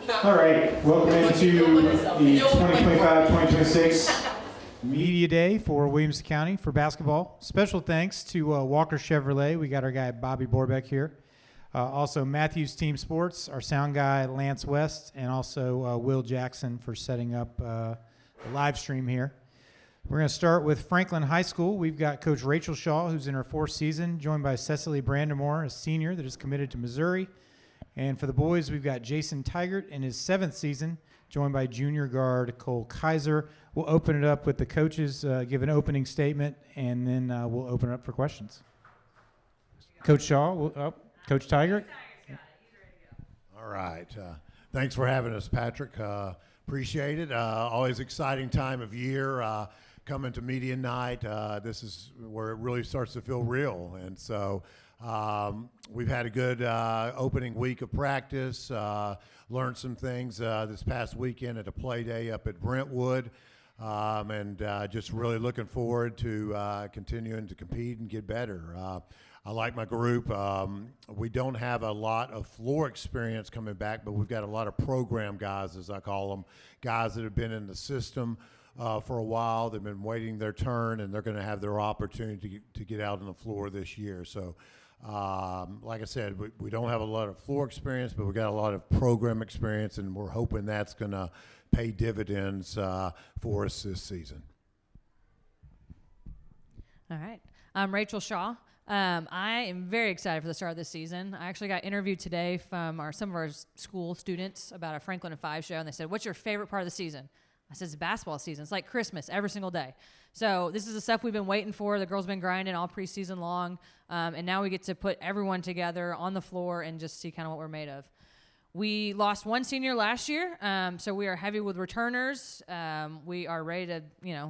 All right, welcome into the 2025-2026 Media Day for Williamson County for basketball. Special thanks to Walker Chevrolet. We got our guy Bobby Borbeck here. Also Matthews Team Sports, our sound guy Lance West, and also Will Jackson for setting up the live stream here. We're going to start with Franklin High School. We've got Coach Rachel Shaw, who's in her 4th season, joined by Cecily Brandamore, a senior that is committed to Missouri. And for the boys, we've got Jason Tigert in his 7th season, joined by junior guard Cole Kaiser. We'll open it up with the coaches, give an opening statement, and then we'll open it up for questions. Coach Shaw, Coach Tigert. All right. Thanks for having us, Patrick. Appreciate it. Always exciting time of year. Coming to media night, this is where it really starts to feel real. And so we've had a good opening week of practice, learned some things this past weekend at a play day up at Brentwood, and just really looking forward to continuing to compete and get better. I like my group. We don't have a lot of floor experience coming back, but we've got a lot of program guys, as I call them, guys that have been in the system for a while. They've been waiting their turn, and they're going to have their opportunity to get out on the floor this year. So, like I said, we don't have a lot of floor experience, but we got a lot of program experience, and we're hoping that's going to pay dividends for us this season. All right. I'm Rachel Shaw. I am very excited for the start of this season. I actually got interviewed today from some of our school students about a Franklin and 5 show, and they said, "What's your favorite part of the season?" I said, "It's basketball season. It's like Christmas every single day." So this is the stuff we've been waiting for. The girls have been grinding all preseason long, and now we get to put everyone together on the floor and just see kind of what we're made of. We lost one senior last year, so we are heavy with returners. We are ready to,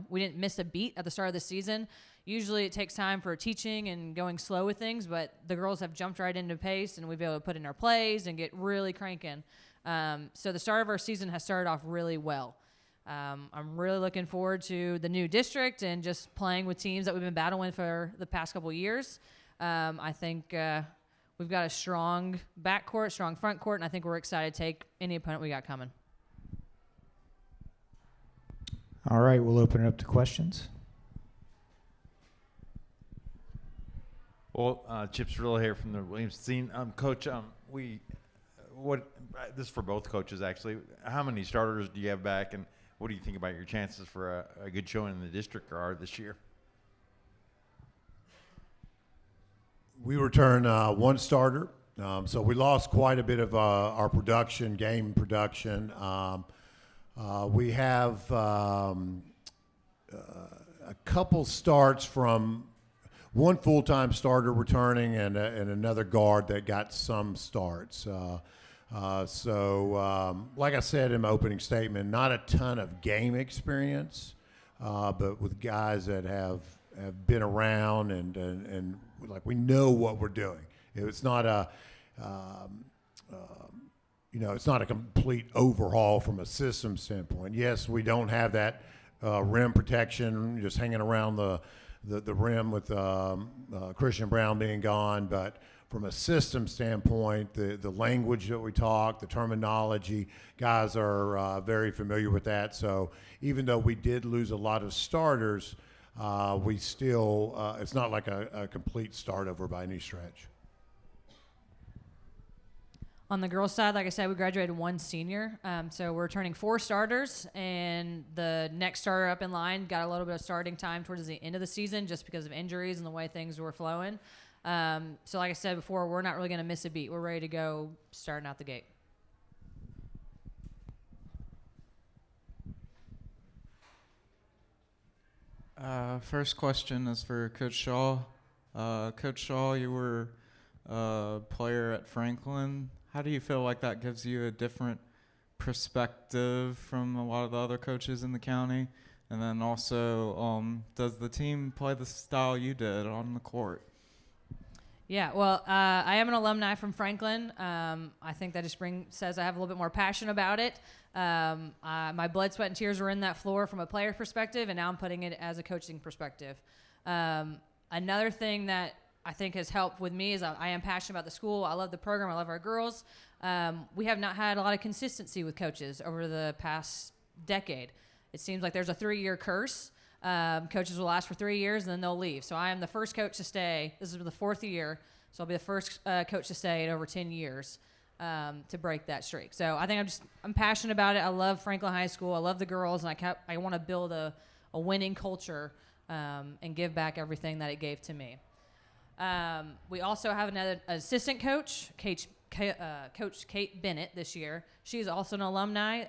we didn't miss a beat at the start of the season. Usually it takes time for teaching and going slow with things, but the girls have jumped right into pace, and we've been able to put in our plays and get really cranking. So the start of our season has started off really well. I'm really looking forward to the new district and just playing with teams that we've been battling for the past couple of years. I think we've got a strong backcourt, strong front court, and I think we're excited to take any opponent we got coming. All right, we'll open it up to questions. Well, Chip Cirillo here from the Williamson scene. Coach, this is for both coaches actually. How many starters do you have back, and what do you think about your chances for a good showing in the district or this year? We return one starter, so we lost quite a bit of our game production. We have a couple starts from one full-time starter returning and another guard that got some starts. Like I said in my opening statement, not a ton of game experience, but with guys that have been around and like we know what we're doing. It's not it's not a complete overhaul from a system standpoint. Yes, we don't have that rim protection, just hanging around the rim with Christian Brown being gone, but from a system standpoint, the language that we talk, the terminology, guys are very familiar with that. So even though we did lose a lot of starters, we still, it's not like a complete start over by any stretch. On the girls' side, like I said, we graduated one senior. So we're turning 4 starters, and the next starter up in line got a little bit of starting time towards the end of the season just because of injuries and the way things were flowing. So like I said before, we're not really going to miss a beat. We're ready to go starting out the gate. First question is for Coach Shaw. Coach Shaw, you were a player at Franklin. How do you feel like that gives you a different perspective from a lot of the other coaches in the county? And then also, does the team play the style you did on the court? Yeah, well, I am an alumni from Franklin. I think that just says I have a little bit more passion about it. My blood, sweat, and tears were in that floor from a player perspective, and now I'm putting it as a coaching perspective. Another thing that I think has helped with me is I am passionate about the school. I love the program. I love our girls. We have not had a lot of consistency with coaches over the past decade. It seems like there's a 3-year curse. Coaches will last for 3 years and then they'll leave. So I am the first coach to stay. This is the 4th year. So I'll be the first coach to stay in over 10 years to break that streak. So I think I'm passionate about it. I love Franklin High School. I love the girls, and I want to build a winning culture and give back everything that it gave to me. We also have another assistant coach, Coach Kate Bennett this year. She's also an alumni,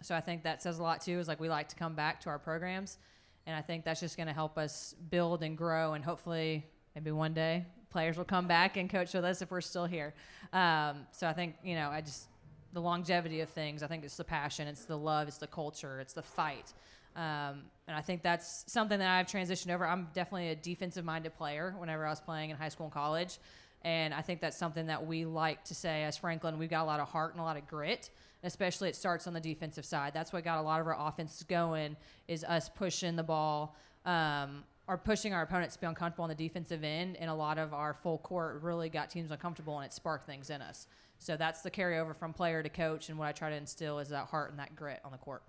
so I think that says a lot too. Is like we like to come back to our programs, and I think that's just going to help us build and grow, and hopefully maybe one day players will come back and coach with us if we're still here. So I think the longevity of things. I think it's the passion, it's the love, it's the culture, it's the fight. And I think that's something that I've transitioned over. I'm definitely a defensive-minded player whenever I was playing in high school and college. And I think that's something that we like to say as Franklin. We've got a lot of heart and a lot of grit, and especially it starts on the defensive side. That's what got a lot of our offense going is us pushing the ball or pushing our opponents to be uncomfortable on the defensive end, and a lot of our full court really got teams uncomfortable, and it sparked things in us. So that's the carryover from player to coach, and what I try to instill is that heart and that grit on the court.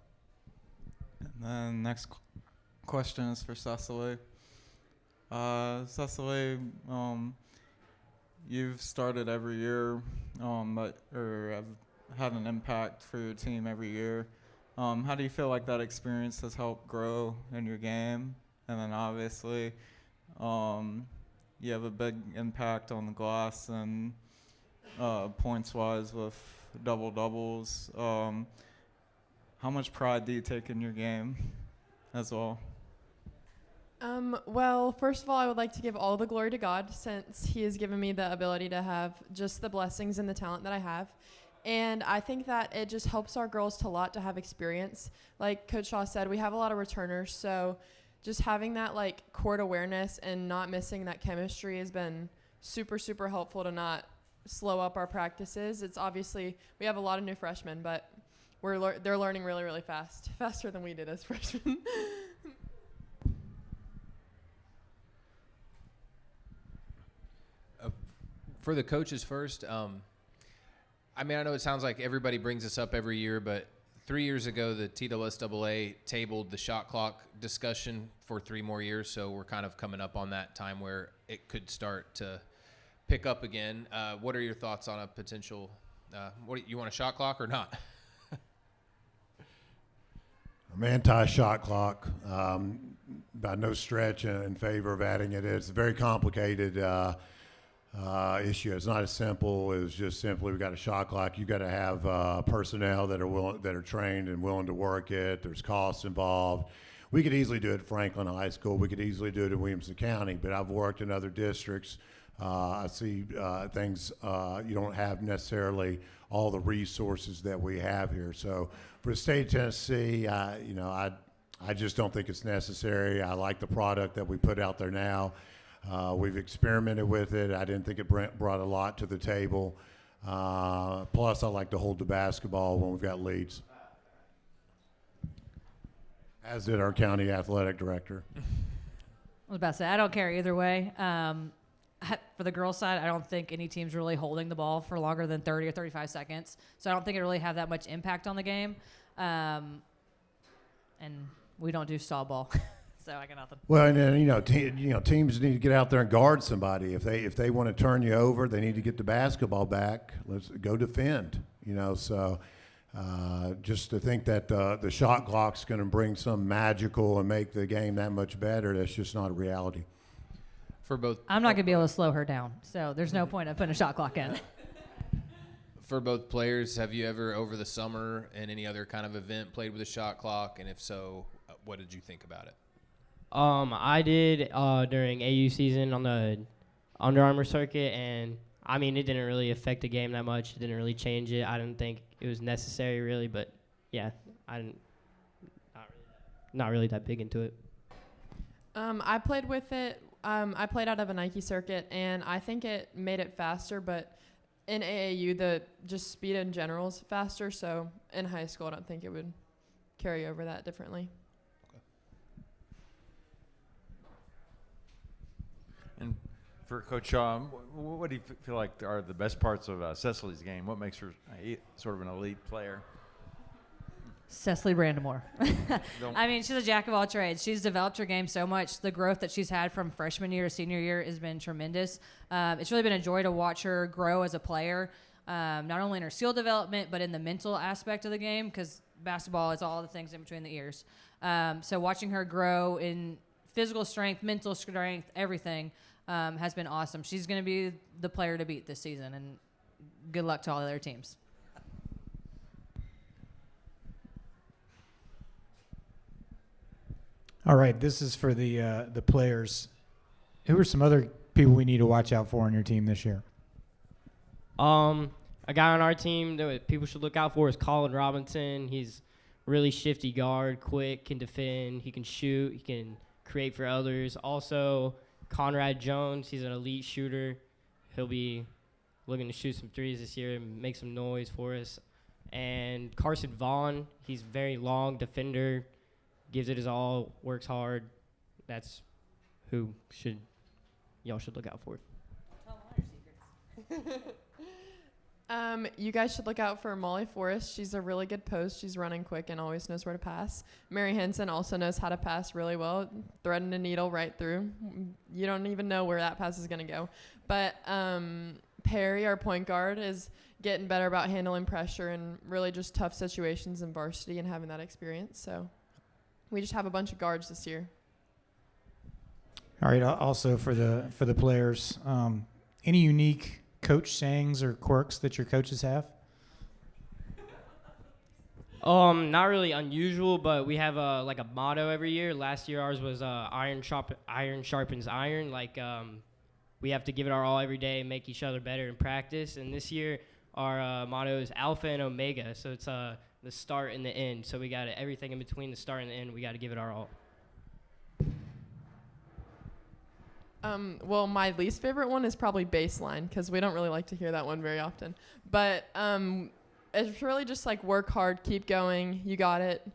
And then next question is for Cecily. Cecily, you've started every year, or have had an impact for your team every year. How do you feel like that experience has helped grow in your game? And then obviously, you have a big impact on the glass and points-wise with double-doubles. How much pride do you take in your game as well? Well, first of all, I would like to give all the glory to God, since he has given me the ability to have just the blessings and the talent that I have. And I think that it just helps our girls a lot to have experience. Like Coach Shaw said, we have a lot of returners, so just having that court awareness and not missing that chemistry has been super, super helpful to not slow up our practices. It's obviously, we have a lot of new freshmen, but they're learning really, really fast, faster than we did as freshmen. For the coaches first, I know it sounds like everybody brings this up every year, but 3 years ago, the TWSAA tabled the shot clock discussion for 3 more years, so we're kind of coming up on that time where it could start to pick up again. What are your thoughts on a potential you want a shot clock or not? I'm anti-shot clock, by no stretch in favor of adding it. It's a very complicated issue. It's not as simple as just simply we got a shot clock. You got to have personnel that are trained and willing to work it. There's costs involved. We could easily do it at Franklin High School. We could easily do it in Williamson County, but I've worked in other districts. I see things you don't have necessarily all the resources that we have here. So for the state of Tennessee, I just don't think it's necessary. I like the product that we put out there now. We've experimented with it. I didn't think it brought a lot to the table. Plus, I like to hold the basketball when we've got leads, as did our county athletic director. I was about to say, I don't care either way. For the girls' side, I don't think any team's really holding the ball for longer than 30 or 35 seconds. So I don't think it really have that much impact on the game. And we don't do stall ball. So I got nothing. Well, and then, teams need to get out there and guard somebody. If they want to turn you over, they need to get the basketball back. Let's go defend. So just to think that the shot clock's going to bring some magical and make the game that much better, that's just not a reality. For both, I'm not going to be able to slow her down, so there's no point in putting a shot clock in. for both players, have you ever over the summer in any other kind of event played with a shot clock? And if so, what did you think about it? I did during AU season on the Under Armour circuit, and it didn't really affect the game that much. It didn't really change it. I didn't think it was necessary really, but yeah, not really that big into it. I played with it. I played out of a Nike circuit, and I think it made it faster, but in AAU, the just speed in general is faster, so in high school, I don't think it would carry over that differently. And For Coach Shaw, what do you feel like are the best parts of Cecily's game? What makes her sort of an elite player? Cecily Brandamore. I mean, she's a jack of all trades. She's developed her game so much. The growth that she's had from freshman year to senior year has been tremendous. It's really been a joy to watch her grow as a player, not only in her skill development, but in the mental aspect of the game, because basketball is all the things in between the ears. So watching her grow in physical strength, mental strength, everything has been awesome. She's going to be the player to beat this season, and good luck to all the other teams. All right, this is for the players. Who are some other people we need to watch out for on your team this year? A guy on our team that people should look out for is Colin Robinson. He's really shifty guard, quick, can defend, he can shoot, he can create for others. Also, Conrad Jones, he's an elite shooter. He'll be looking to shoot some threes this year and make some noise for us. And Carson Vaughn, he's very long defender, gives it his all, works hard. That's who y'all should look out for. You guys should look out for Molly Forrest. She's a really good post. She's running quick and always knows where to pass. Mary Henson also knows how to pass really well, threading a needle right through. You don't even know where that pass is going to go. But Perry, our point guard, is getting better about handling pressure and really just tough situations in varsity and having that experience. So we just have a bunch of guards this year. All right. Also for the players, any unique coach sayings or quirks that your coaches have? Not really unusual, but we have like a motto every year. Last year ours was iron sharpens iron. Like we have to give it our all every day and make each other better in practice. And this year our motto is Alpha and Omega. So it's the start and the end. So we got everything in between the start and the end. We got to give it our all. Well, my least favorite one is probably baseline, because we don't really like to hear that one very often. But it's really just like work hard, keep going, you got it.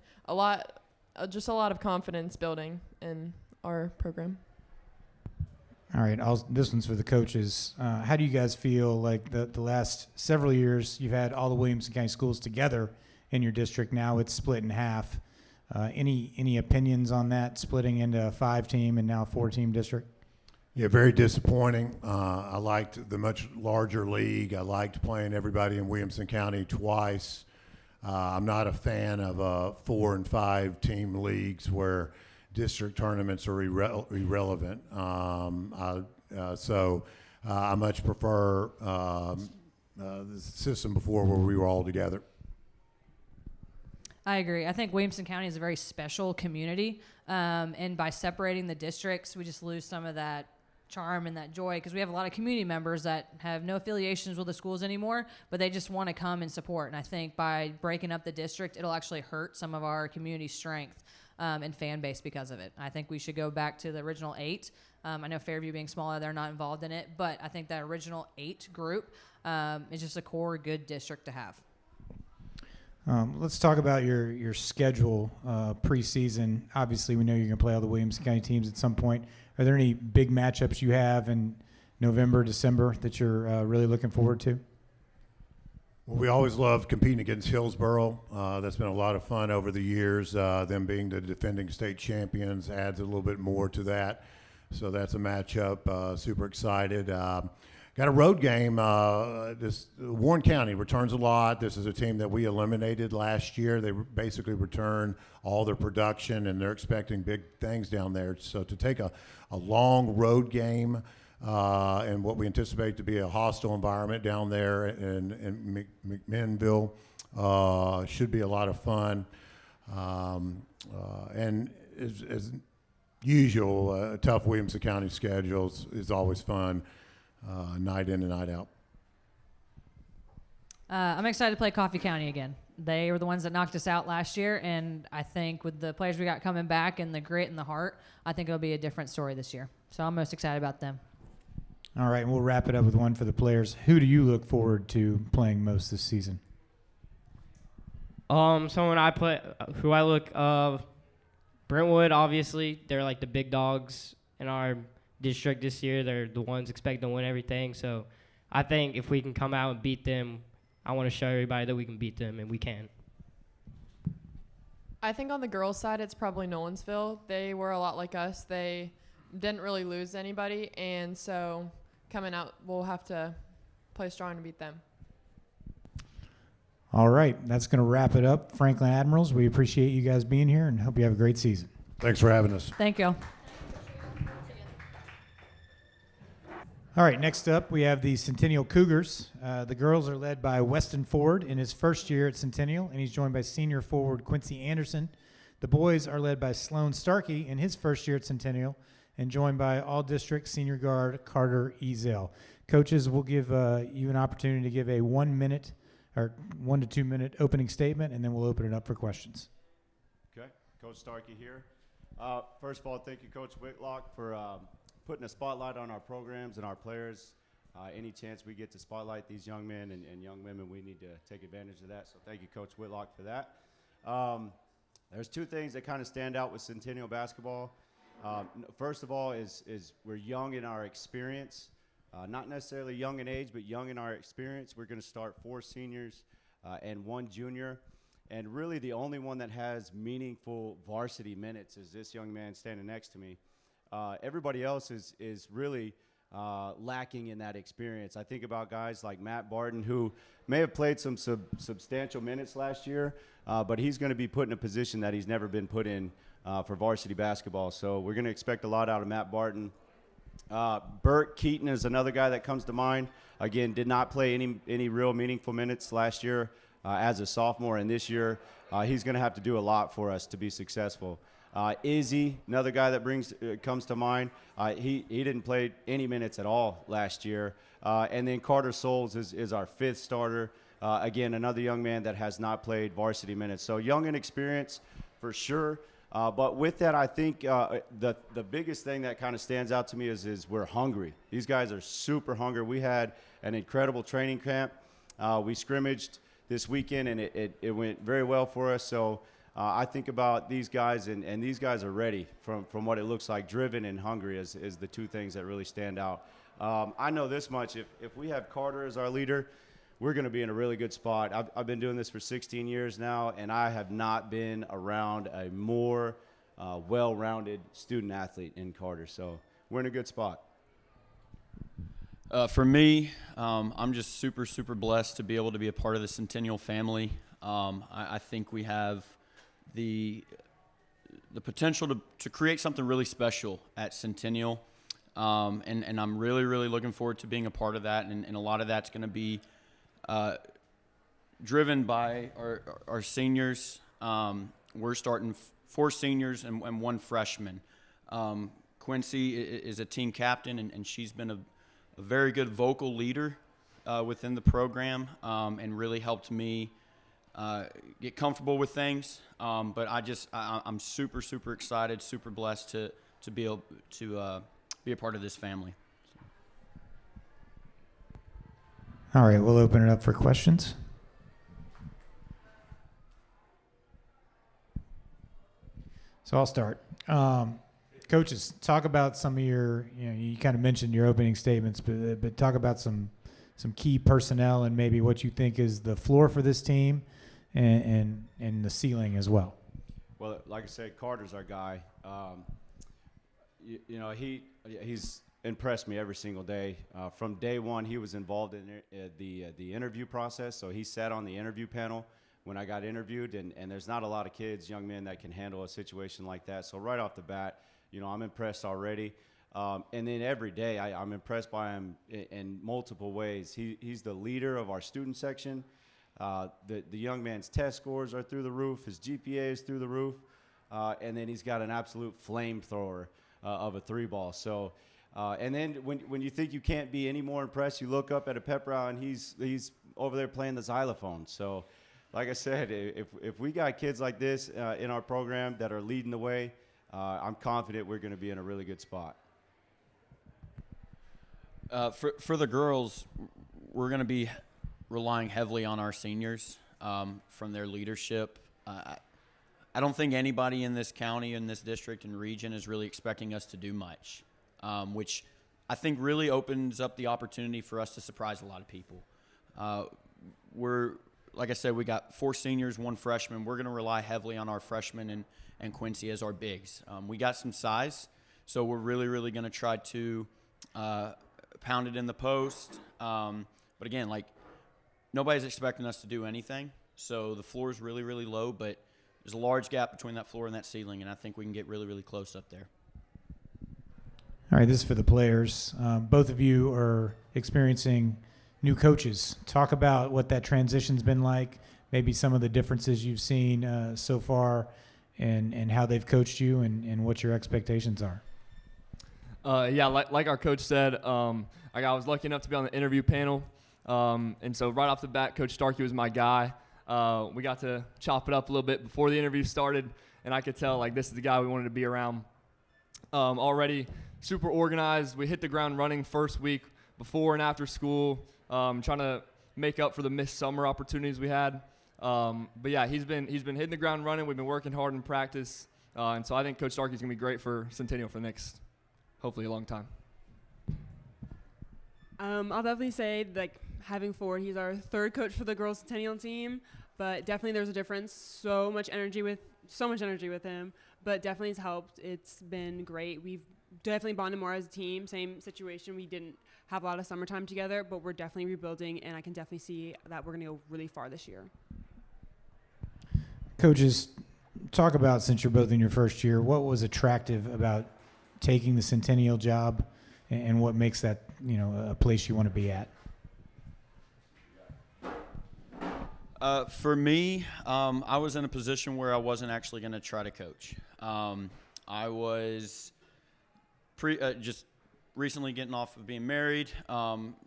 Just a lot of confidence building in our program. All right, this one's for the coaches. How do you guys feel like the last several years you've had all the Williamson County schools together in your district? Now it's split in half. Any opinions on that, splitting into a 5-team and now 4-team district? Yeah, very disappointing. I liked the much larger league. I liked playing everybody in Williamson County twice. I'm not a fan of 4 and 5 team leagues where district tournaments are irrelevant. So I much prefer the system before where we were all together. I agree. I think Williamson County is a very special community, and by separating the districts, we just lose some of that charm and that joy, because we have a lot of community members that have no affiliations with the schools anymore, but they just want to come and support. And I think by breaking up the district, it'll actually hurt some of our community strength and fan base because of it. I think we should go back to the original 8. I know Fairview being smaller, they're not involved in it, but I think that original 8 group is just a core good district to have. Let's talk about your schedule preseason. Obviously, we know you're going to play all the Williamson County teams at some point. Are there any big matchups you have in November, December that you're really looking forward to? Well, we always love competing against Hillsboro. That's been a lot of fun over the years. Them being the defending state champions adds a little bit more to that. So that's a matchup. Super excited. Got a road game. Warren County returns a lot. This is a team that we eliminated last year. They basically return all their production, and they're expecting big things down there. So to take a long road game and what we anticipate to be a hostile environment down there in McMinnville should be a lot of fun. And as usual, a tough Williamson County schedule is always fun. Night in and night out. I'm excited to play Coffee County again. They were the ones that knocked us out last year, and I think with the players we got coming back and the grit and the heart, I think it'll be a different story this year. So I'm most excited about them. All right, and we'll wrap it up with one for the players. Who do you look forward to playing most this season? So when I play, who I look, Brentwood, obviously, they're like the big dogs in our district this year. They're the ones expected to win everything. So I think if we can come out and beat them, I want to show everybody that we can beat them, and we can. I think on the girls' side, it's probably Nolensville. They were a lot like us. They didn't really lose anybody, and so coming out, we'll have to play strong to beat them. All right, that's going to wrap it up. Franklin Admirals, we appreciate you guys being here and hope you have a great season. Thanks for having us. Thank you. All right, next up we have the Centennial Cougars. The girls are led by Weston Ford in his first year at Centennial, and he's joined by senior forward Quincy Anderson. The boys are led by Sloan Starkey in his first year at Centennial, and joined by all-district senior guard Carter Ezel. Coaches, will give you an opportunity to give a 1 minute or 1 to 2 minute opening statement, and then we'll open it up for questions. Okay, Coach Starkey here. First of all, thank you, Coach Whitlock, for putting a spotlight on our programs and our players. Any chance we get to spotlight these young men and young women, we need to take advantage of that. So thank you, Coach Whitlock, for that. There's two things that kind of stand out with Centennial basketball. First of all is we're young in our experience. Not necessarily young in age, but young in our experience. We're going to start 4 seniors and 1 junior. And really the only one that has meaningful varsity minutes is this young man standing next to me. Everybody else is really lacking in that experience. I think about guys like Matt Barton, who may have played some substantial minutes last year, but he's going to be put in a position that he's never been put in for varsity basketball. So we're going to expect a lot out of Matt Barton. Burt Keaton is another guy that comes to mind. Again, did not play any real meaningful minutes last year as a sophomore, and this year he's going to have to do a lot for us to be successful. Izzy, another guy that comes to mind. He didn't play any minutes at all last year. And then Carter Souls is our 5th starter. Again, another young man that has not played varsity minutes. So young and experienced for sure. But with that, I think the biggest thing that kind of stands out to me is we're hungry. These guys are super hungry. We had an incredible training camp. We scrimmaged this weekend, and it went very well for us. So I think about these guys, and these guys are ready from what it looks like. Driven and hungry is the two things that really stand out. I know this much. If we have Carter as our leader, we're going to be in a really good spot. I've been doing this for 16 years now, and I have not been around a more well-rounded student athlete in Carter. So we're in a good spot. For me, I'm just super, super blessed to be able to be a part of the Centennial family. I think we have the potential to create something really special at Centennial, and I'm really, really looking forward to being a part of that, and a lot of that's going to be driven by our seniors. We're starting 4 seniors and 1 freshman. Quincy is a team captain, and she's been a very good vocal leader within the program, and really helped me get comfortable with things. But I'm super, super excited, super blessed to be able to be a part of this family. All right, we'll open it up for questions. So I'll start. Coaches, talk about some of your, you kind of mentioned your opening statements, but talk about some key personnel and maybe what you think is the floor for this team and the ceiling as well. Well, like I said, Carter's our guy. He's impressed me every single day. From day one, he was involved in the interview process, so he sat on the interview panel when I got interviewed, and there's not a lot of kids, young men, that can handle a situation like that. So right off the bat, I'm impressed already. And then every day, I'm impressed by him in multiple ways. He's the leader of our student section. The young man's test scores are through the roof. His GPA is through the roof. And then he's got an absolute flamethrower of a 3-ball. So, and then when you think you can't be any more impressed, you look up at a pep rally, and he's over there playing the xylophone. So, like I said, if we got kids like this in our program that are leading the way, I'm confident we're going to be in a really good spot. For the girls, we're going to be relying heavily on our seniors from their leadership. I don't think anybody in this county, in this district and region is really expecting us to do much. which I think really opens up the opportunity for us to surprise a lot of people. Like I said, we got 4 seniors, 1 freshman. We're going to rely heavily on our freshmen and Quincy as our bigs. We got some size, so we're really, really going to try to pound it in the post. But again, like, nobody's expecting us to do anything, so the floor is really, really low, but there's a large gap between that floor and that ceiling, and I think we can get really, really close up there. All right, this is for the players. Both of you are experiencing new coaches. Talk about what that transition's been like, maybe some of the differences you've seen so far, and how they've coached you, and what your expectations are. Yeah, like our coach said, I was lucky enough to be on the interview panel. And so right off the bat, Coach Starkey was my guy. We got to chop it up a little bit before the interview started, and I could tell, like, this is the guy we wanted to be around. Already super organized. We hit the ground running first week before and after school, trying to make up for the missed summer opportunities we had. But yeah, he's been hitting the ground running. We've been working hard in practice, and so I think Coach Starkey's gonna be great for Centennial for the next, hopefully, a long time. I'll definitely say, like, having Ford, he's our 3rd coach for the girls Centennial team, but definitely there's a difference. So much energy with him, but definitely it's helped. It's been great. We've definitely bonded more as a team. Same situation. We didn't have a lot of summertime together, but we're definitely rebuilding, and I can definitely see that we're going to go really far this year. Coaches, talk about, since you're both in your first year, what was attractive about taking the Centennial job, and what makes that, a place you want to be at? For me, I was in a position where I wasn't actually going to try to coach. I was just recently getting off of being married,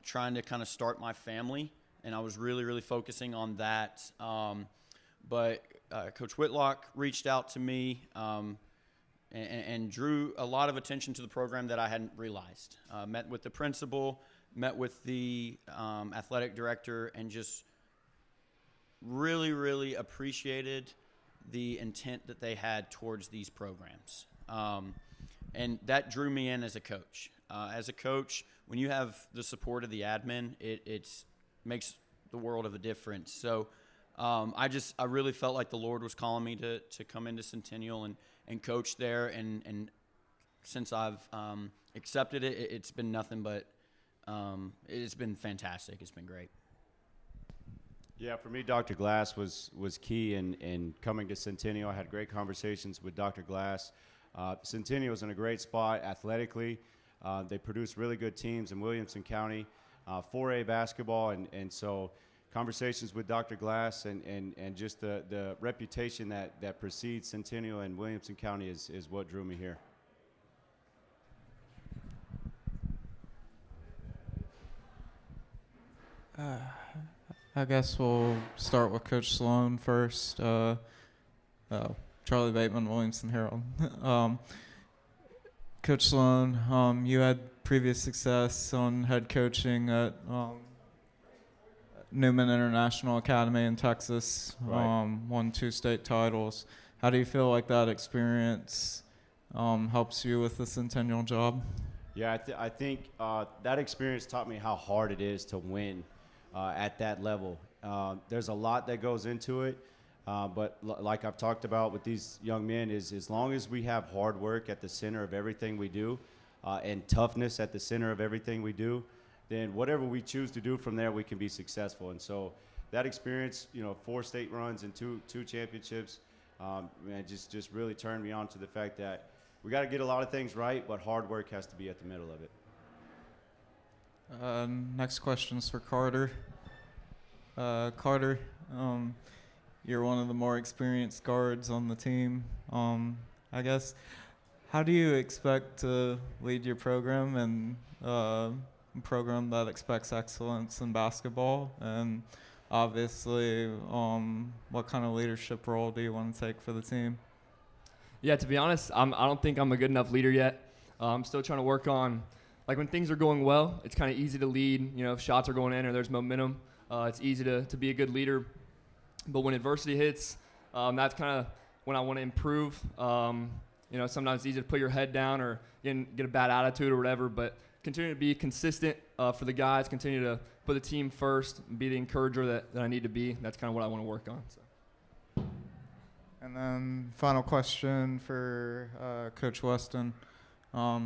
trying to kind of start my family, and I was really, really focusing on that. But Coach Whitlock reached out to me and drew a lot of attention to the program that I hadn't realized. Met with the principal, met with the athletic director, and just really, really appreciated the intent that they had towards these programs. And that drew me in as a coach. As a coach, when you have the support of the admin, it makes the world of a difference. So I really felt like the Lord was calling me to come into Centennial and coach there. And since I've accepted it, it's been nothing but it's been fantastic. It's been great. Yeah, for me, Dr. Glass was key in coming to Centennial. I had great conversations with Dr. Glass. Centennial is in a great spot athletically. They produce really good teams in Williamson County, 4A basketball, and so conversations with Dr. Glass and just the reputation that precedes Centennial and Williamson County is what drew me here. I guess we'll start with Coach Sloan first. Charlie Bateman, Williamson Herald. Coach Sloan, you had previous success on head coaching at Newman International Academy in Texas, Right. Won 2 state titles. How do you feel like that experience helps you with the Centennial job? Yeah, I think that experience taught me how hard it is to win at that level. There's a lot that goes into it, but like I've talked about with these young men, is as long as we have hard work at the center of everything we do and toughness at the center of everything we do, then whatever we choose to do from there, we can be successful. And so that experience, 4 state runs and two championships, man, just really turned me on to the fact that we got to get a lot of things right, but hard work has to be at the middle of it. Next question is for Carter. Carter, you're one of the more experienced guards on the team. I guess, how do you expect to lead your program and a program that expects excellence in basketball? And obviously, what kind of leadership role do you want to take for the team? Yeah, to be honest, I don't think I'm a good enough leader yet. I'm still trying to work on, like, when things are going well, it's kind of easy to lead. If shots are going in or there's momentum, it's easy to be a good leader. But when adversity hits, that's kind of when I want to improve. sometimes it's easy to put your head down or get a bad attitude or whatever, but continue to be consistent for the guys, continue to put the team first, and be the encourager that I need to be. That's kind of what I want to work on. So. And then final question for Coach Weston.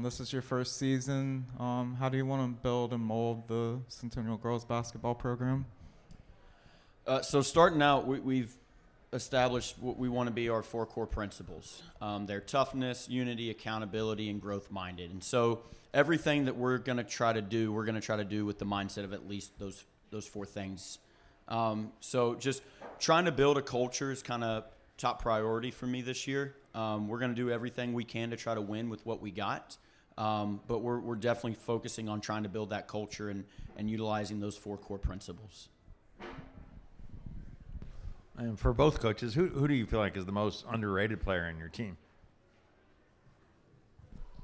This is your first season. How do you want to build and mold the Centennial Girls Basketball program? So starting out, we've established what we want to be our 4 core principles. They're toughness, unity, accountability, and growth-minded. And so everything that we're going to try to do with the mindset of at least those 4 things. So just trying to build a culture is kind of top priority for me this year. We're going to do everything we can to try to win with what we got. But we're definitely focusing on trying to build that culture and utilizing those 4 core principles. And for both coaches, who do you feel like is the most underrated player in your team?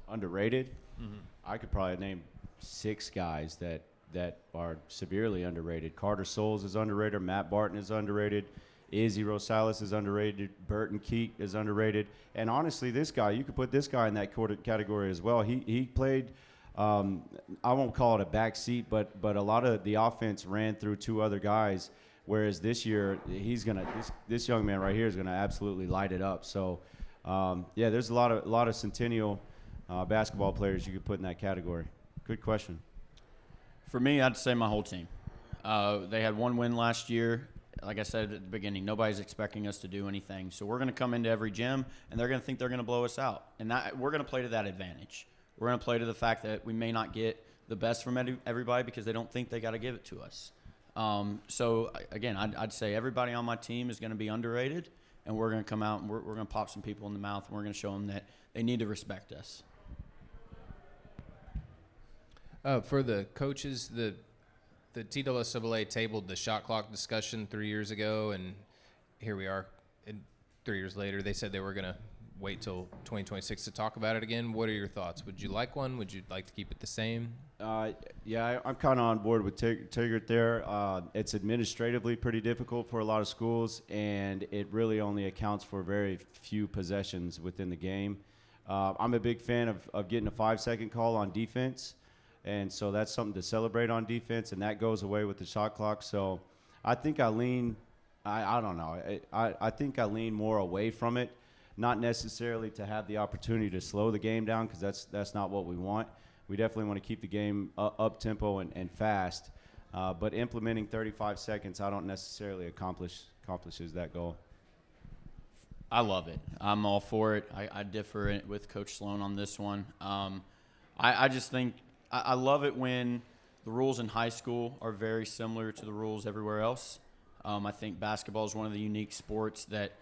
Underrated? Mm-hmm. I could probably name 6 guys that are severely underrated. Carter Souls is underrated. Matt Barton is underrated. Izzy Rosales is underrated. Burton Keek is underrated. And honestly, this guy, you could put this guy in that category as well. He played, I won't call it a backseat, but a lot of the offense ran through 2 other guys. Whereas this year, this young man right here is gonna absolutely light it up. So, there's a lot of Centennial basketball players you could put in that category. Good question. For me, I'd say my whole team. They had 1 win last year. Like I said at the beginning, nobody's expecting us to do anything. So we're gonna come into every gym, and they're gonna think they're gonna blow us out, and we're gonna play to that advantage. We're gonna play to the fact that we may not get the best from everybody because they don't think they got to give it to us. So again, I'd say everybody on my team is going to be underrated, and we're going to come out and we're going to pop some people in the mouth, and we're going to show them that they need to respect us. For the coaches, the TWSAA tabled the shot clock discussion 3 years ago, and here we are. And 3 years later, they said they were going to wait till 2026 to talk about it again. What are your thoughts? Would you like one? Would you like to keep it the same? I'm kind of on board with Tigert there. It's administratively pretty difficult for a lot of schools, and it really only accounts for very few possessions within the game. I'm a big fan of getting a 5-second call on defense, and so that's something to celebrate on defense, and that goes away with the shot clock. So I think I lean I think I lean more away from it, not necessarily to have the opportunity to slow the game down, because that's not what we want. We definitely want to keep the game up-tempo and fast, but implementing 35 seconds I don't necessarily accomplishes that goal. I love it. I'm all for it. I differ with Coach Sloan on this one. I just think I love it when the rules in high school are very similar to the rules everywhere else. I think basketball is one of the unique sports that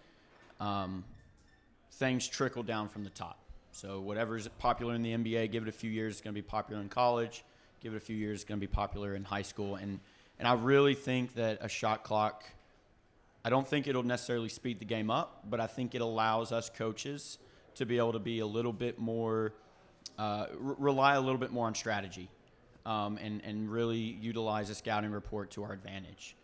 things trickle down from the top. So whatever's popular in the NBA, give it a few years, it's going to be popular in college. Give it a few years, it's going to be popular in high school. And I really think that a shot clock, I don't think it'll necessarily speed the game up, but I think it allows us coaches to be able to be a little bit more, rely a little bit more on strategy, and really utilize a scouting report to our advantage.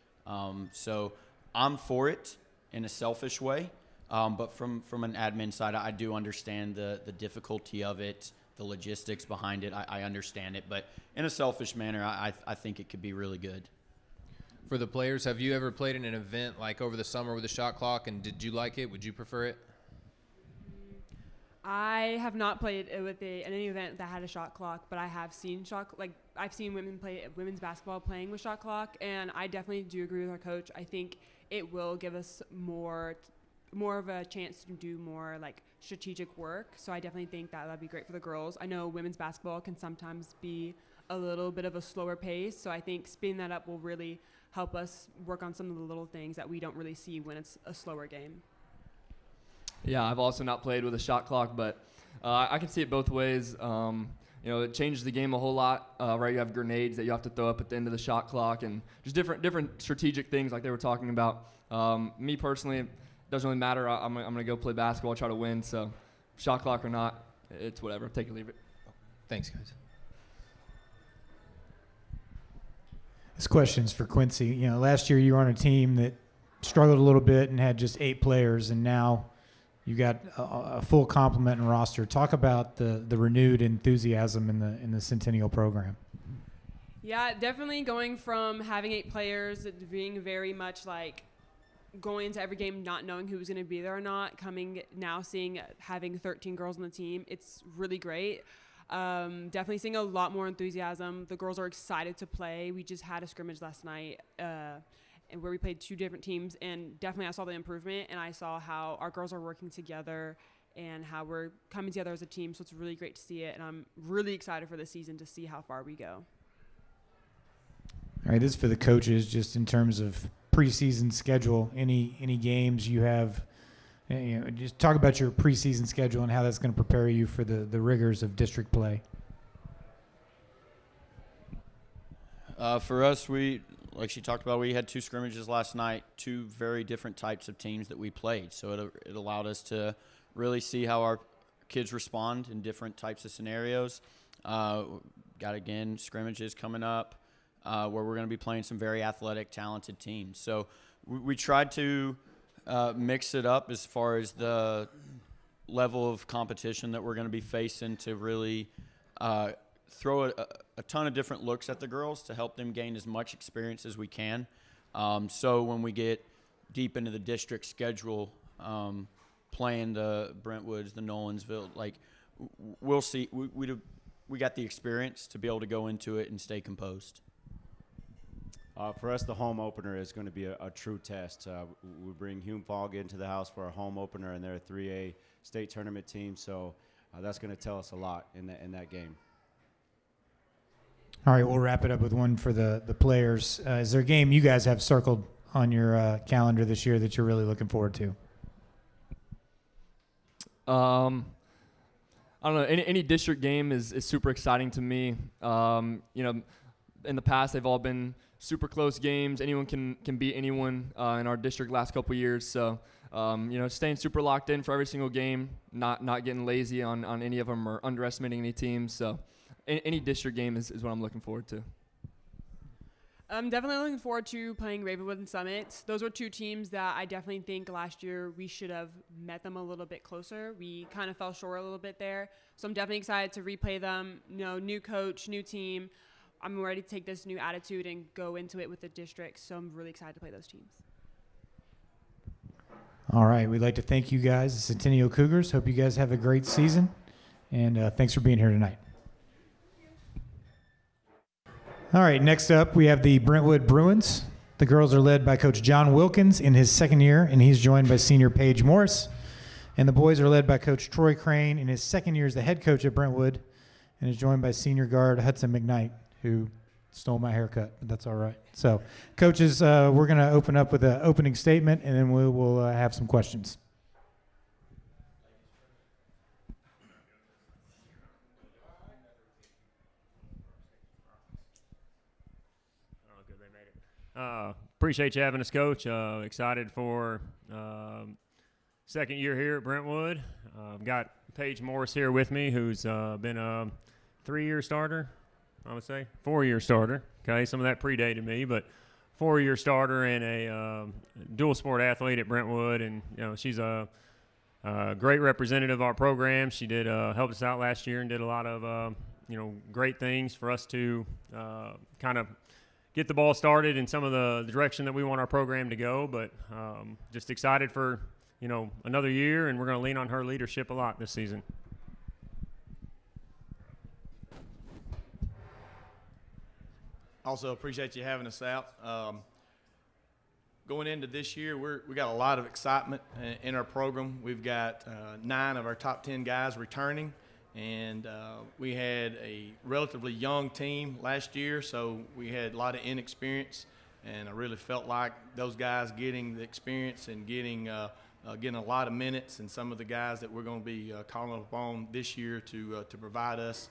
So I'm for it in a selfish way. But from an admin side, I do understand the difficulty of it, the logistics behind it. I understand it. But in a selfish manner, I think it could be really good. For the players, have you ever played in an event like over the summer with a shot clock, and did you like it? Would you prefer it? I have not played with any event that had a shot clock, but I have seen I've seen women play women's basketball playing with shot clock, and I definitely do agree with our coach. I think it will give us more of a chance to do more like strategic work. So I definitely think that that'd be great for the girls. I know women's basketball can sometimes be a little bit of a slower pace. So I think speeding that up will really help us work on some of the little things that we don't really see when it's a slower game. Yeah, I've also not played with a shot clock, but I can see it both ways. It changes the game a whole lot, right? You have grenades that you have to throw up at the end of the shot clock, and just different strategic things like they were talking about. Me personally, doesn't really matter. I'm going to go play basketball, try to win. So shot clock or not, it's whatever. Take it or leave it. Thanks, guys. This question's for Quincy. Last year you were on a team that struggled a little bit and had just 8 players, and now, you got a full complement and roster. Talk about the renewed enthusiasm in the Centennial program. Yeah, definitely going from having 8 players to being very much like going into every game not knowing who was going to be there or not, coming now seeing having 13 girls on the team, it's really great. Definitely seeing a lot more enthusiasm. The girls are excited to play. We just had a scrimmage last night and where we played 2 different teams, and definitely I saw the improvement, and I saw how our girls are working together and how we're coming together as a team, so it's really great to see it, and I'm really excited for the season to see how far we go. All right, this is for the coaches, just in terms of preseason schedule. Any games you have, just talk about your preseason schedule and how that's going to prepare you for the rigors of district play. For us, like she talked about, we had 2 scrimmages last night, 2 very different types of teams that we played. So it allowed us to really see how our kids respond in different types of scenarios. Got, again, scrimmages coming up where we're going to be playing some very athletic, talented teams. So we tried to mix it up as far as the level of competition that we're going to be facing to really throw a ton of different looks at the girls to help them gain as much experience as we can. So when we get deep into the district schedule, playing the Brentwoods, the Nolansville, like we'll see. We got the experience to be able to go into it and stay composed. For us, the home opener is going to be a true test. We bring Hume Fogg into the house for our home opener, and they're a 3A state tournament team, so that's going to tell us a lot in that game. All right, we'll wrap it up with one for the players. Is there a game you guys have circled on your calendar this year that you're really looking forward to? I don't know. Any district game is super exciting to me. In the past, they've all been super close games. Anyone can beat anyone in our district last couple of years. So, staying super locked in for every single game, not getting lazy on any of them or underestimating any teams. So, any district game is what I'm looking forward to. I'm definitely looking forward to playing Ravenwood and Summit. Those were 2 teams that I definitely think last year we should have met them a little bit closer. We kind of fell short a little bit there. So I'm definitely excited to replay them. New coach, new team. I'm ready to take this new attitude and go into it with the district. So I'm really excited to play those teams. All right, we'd like to thank you guys, the Centennial Cougars. Hope you guys have a great season, and thanks for being here tonight. All right, next up we have the Brentwood Bruins. The girls are led by Coach John Wilkins in his 2nd year, and he's joined by senior Paige Morris. And the boys are led by Coach Troy Crane in his 2nd year as the head coach at Brentwood, and is joined by senior guard Hudson McKnight, who stole my haircut, but that's all right. So, coaches, we're going to open up with an opening statement, and then we will have some questions. Appreciate you having us, Coach. Excited for 2nd year here at Brentwood. I've got Paige Morris here with me, who's been a 3-year starter, I would say. 4-year starter. Okay, some of that predated me, but 4-year starter and a dual sport athlete at Brentwood, and she's a great representative of our program. She did help us out last year and did a lot of great things for us to kind of get the ball started in some of the direction that we want our program to go. But just excited for another year, and we're going to lean on her leadership a lot this season. Also appreciate you having us out. Going into this year, we got a lot of excitement in our program. We've got 9 of our top 10 guys returning, and we had a relatively young team last year, so we had a lot of inexperience, and I really felt like those guys getting the experience and getting a lot of minutes, and some of the guys that we're going to be calling upon this year to provide us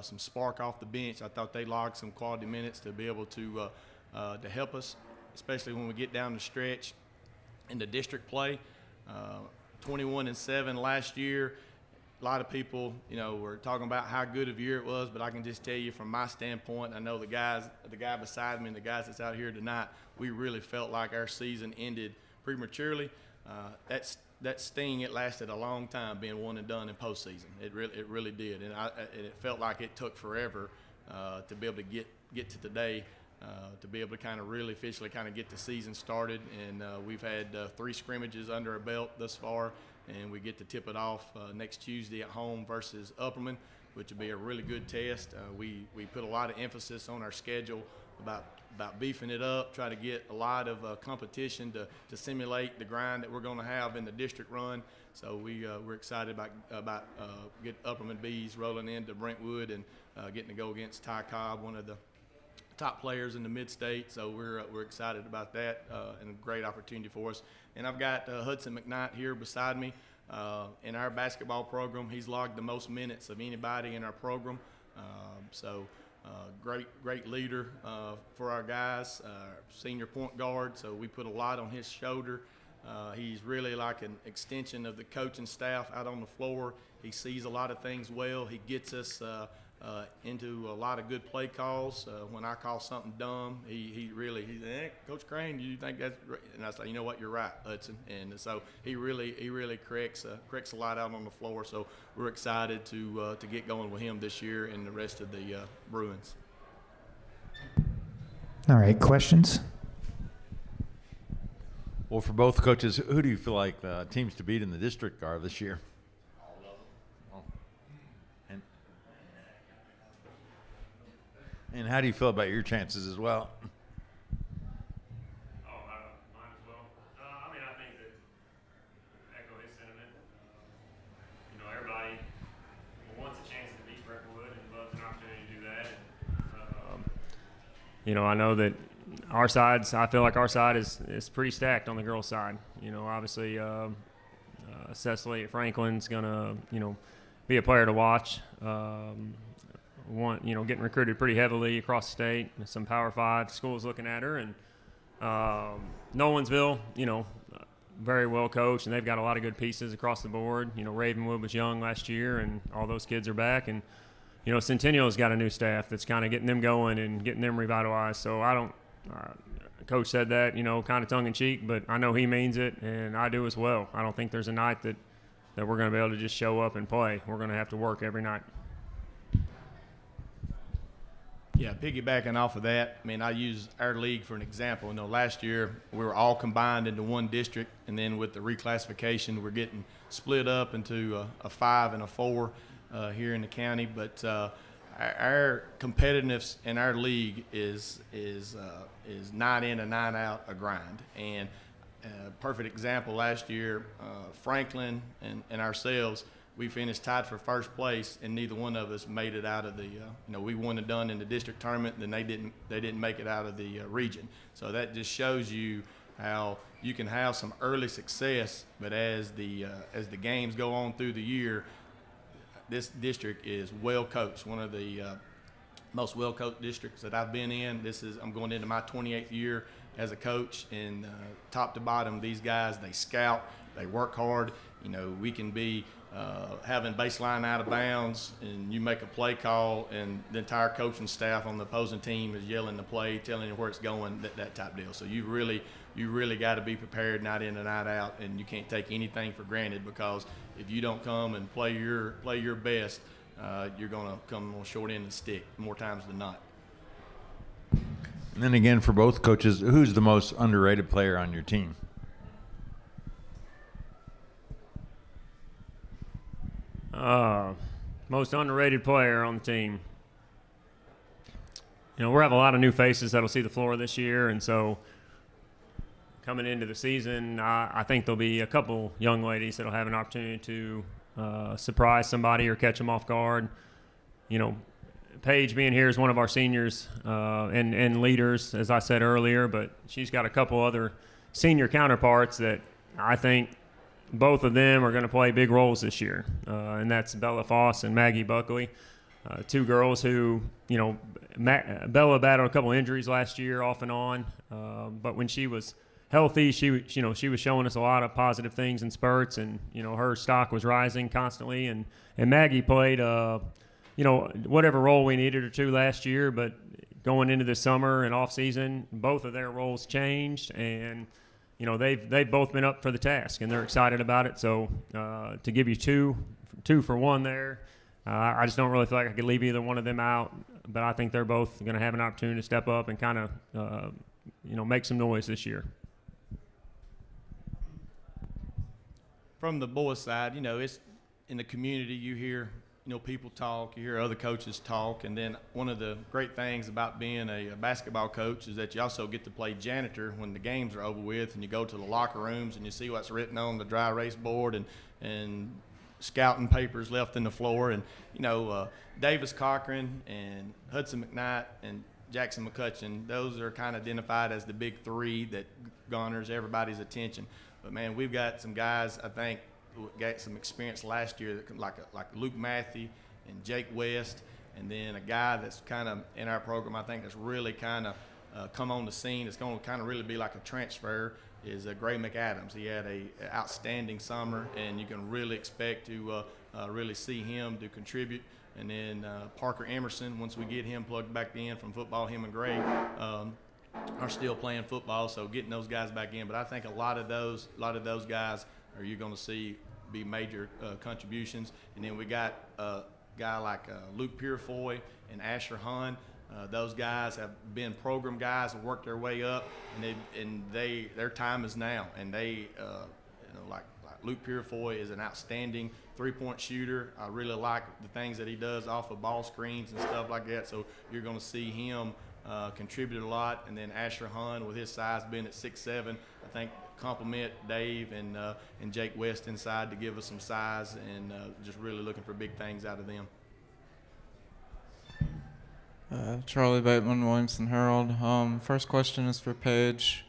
some spark off the bench. I thought they logged some quality minutes to be able to help us, especially when we get down the stretch in the district play. 21-7 last year. A lot of people, were talking about how good of a year it was, but I can just tell you from my standpoint, I know the guy beside me and the guys that's out here tonight, we really felt like our season ended prematurely. that sting, it lasted a long time being one and done in postseason. It really did, and it felt like it took forever to be able to get to today, to be able to kind of really officially kind of get the season started. And we've had 3 scrimmages under our belt thus far, and we get to tip it off next Tuesday at home versus Upperman, which will be a really good test. We put a lot of emphasis on our schedule about beefing it up, try to get a lot of competition to simulate the grind that we're going to have in the district run. So we're excited about get Upperman Bees rolling into Brentwood and getting to go against Ty Cobb, one of the top players in the mid-state. So we're excited about that and a great opportunity for us. And I've got Hudson McKnight here beside me. In our basketball program, he's logged the most minutes of anybody in our program. Great leader for our guys, senior point guard, so we put a lot on his shoulder. He's really like an extension of the coaching staff out on the floor. He sees a lot of things well. He gets us into a lot of good play calls. When I call something dumb, he's Coach Crane, do you think that's right? And I say, you know what, you're right, Hudson. And so he really corrects a lot out on the floor. So we're excited to get going with him this year and the rest of the Bruins. All right, questions? Well, for both coaches, who do you feel like the teams to beat in the district are this year? All of them. And how do you feel about your chances as well? Mine as well. I think that echo his sentiment. Everybody wants a chance to beat Brentwood and loves an opportunity to do that. I know that I feel like our side is pretty stacked on the girls' side. Obviously, Cecily at Franklin's gonna, be a player to watch. Getting recruited pretty heavily across the state. Some Power 5 schools looking at her, and Nolensville, very well coached, and they've got a lot of good pieces across the board. Ravenwood was young last year, and all those kids are back, and Centennial's got a new staff that's kind of getting them going and getting them revitalized. So I don't. Coach said that, kind of tongue-in-cheek, but I know he means it, and I do as well. I don't think there's a night that we're going to be able to just show up and play. We're going to have to work every night. Yeah, piggybacking off of that, I use our league for an example. Last year we were all combined into one district, and then with the reclassification, we're getting split up into a 5 and a 4 here in the county. But our competitiveness in our league is night in and night out a grind. And perfect example, last year, Franklin and ourselves, we finished tied for first place, and neither one of us made it out of the. We won and done in the district tournament, and then they didn't make it out of the region. So that just shows you how you can have some early success, but as the games go on through the year, this district is well coached. One of the most well coached districts that I've been in. I'm going into my 28th year as a coach, and top to bottom, these guys, they scout, they work hard. We can be having baseline out of bounds, and you make a play call, and the entire coaching staff on the opposing team is yelling the play, telling you where it's going, that type deal. So you really got to be prepared night in and night out, and you can't take anything for granted, because if you don't come and play your best, you're going to come on short end of the stick more times than not. And then again, for both coaches, who's the most underrated player on your team? Most underrated player on the team. We'll have a lot of new faces that'll see the floor this year, and so coming into the season, I think there'll be a couple young ladies that'll have an opportunity to surprise somebody or catch them off guard. Paige being here is one of our seniors and leaders, as I said earlier, but she's got a couple other senior counterparts that I think both of them are going to play big roles this year, and that's Bella Foss and Maggie Buckley, 2 girls who, Bella battled a couple injuries last year off and on, but when she was healthy, she was showing us a lot of positive things in spurts, and her stock was rising constantly, and Maggie played whatever role we needed her to last year, but going into the summer and off season, both of their roles changed, and you know, they've both been up for the task and they're excited about it. So to give you two for one there, I just don't really feel like I could leave either one of them out. But I think they're both going to have an opportunity to step up and kind of, you know, make some noise this year. From the boys' side, you know, it's in the community. You hear, you know, people talk. You hear other coaches talk. And then one of the great things about being a basketball coach is that you also get to play janitor when the games are over with, and you go to the locker rooms and you see what's written on the dry erase board and scouting papers left in the floor. And, you know, Davis Cochran and Hudson McKnight and Jackson McCutcheon, those are kind of identified as the big three that garners everybody's attention. But, man, we've got some guys, I think, who got some experience last year, like Luke Matthew and Jake West, and then a guy that's kind of in our program, I think, that's really kind of come on the scene. It's going to kind of really be like a transfer, is Gray McAdams. He had an outstanding summer, and you can really expect to really see him to contribute. And then Parker Emerson, once we get him plugged back in from football, him and Gray are still playing football, so getting those guys back in. But I think a lot of those guys are you're going to see be major contributions. And then we got a guy like Luke Purefoy and Asher Hahn. Those guys have been program guys and worked their way up, and their time is now. And they, you know, like Luke Purefoy is an outstanding three-point shooter. I really like the things that he does off of ball screens and stuff like that. So you're going to see him contribute a lot. And then Asher Hahn, with his size being at 6'7", I think complement Dave and Jake West inside to give us some size, and just really looking for big things out of them. Charlie Bateman, Williamson Herald. First question is for Paige.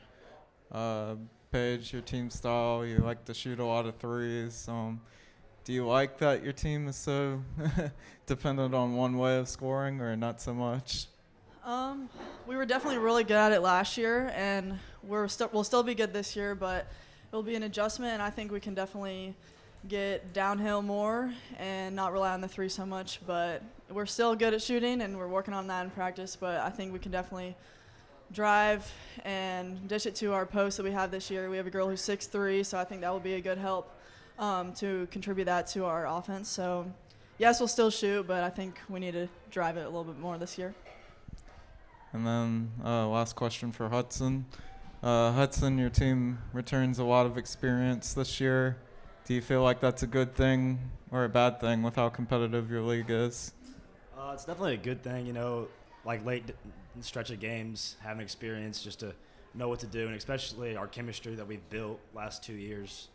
Paige, your team style, you like to shoot a lot of threes. Do you like that your team is so dependent on one way of scoring, or not so much? We were definitely really good at it last year, and we'll still be good this year, but it'll be an adjustment, and I think we can definitely get downhill more and not rely on the three so much. But we're still good at shooting, and we're working on that in practice, but I think we can definitely drive and dish it to our post that we have this year. We have a girl who's 6'3", so I think that will be a good help to contribute that to our offense. So yes, we'll still shoot, but I think we need to drive it a little bit more this year. And then last question for Hudson. Hudson, your team returns a lot of experience this year. Do you feel like that's a good thing or a bad thing with how competitive your league is? It's definitely a good thing, you know, like late stretch of games, having experience just to know what to do, and especially our chemistry that we've built last 2 years.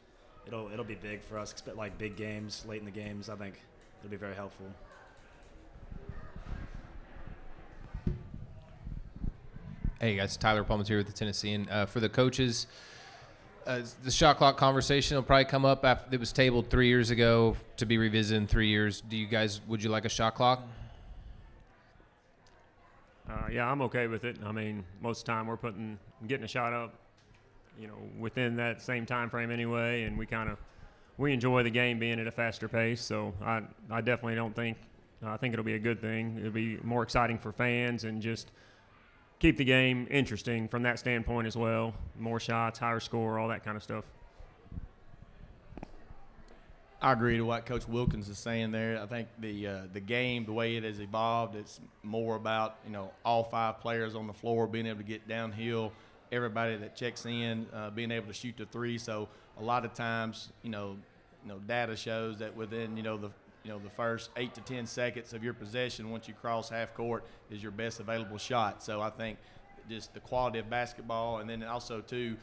It'll be big for us, like big games, late in the games. I think it'll be very helpful. Hey guys, Tyler Palmetier with the Tennessean. For the coaches, the shot clock conversation will probably come up after it was tabled 3 years ago to be revisited in 3 years. Would you like a shot clock? Yeah, I'm okay with it. I mean, most of the time we're getting a shot up, you know, within that same time frame anyway, and we enjoy the game being at a faster pace. So I definitely don't think I think it'll be a good thing. It'll be more exciting for fans and just keep the game interesting from that standpoint as well. More shots, higher score, all that kind of stuff. I agree to what Coach Wilkins is saying there. I think the game, the way it has evolved, it's more about, you know, all five players on the floor being able to get downhill, everybody that checks in being able to shoot the three. So a lot of times, you know, data shows that within the first 8 to 10 seconds of your possession, once you cross half court, is your best available shot. So I think just the quality of basketball, and then also too,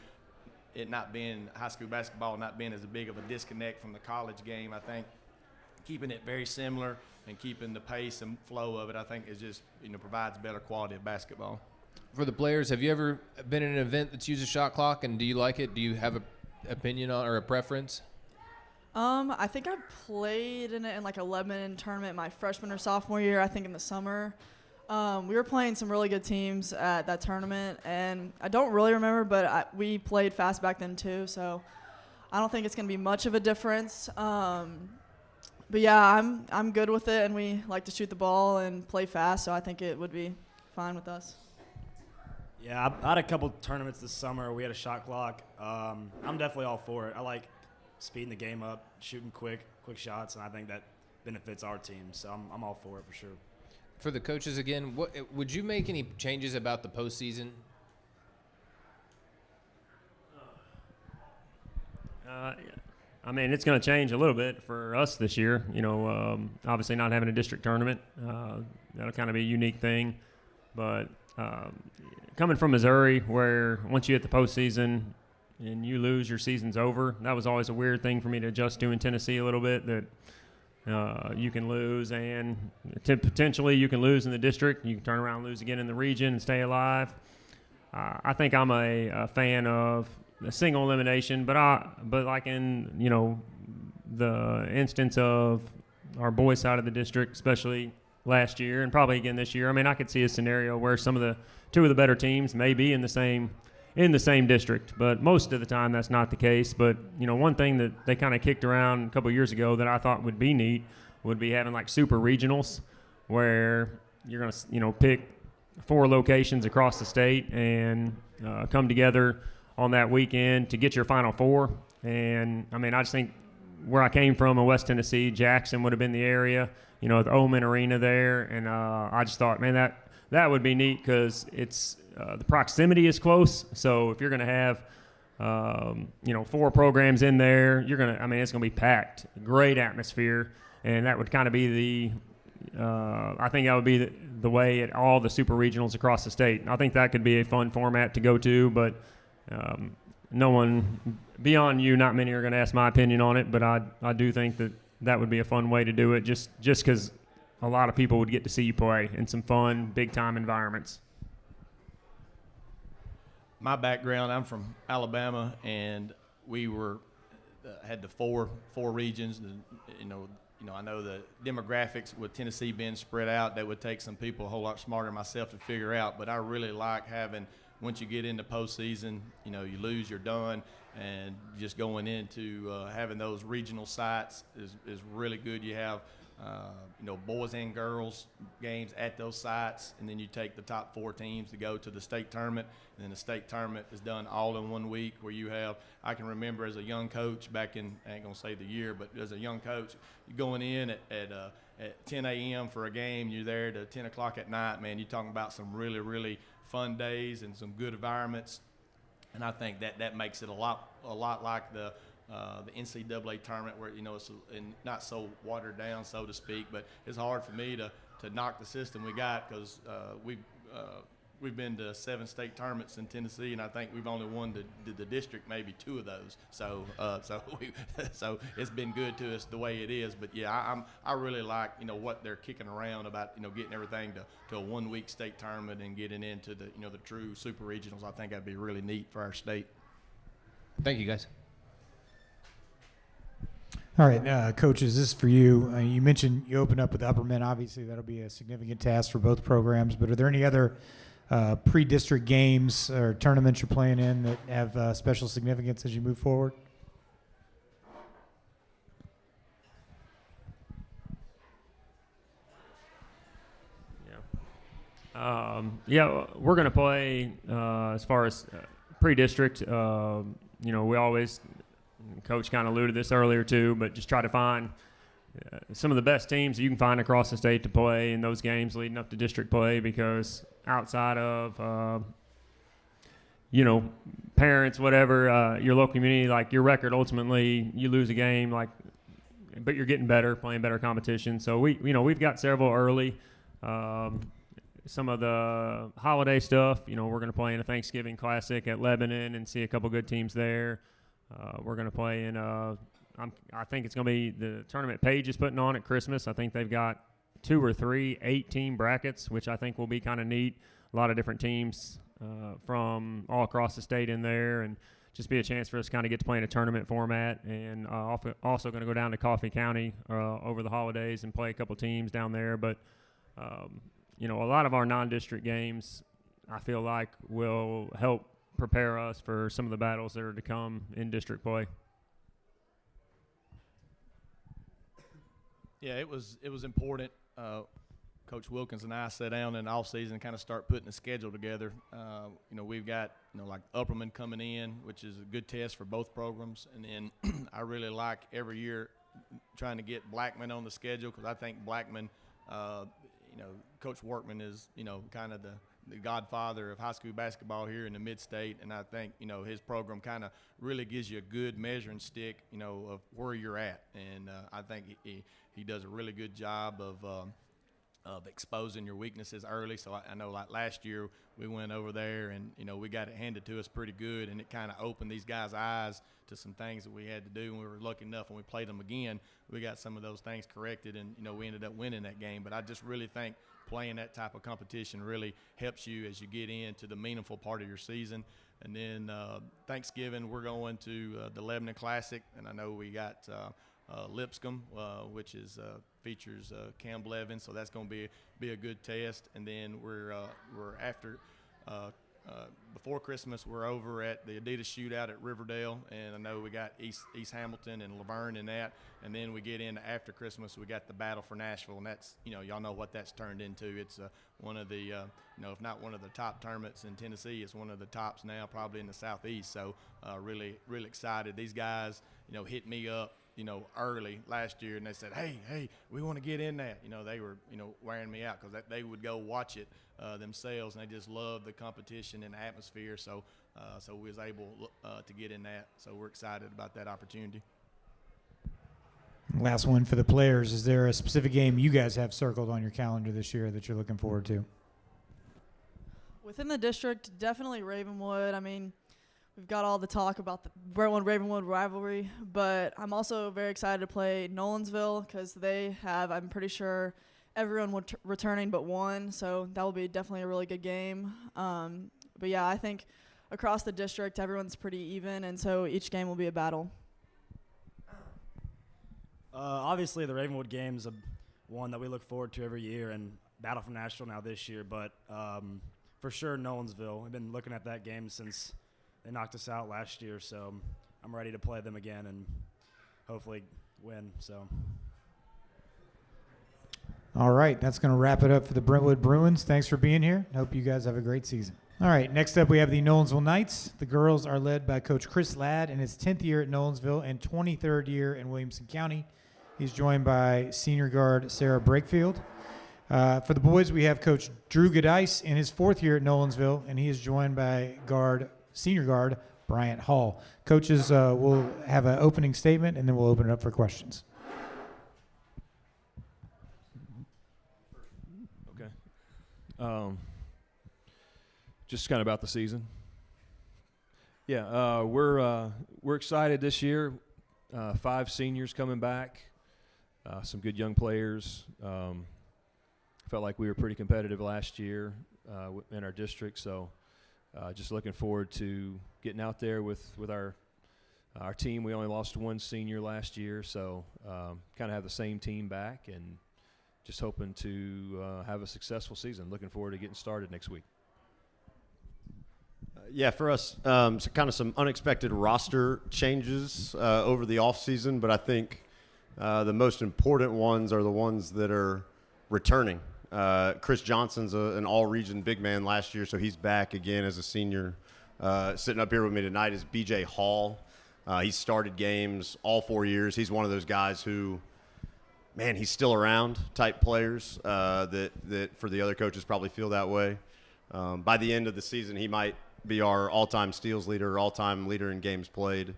it not being high school basketball not being as big of a disconnect from the college game. I think keeping it very similar and keeping the pace and flow of it, I think, is just, provides better quality of basketball. For the players, have you ever been in an event that's used a shot clock, and do you like it? Do you have an opinion on or a preference? I think I played in it in like a Lebanon tournament my freshman or sophomore year, I think in the summer. We were playing some really good teams at that tournament, and I don't really remember, but we played fast back then too, so I don't think it's going to be much of a difference. But yeah, I'm good with it, and we like to shoot the ball and play fast, so I think it would be fine with us. Yeah, I had a couple tournaments this summer. We had a shot clock. I'm definitely all for it. I like speeding the game up, shooting quick shots, and I think that benefits our team. So I'm all for it for sure. For the coaches again, what would you make any changes about the postseason? I mean, it's going to change a little bit for us this year. You know, obviously not having a district tournament, that'll kind of be a unique thing. But coming from Missouri, where once you hit the postseason and you lose, your season's over. That was always a weird thing for me to adjust to in Tennessee a little bit, that you can lose and potentially you can lose in the district. You can turn around and lose again in the region and stay alive. I think I'm a fan of a single elimination, but like in, you know, the instance of our boys side of the district, especially last year and probably again this year. I mean, I could see a scenario where two of the better teams may be in the same district, but most of the time that's not the case. But, you know, one thing that they kind of kicked around a couple of years ago that I thought would be neat would be having like super regionals where you're going to, you know, pick 4 locations across the state and come together on that weekend to get your Final Four. And, I mean, I just think where I came from in West Tennessee, Jackson would have been the area, you know, the Omen Arena there. And I just thought, man, that would be neat because it's the proximity is close. So if you're going to have, you know, 4 programs in there, it's going to be packed. Great atmosphere. And that would kind of be I think that would be the way at all the super regionals across the state. I think that could be a fun format to go to, but no one beyond you, not many are going to ask my opinion on it, but I do think that would be a fun way to do it just because a lot of people would get to see you play in some fun, big-time environments. My background, I'm from Alabama, and we had the four regions. You know, I know the demographics with Tennessee being spread out, that would take some people a whole lot smarter than myself to figure out. But I really like having, once you get into postseason, you know, you lose, you're done, and just going into having those regional sites is really good. You have, you know, boys and girls games at those sites, and then you take the top 4 teams to go to the state tournament, and then the state tournament is done all in one week where you have, I can remember as a young coach back in, I ain't gonna say the year, but as a young coach, going in at 10 a.m. for a game, you're there to 10 o'clock at night, man, you're talking about some really, really fun days and some good environments, and I think that makes it a lot like the NCAA tournament, where, you know, it's not so watered down, so to speak. But it's hard for me to knock the system we got because we've been to 7 state tournaments in Tennessee, and I think we've only won the district maybe 2 of those. So so it's been good to us the way it is. But yeah, I really like, you know, what they're kicking around about, you know, getting everything to a 1-week state tournament and getting into the, you know, the true super regionals. I think that'd be really neat for our state. Thank you, guys. All right, coaches, this is for you. You mentioned you opened up with Upperman. Obviously, that'll be a significant task for both programs. But are there any other pre-district games or tournaments you're playing in that have special significance as you move forward? Yeah, we're going to play as far as pre-district. You know, we always – Coach kind of alluded to this earlier too, but just try to find some of the best teams that you can find across the state to play in those games leading up to district play, because outside of, you know, parents, whatever, your local community, like your record, ultimately you lose a game, like, but you're getting better, playing better competition. So we've got several early. Some of the holiday stuff, you know, we're going to play in a Thanksgiving Classic at Lebanon and see a couple good teams there. We're going to play in, I think it's going to be the tournament Page is putting on at Christmas. I think they've got 2 or 3 8-team brackets, which I think will be kind of neat. A lot of different teams from all across the state in there, and just be a chance for us to kind of get to play in a tournament format. And also going to go down to Coffee County over the holidays and play a couple teams down there. But, you know, a lot of our non-district games, I feel like, will help prepare us for some of the battles that are to come in district play. Yeah, it was important Coach Wilkins and I sat down in the off season and kind of start putting a schedule together. We've got like Upperman coming in, which is a good test for both programs, and then I really like every year trying to get Blackman on the schedule because I think Blackman, Coach Workman is kind of the godfather of high school basketball here in the mid-state, and I think his program kind of really gives you a good measuring stick of where you're at, and I think he does a really good job of exposing your weaknesses early. So I know like last year we went over there and we got it handed to us pretty good, and it kind of opened these guys' eyes to some things that we had to do, and we were lucky enough when we played them again, we got some of those things corrected, and we ended up winning that game. But I just really think playing that type of competition really helps you as you get into the meaningful part of your season. And then Thanksgiving we're going to the Lebanon Classic, and I know we got Lipscomb, which is features Cam Blevins, so that's going to be a good test. And then we're after before Christmas we're over at the Adidas Shootout at Riverdale, and I know we got East Hamilton and Laverne in that. And then we get into after Christmas we got the Battle for Nashville, and that's y'all know what that's turned into. It's one of the if not one of the top tournaments in Tennessee, it's one of the tops now probably in the Southeast. So really excited. These guys hit me up early last year, and they said, hey, we want to get in that. They were, wearing me out because they would go watch it themselves, and they just love the competition and the atmosphere. So we was able to get in that. So we're excited about that opportunity. Last one for the players. Is there a specific game you guys have circled on your calendar this year that you're looking forward to? Within the district, definitely Ravenwood. I mean, we've got all the talk about the Brentwood-Ravenwood rivalry, but I'm also very excited to play Nolensville because they have, I'm pretty sure, everyone returning but one, so that will be definitely a really good game. But yeah, I think across the district, everyone's pretty even, and so each game will be a battle. Obviously, the Ravenwood game's one that we look forward to every year, and Battle for Nashville now this year, but for sure Nolensville. I've been looking at that game since they knocked us out last year, so I'm ready to play them again and hopefully win. So. All right, that's going to wrap it up for the Brentwood Bruins. Thanks for being here. Hope you guys have a great season. All right, next up we have the Nolensville Knights. The girls are led by Coach Chris Ladd in his 10th year at Nolensville and 23rd year in Williamson County. He's joined by senior guard Sarah Brakefield. For the boys, we have Coach Drew Godice in his 4th year at Nolensville, and he is joined by senior guard Bryant Hall. Coaches will have an opening statement, and then we'll open it up for questions. Okay. Just kind of about the season. Yeah, we're excited this year. 5 seniors coming back, some good young players. Felt like we were pretty competitive last year in our district, so just looking forward to getting out there with our team. We only lost 1 senior last year, so kind of have the same team back, and just hoping to have a successful season. Looking forward to getting started next week. Yeah, for us, so kind of some unexpected roster changes over the offseason, but I think the most important ones are the ones that are returning. Chris Johnson's an all-region big man last year, so he's back again as a senior. Sitting up here with me tonight is B.J. Hall. He started games all 4 years. He's one of those guys who, man, he's still around type players that for the other coaches probably feel that way. By the end of the season, he might be our all-time steals leader, all-time leader in games played.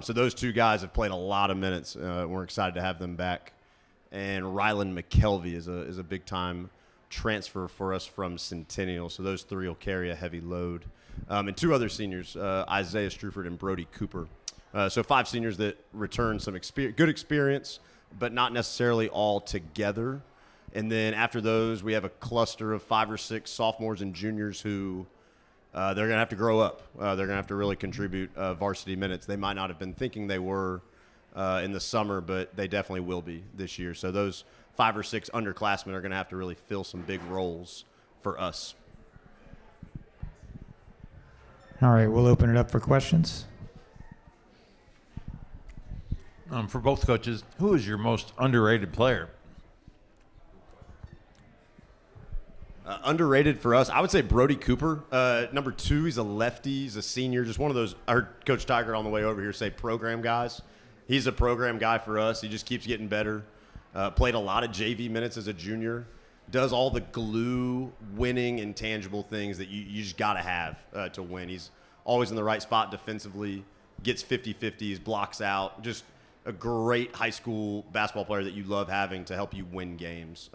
So those 2 guys have played a lot of minutes. We're excited to have them back. And Rylan McKelvey is a big-time transfer for us from Centennial. So those 3 will carry a heavy load. And 2 other seniors, Isaiah Struford and Brody Cooper. So 5 seniors that return some good experience, but not necessarily all together. And then after those, we have a cluster of 5 or 6 sophomores and juniors who they're going to have to grow up. They're going to have to really contribute varsity minutes. They might not have been thinking they were in the summer, but they definitely will be this year. So those 5 or 6 underclassmen are going to have to really fill some big roles for us. All right, we'll open it up for questions. For both coaches, who is your most underrated player? Underrated for us, I would say Brody Cooper. Number 2, he's a lefty. He's a senior. Just one of those. I heard Coach Tiger on the way over here say program guys. He's a program guy for us. He just keeps getting better. Played a lot of JV minutes as a junior. Does all the glue, winning, intangible things that you just got to have to win. He's always in the right spot defensively, gets 50-50s, blocks out. Just a great high school basketball player that you love having to help you win games.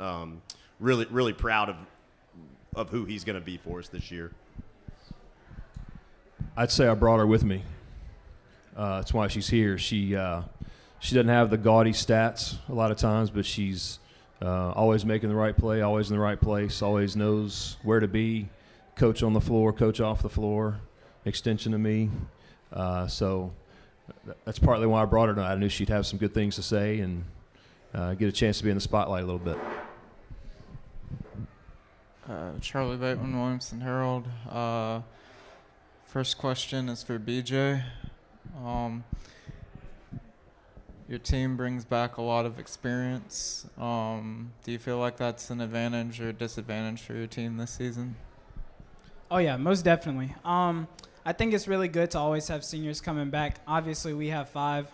Really, really proud of who he's going to be for us this year. I'd say I brought her with me. That's why she's here. She doesn't have the gaudy stats a lot of times, but she's always making the right play, always in the right place, always knows where to be, coach on the floor, coach off the floor, extension to me. So that's partly why I brought her tonight. I knew she'd have some good things to say and get a chance to be in the spotlight a little bit. Charlie Bateman, Williamson Herald. First question is for BJ. Your team brings back a lot of experience. Do you feel like that's an advantage or disadvantage for your team this season? Oh, yeah, most definitely. I think it's really good to always have seniors coming back. Obviously, we have 5.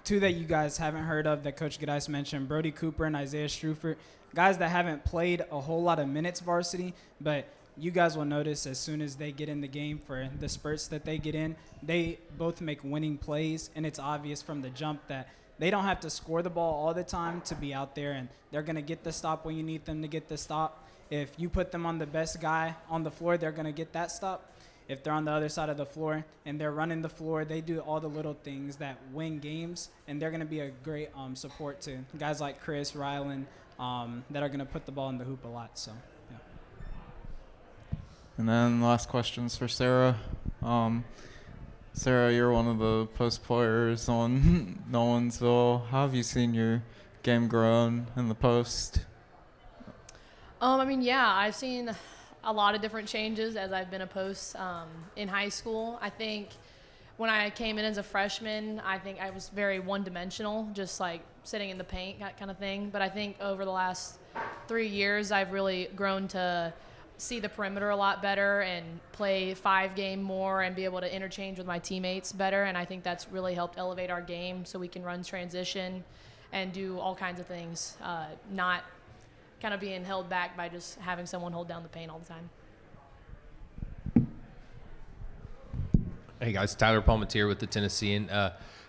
2 that you guys haven't heard of that Coach Giddis mentioned, Brody Cooper and Isaiah Struford, guys that haven't played a whole lot of minutes varsity, but you guys will notice as soon as they get in the game for the spurts that they get in, they both make winning plays, and it's obvious from the jump that they don't have to score the ball all the time to be out there, and they're going to get the stop when you need them to get the stop. If you put them on the best guy on the floor, they're going to get that stop. If they're on the other side of the floor and they're running the floor, they do all the little things that win games, and they're going to be a great support to guys like Chris, Rylan, that are going to put the ball in the hoop a lot. So. And then last questions for Sarah. Sarah, you're one of the post players on Nolensville. How have you seen your game grown in the post? I've seen a lot of different changes as I've been a post in high school. I think when I came in as a freshman, I think I was very one-dimensional, just like sitting in the paint, that kind of thing. But I think over the last 3 years, I've really grown to see the perimeter a lot better and play 5-game more and be able to interchange with my teammates better. And I think that's really helped elevate our game so we can run transition and do all kinds of things, not kind of being held back by just having someone hold down the paint all the time. Hey guys, Tyler Palmatier with the Tennessean.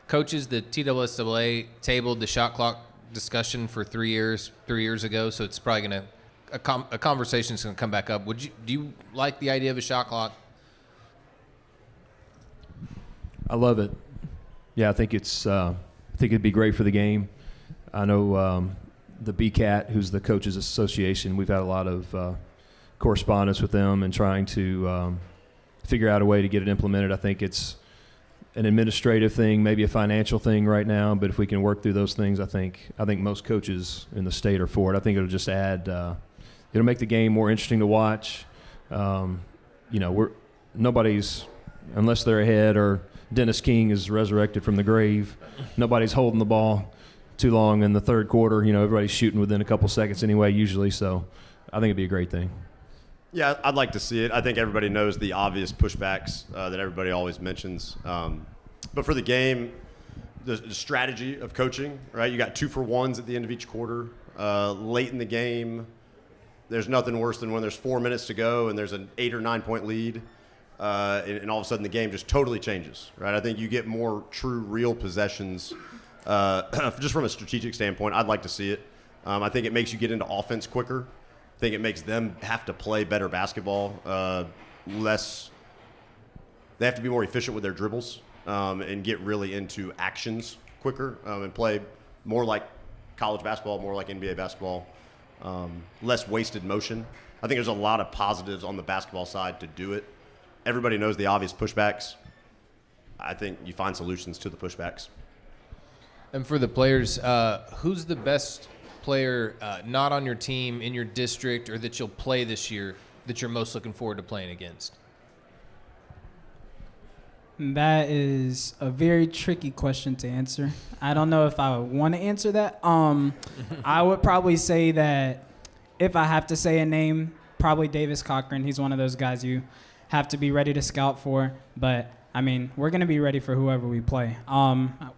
Coaches, the TWSAA tabled the shot clock discussion for 3 years ago, so it's probably going to a conversation is going to come back up. Do you like the idea of a shot clock? I love it. Yeah, I think it'd be great for the game. I know the BCAT, who's the Coaches Association, we've had a lot of correspondence with them and trying to figure out a way to get it implemented. I think it's an administrative thing, maybe a financial thing right now, but if we can work through those things, I think most coaches in the state are for it. I think it'll just add it'll make the game more interesting to watch. Nobody's, unless they're ahead or Dennis King is resurrected from the grave, nobody's holding the ball too long in the third quarter. Everybody's shooting within a couple seconds anyway, usually. So I think it'd be a great thing. Yeah, I'd like to see it. I think everybody knows the obvious pushbacks that everybody always mentions. But for the game, the strategy of coaching, right? You got 2-for-1s at the end of each quarter. Late in the game, there's nothing worse than when there's 4 minutes to go and there's an 8 or 9 point lead, and all of a sudden the game just totally changes, right? I think you get more true, real possessions. Just from a strategic standpoint, I'd like to see it. I think it makes you get into offense quicker. I think it makes them have to play better basketball, they have to be more efficient with their dribbles and get really into actions quicker and play more like college basketball, more like NBA basketball, less wasted motion. I think there's a lot of positives on the basketball side to do it. Everybody knows the obvious pushbacks. I think you find solutions to the pushbacks. And for the players, who's the best player not on your team, in your district, or that you'll play this year that you're most looking forward to playing against? That is a very tricky question to answer. I don't know if I would want to answer that. I would probably say that if I have to say a name, probably Davis Cochran. He's one of those guys you have to be ready to scout for. But, I mean, we're going to be ready for whoever we play.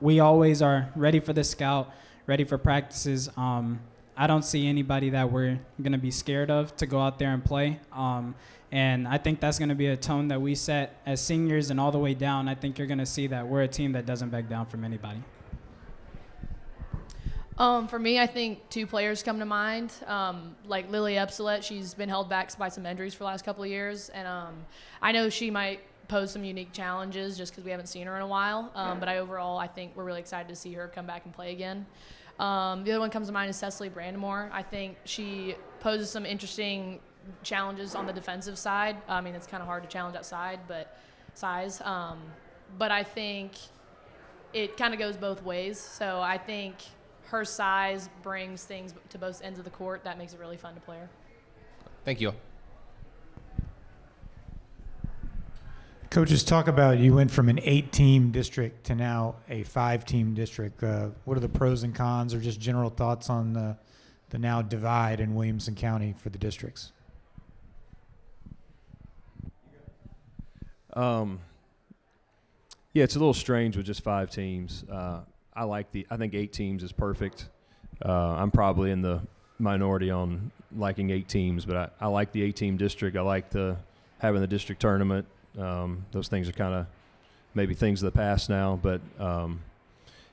We always are ready for the scout, ready for practices. I don't see anybody that we're going to be scared of to go out there and play. And I think that's going to be a tone that we set as seniors and all the way down. I think you're going to see that we're a team that doesn't back down from anybody. For me, I think 2 players come to mind. Like Lily Epsilet, she's been held back by some injuries for the last couple of years. And I know she might pose some unique challenges just because we haven't seen her in a while. But I think we're really excited to see her come back and play again. The other one comes to mind is Cecily Brandamore. I think she poses some interesting challenges on the defensive side. I mean, it's kind of hard to challenge outside, but size. But I think it kind of goes both ways. So I think her size brings things to both ends of the court. That makes it really fun to play her. Thank you. Coaches, talk about you went from an 8-team district to now a 5-team district. What are the pros and cons or just general thoughts on the now divide in Williamson County for the districts? Yeah, it's a little strange with just 5 teams. I think 8 teams is perfect. I'm probably in the minority on liking 8 teams, but I like the 8-team district. I like having the district tournament. Those things are kind of maybe things of the past now, but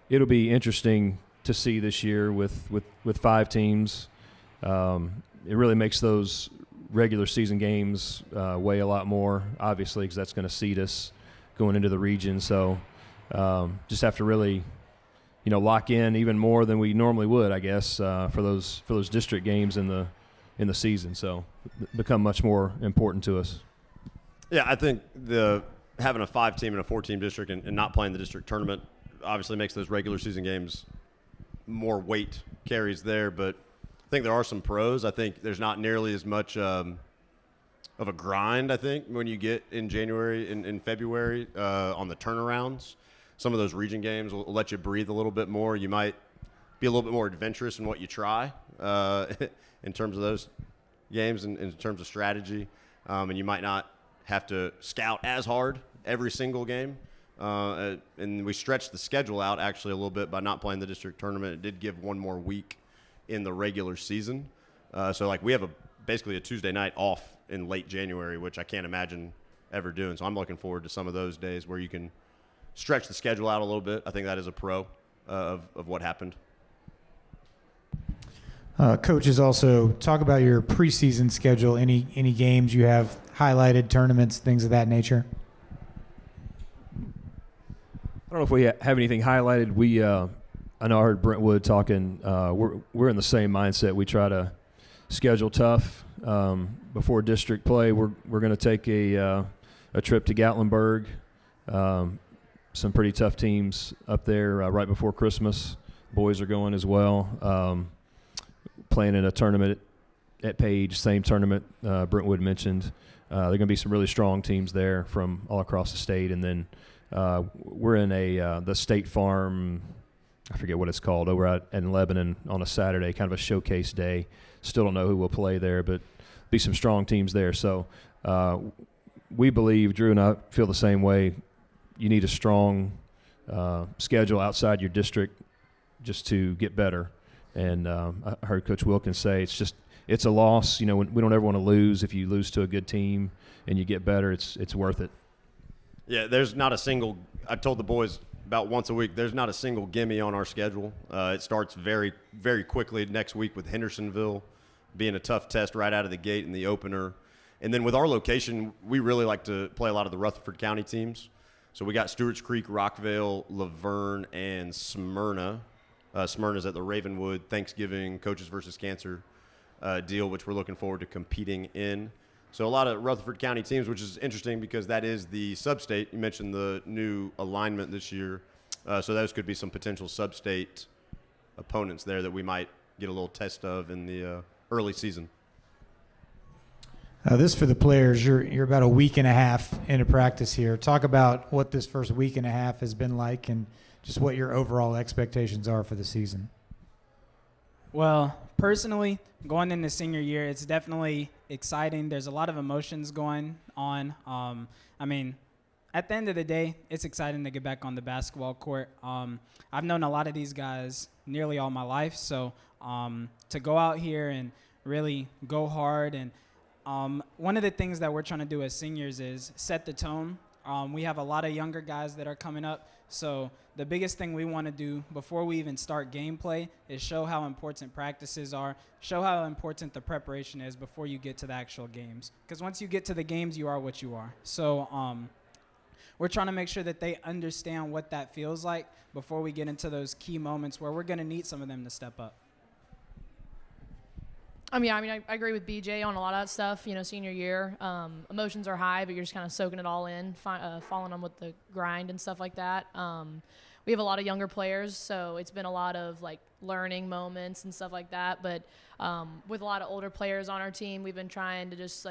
it'll be interesting to see this year with 5 teams. It really makes those regular season games weigh a lot more, obviously, because that's going to seed us going into the region. So just have to really, lock in even more than we normally would, I guess, for those district games in the season. So become much more important to us. Yeah, I think having a 5-team and a 4-team district and not playing the district tournament obviously makes those regular season games more weight carries there, but I think there are some pros. I think there's not nearly as much of a grind, I think, when you get in January and February on the turnarounds. Some of those region games will let you breathe a little bit more. You might be a little bit more adventurous in what you try in terms of those games and in terms of strategy, and you might not have to scout as hard every single game. And we stretched the schedule out actually a little bit by not playing the district tournament. It did give one more week in the regular season. So we have basically a Tuesday night off in late January, which I can't imagine ever doing. So I'm looking forward to some of those days where you can stretch the schedule out a little bit. I think that is a pro of what happened. Coaches, also talk about your preseason schedule. Any games you have highlighted, tournaments, things of that nature? I don't know if we have anything highlighted. I know I heard Brentwood talking. We're in the same mindset. We try to schedule tough before district play. We're going to take a trip to Gatlinburg. Some pretty tough teams up there right before Christmas. Boys are going as well. Playing in a tournament at Page, same tournament Brentwood mentioned. There are going to be some really strong teams there from all across the state. And then we're in the State Farm, I forget what it's called, over in Lebanon on a Saturday, kind of a showcase day. Still don't know who will play there, but be some strong teams there. So we believe, Drew and I feel the same way, you need a strong schedule outside your district just to get better. And I heard Coach Wilkins say it's a loss. We don't ever want to lose. If you lose to a good team and you get better, it's worth it. Yeah, there's not a single – I told the boys about once a week, there's not a single gimme on our schedule. It starts very, very quickly next week with Hendersonville being a tough test right out of the gate in the opener. And then with our location, we really like to play a lot of the Rutherford County teams. So we got Stewart's Creek, Rockville, Laverne, and Smyrna. Smyrna's at the Ravenwood Thanksgiving Coaches versus Cancer deal, which we're looking forward to competing in. So a lot of Rutherford County teams, which is interesting because that is the sub-state. You mentioned the new alignment this year. So those could be some potential sub-state opponents there that we might get a little test of in the early season. This for the players. You're about a week and a half into practice here. Talk about what this first week and a half has been like and just what your overall expectations are for the season. Well, personally, going into senior year, it's definitely exciting. There's a lot of emotions going on. I mean, at the end of the day, it's exciting to get back on the basketball court. I've known a lot of these guys nearly all my life, so to go out here and really go hard. And one of the things that we're trying to do as seniors is set the tone. We have a lot of younger guys that are coming up, so the biggest thing we want to do before we even start gameplay is show how important practices are, show how important the preparation is before you get to the actual games. Because once you get to the games, you are what you are. So we're trying to make sure that they understand what that feels like before we get into those key moments where we're going to need some of them to step up. I agree with BJ on a lot of that stuff. Senior year, emotions are high, but you're just kind of soaking it all in, following them with the grind and stuff like that. We have a lot of younger players, so it's been a lot of learning moments and stuff like that. But with a lot of older players on our team, we've been trying to just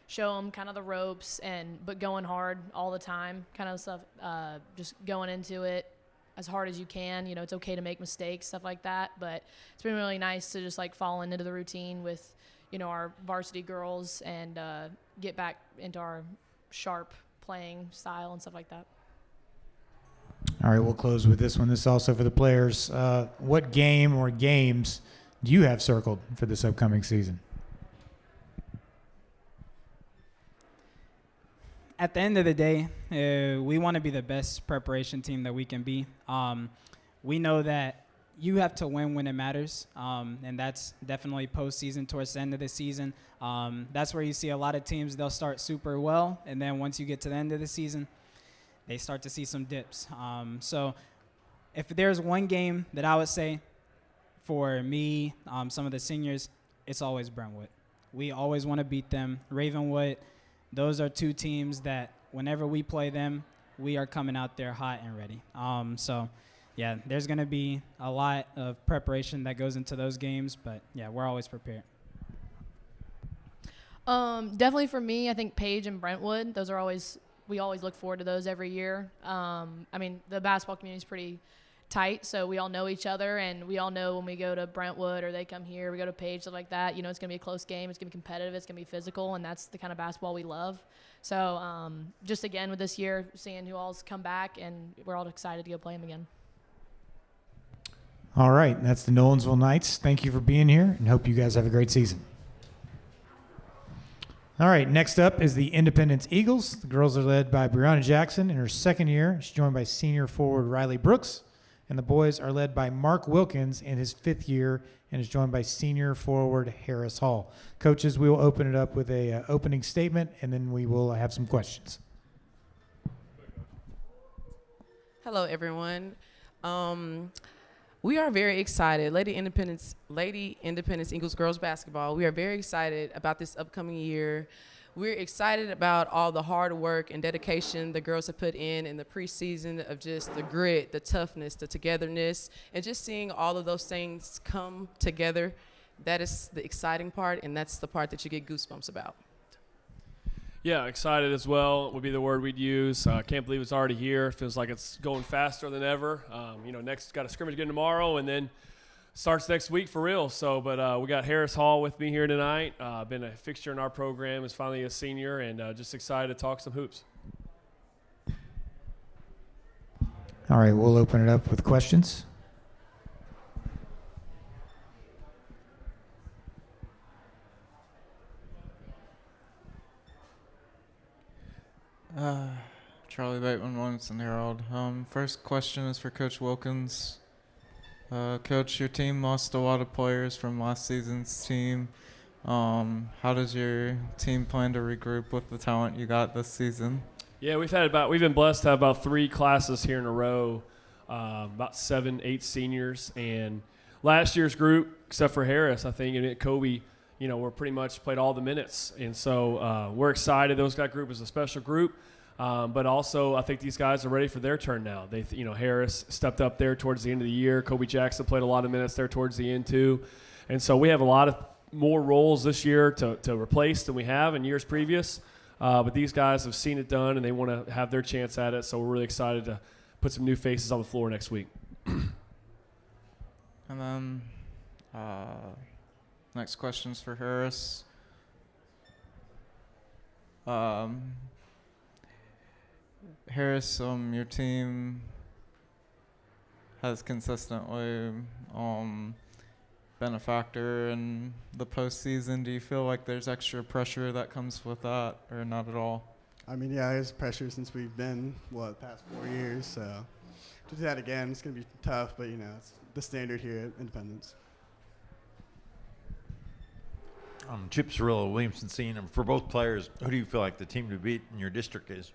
show them kind of the ropes but going hard all the time, kind of stuff. Just going into it as hard as you can. It's okay to make mistakes, stuff like that. But it's been really nice to just fall into the routine with, our varsity girls and get back into our sharp playing style and stuff like that. All right, we'll close with this one. This is also for the players. What game or games do you have circled for this upcoming season? At the end of the day, we want to be the best preparation team that we can be. We know that you have to win when it matters, and that's definitely postseason towards the end of the season. That's where you see a lot of teams, they'll start super well, and then once you get to the end of the season, they start to see some dips. So if there's one game that I would say for me, some of the seniors, it's always Brentwood. We always want to beat them. Ravenwood, those are two teams that whenever we play them, we are coming out there hot and ready. So, yeah, there's going to be a lot of preparation that goes into those games, but, yeah, we're always prepared. Definitely for me, I think Page and Brentwood, we always look forward to those every year. The basketball community is pretty tight, so we all know each other, and we all know when we go to Brentwood or they come here, we go to Page, stuff like that, it's going to be a close game, it's going to be competitive, it's going to be physical, and that's the kind of basketball we love. So just again with this year, seeing who all's come back, and we're all excited to go play them again. All right, that's the Nolensville Knights. Thank you for being here, and hope you guys have a great season. All right, next up is the Independence Eagles. The girls are led by Brianna Jackson in her second year. She's joined by senior forward Riley Brooks. And the boys are led by Mark Wilkins in his fifth year and is joined by senior forward Harris Hall. Coaches, we will open it up with a opening statement, and then we will have some questions. Hello, everyone. We are very excited. Lady Independence Eagles girls basketball. We are very excited about this upcoming year. We're excited about all the hard work and dedication the girls have put in the preseason of just the grit, the toughness, the togetherness, and just seeing all of those things come together. That is the exciting part, and that's the part that you get goosebumps about. Yeah, excited as well would be the word we'd use. Can't believe it's already here. Feels like it's going faster than ever. Next got a scrimmage again tomorrow, and then starts next week for real. So, but we got Harris Hall with me here tonight. Been a fixture in our program, is finally a senior, and just excited to talk some hoops. All right, we'll open it up with questions. Charlie Bateman, Williamson Herald. First question is for Coach Wilkins. Coach, your team lost a lot of players from last season's team. How does your team plan to regroup with the talent you got this season? Yeah, we've been blessed to have about 3 classes here in a row, about 7, 8 seniors, and last year's group, except for Harris, I think, and Kobe, we're pretty much played all the minutes, and so we're excited. That group is a special group. But also, I think these guys are ready for their turn now. Harris stepped up there towards the end of the year. Kobe Jackson played a lot of minutes there towards the end too. And so we have a lot of more roles this year to replace than we have in years previous. But these guys have seen it done, and they want to have their chance at it. So we're really excited to put some new faces on the floor next week. And then Next question's for Harris. Harris, your team has consistently been a factor in the postseason. Do you feel like there's extra pressure that comes with that, or not at all? I mean, yeah, there's pressure since we've been, past 4 years. So to do that again, it's going to be tough, but, it's the standard here at Independence. Chip Cirillo, Williamson scene. For both players, who do you feel like the team to beat in your district is?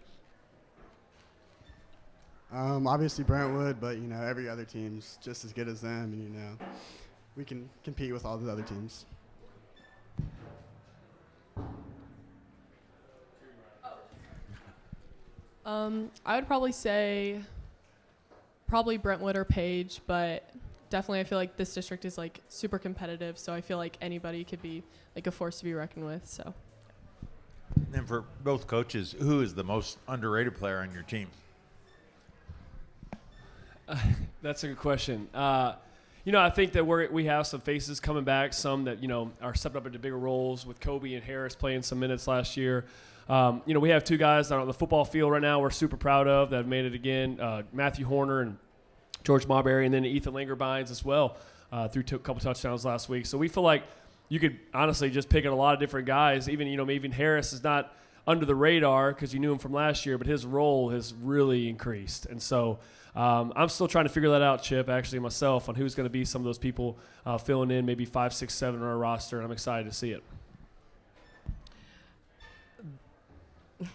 Obviously Brentwood, but, every other team's just as good as them, and, we can compete with all the other teams. I would probably say Brentwood or Page, but definitely I feel like this district is like super competitive, so I feel like anybody could be like a force to be reckoned with. So. And for both coaches, who is the most underrated player on your team? That's a good question. I think that we have some faces coming back, some that, are stepping up into bigger roles with Kobe and Harris playing some minutes last year. We have two guys that are on the football field right now we're super proud of that have made it again, Matthew Horner and George Marbury, and then Ethan Lingerbines as well, threw a couple touchdowns last week. So we feel like you could honestly just pick at a lot of different guys. Even Harris is not under the radar because you knew him from last year, but his role has really increased. And so I'm still trying to figure that out, Chip, actually myself, on who's going to be some of those people filling in maybe 5, 6, 7 on our roster, and I'm excited to see it.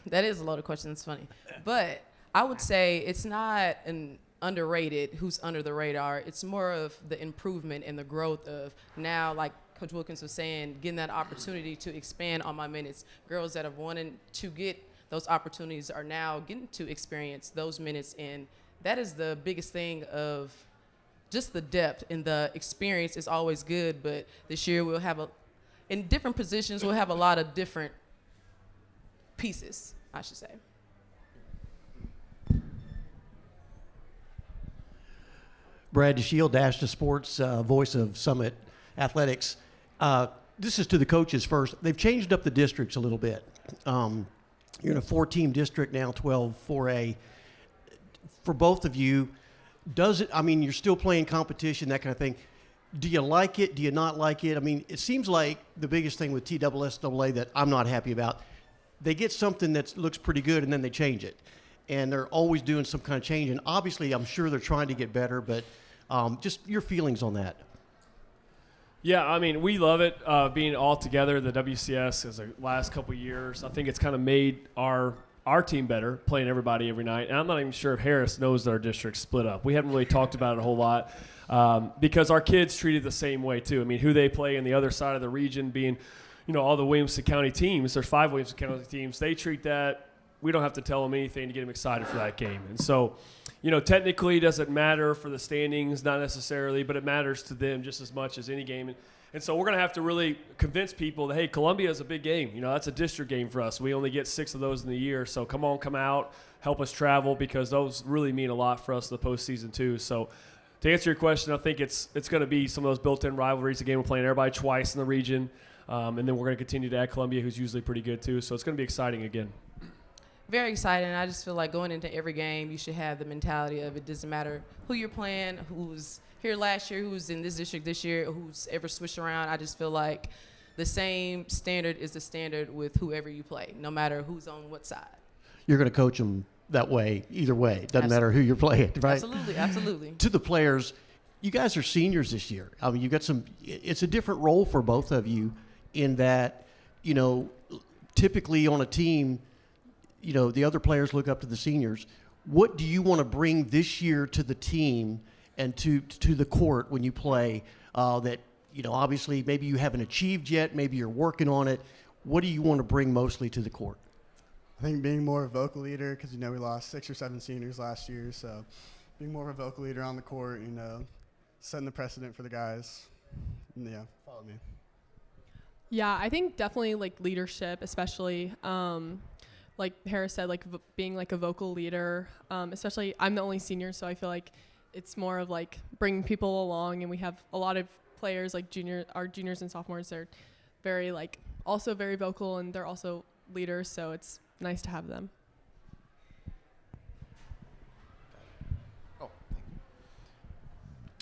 That is a loaded question. It's funny. But I would say it's not an underrated who's under the radar. It's more of the improvement and the growth of now, like Coach Wilkins was saying, getting that opportunity to expand on my minutes. Girls that have wanted to get those opportunities are now getting to experience those minutes, and that is the biggest thing of just the depth, and the experience is always good, but this year we'll have in different positions, we'll have a lot of different pieces, I should say. Brad DeShield, Dash to Sports, voice of Summit Athletics. This is to the coaches first. They've changed up the districts a little bit. You're in a 4-team district now, 12, 4A. For both of you, you're still playing competition, that kind of thing. Do you like it? Do you not like it? It seems like the biggest thing with TSSAA that I'm not happy about, they get something that looks pretty good and then they change it. And they're always doing some kind of change. And obviously, I'm sure they're trying to get better, but just your feelings on that. Yeah, we love it being all together. The WCS is the last couple of years. I think it's kind of made our team better, playing everybody every night. And I'm not even sure if Harris knows that our district's split up. We haven't really talked about it a whole lot because our kids treat it the same way, too. Who they play in the other side of the region being, all the Williamson County teams. There's 5 Williamson County teams. They treat that. We don't have to tell them anything to get them excited for that game. And so, technically it doesn't matter for the standings, not necessarily, but it matters to them just as much as any game. And so we're going to have to really convince people that, hey, Columbia is a big game. That's a district game for us. We only get 6 of those in the year. So come out, help us travel, because those really mean a lot for us in the postseason too. So to answer your question, I think it's going to be some of those built-in rivalries. Again, we're playing everybody twice in the region. And then we're going to continue to add Columbia, who's usually pretty good too. So it's going to be exciting again. Very exciting. I just feel like going into every game, you should have the mentality of it doesn't matter who you're playing, who's here last year, who's in this district this year, who's ever switched around. I just feel like the same standard is the standard with whoever you play, no matter who's on what side. You're going to coach them that way, either way. It doesn't matter who you're playing, right? Absolutely, absolutely. To the players, you guys are seniors this year. You got it's a different role for both of you in that, typically on a team, the other players look up to the seniors. What do you want to bring this year to the team and to the court when you play that, obviously maybe you haven't achieved yet, maybe you're working on it. What do you want to bring mostly to the court? I think being more of a vocal leader, because, we lost 6 or 7 seniors last year. So being more of a vocal leader on the court, setting the precedent for the guys. Yeah, follow me. Yeah, I think definitely leadership, especially like Harris said, being a vocal leader, especially I'm the only senior, so I feel like it's more of bringing people along, and we have a lot of players, like our juniors and sophomores, they're very like also very vocal, and they're also leaders, so it's nice to have them.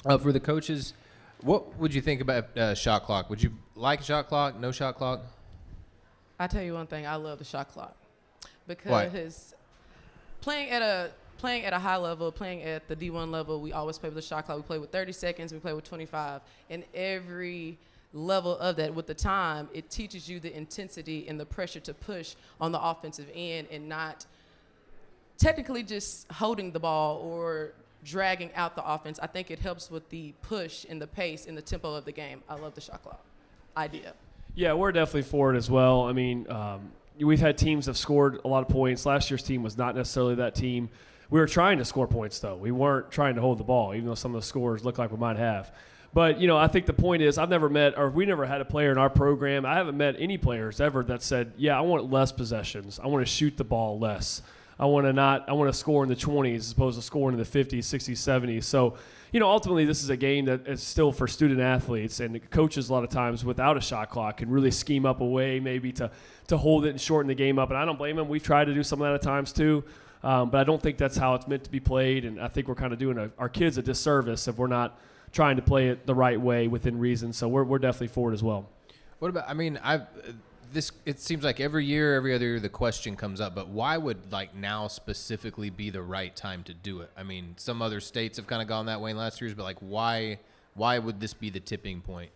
For the coaches, what would you think about shot clock? Would you like a shot clock? No shot clock? I tell you one thing, I love the shot clock because Why? playing at a high level, playing at the D1 level, we always play with the shot clock. We play with 30 seconds, we play with 25, and every level of that with the time, it teaches you the intensity and the pressure to push on the offensive end and not technically just holding the ball or dragging out the offense. I think it helps with the push and the pace and the tempo of the game. I love the shot clock idea. Yeah, we're definitely for it as well. I mean, we've had teams that have scored a lot of points. Last year's team was not necessarily that team. We were trying to score points, though. We weren't trying to hold the ball, even though some of the scores look like we might have. But, I think the point is we never had a player in our program. I haven't met any players ever that said, yeah, I want less possessions. I want to shoot the ball less. I want to score in the 20s as opposed to scoring in the 50s, 60s, 70s. So, ultimately this is a game that is still for student athletes, and coaches a lot of times without a shot clock can really scheme up a way maybe to hold it and shorten the game up. And I don't blame them. We've tried to do some of that at times too. But I don't think that's how it's meant to be played. And I think we're kind of doing our kids a disservice if we're not trying to play it the right way within reason. So we're definitely for it as well. What about, it seems like every other year, the question comes up, but why would now specifically be the right time to do it? I mean, some other states have kind of gone that way in last years, but why would this be the tipping point?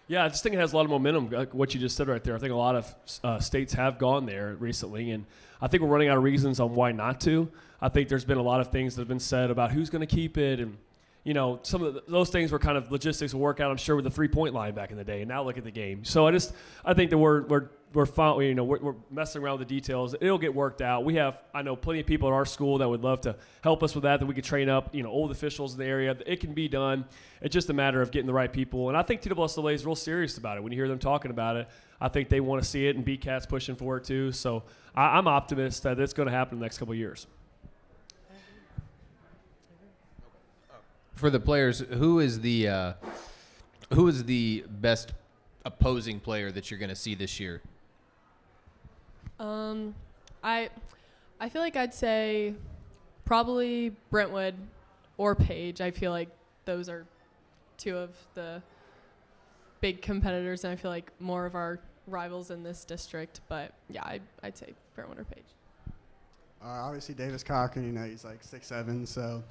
Yeah, I just think it has a lot of momentum, like what you just said right there. I think a lot of states have gone there recently, and I think we're running out of reasons on why not to. I think there's been a lot of things that have been said about who's going to keep it, and some of those things were kind of logistics will work out, I'm sure, with the 3-point line back in the day. And now look at the game. So I think that we're fine. We're messing around with the details. It'll get worked out. I know plenty of people at our school that would love to help us with that we could train up, old officials in the area. It can be done. It's just a matter of getting the right people. And I think TWSLA is real serious about it. When you hear them talking about it, I think they want to see it, and BCAT's pushing for it too. So I'm optimistic that it's going to happen in the next couple of years. For the players, who is the best opposing player that you're going to see this year? I feel like I'd say probably Brentwood or Page. I feel like those are two of the big competitors, and I feel like more of our rivals in this district. But yeah, I'd say Brentwood or Page. Obviously Davis Cochran, he's like 6'7", so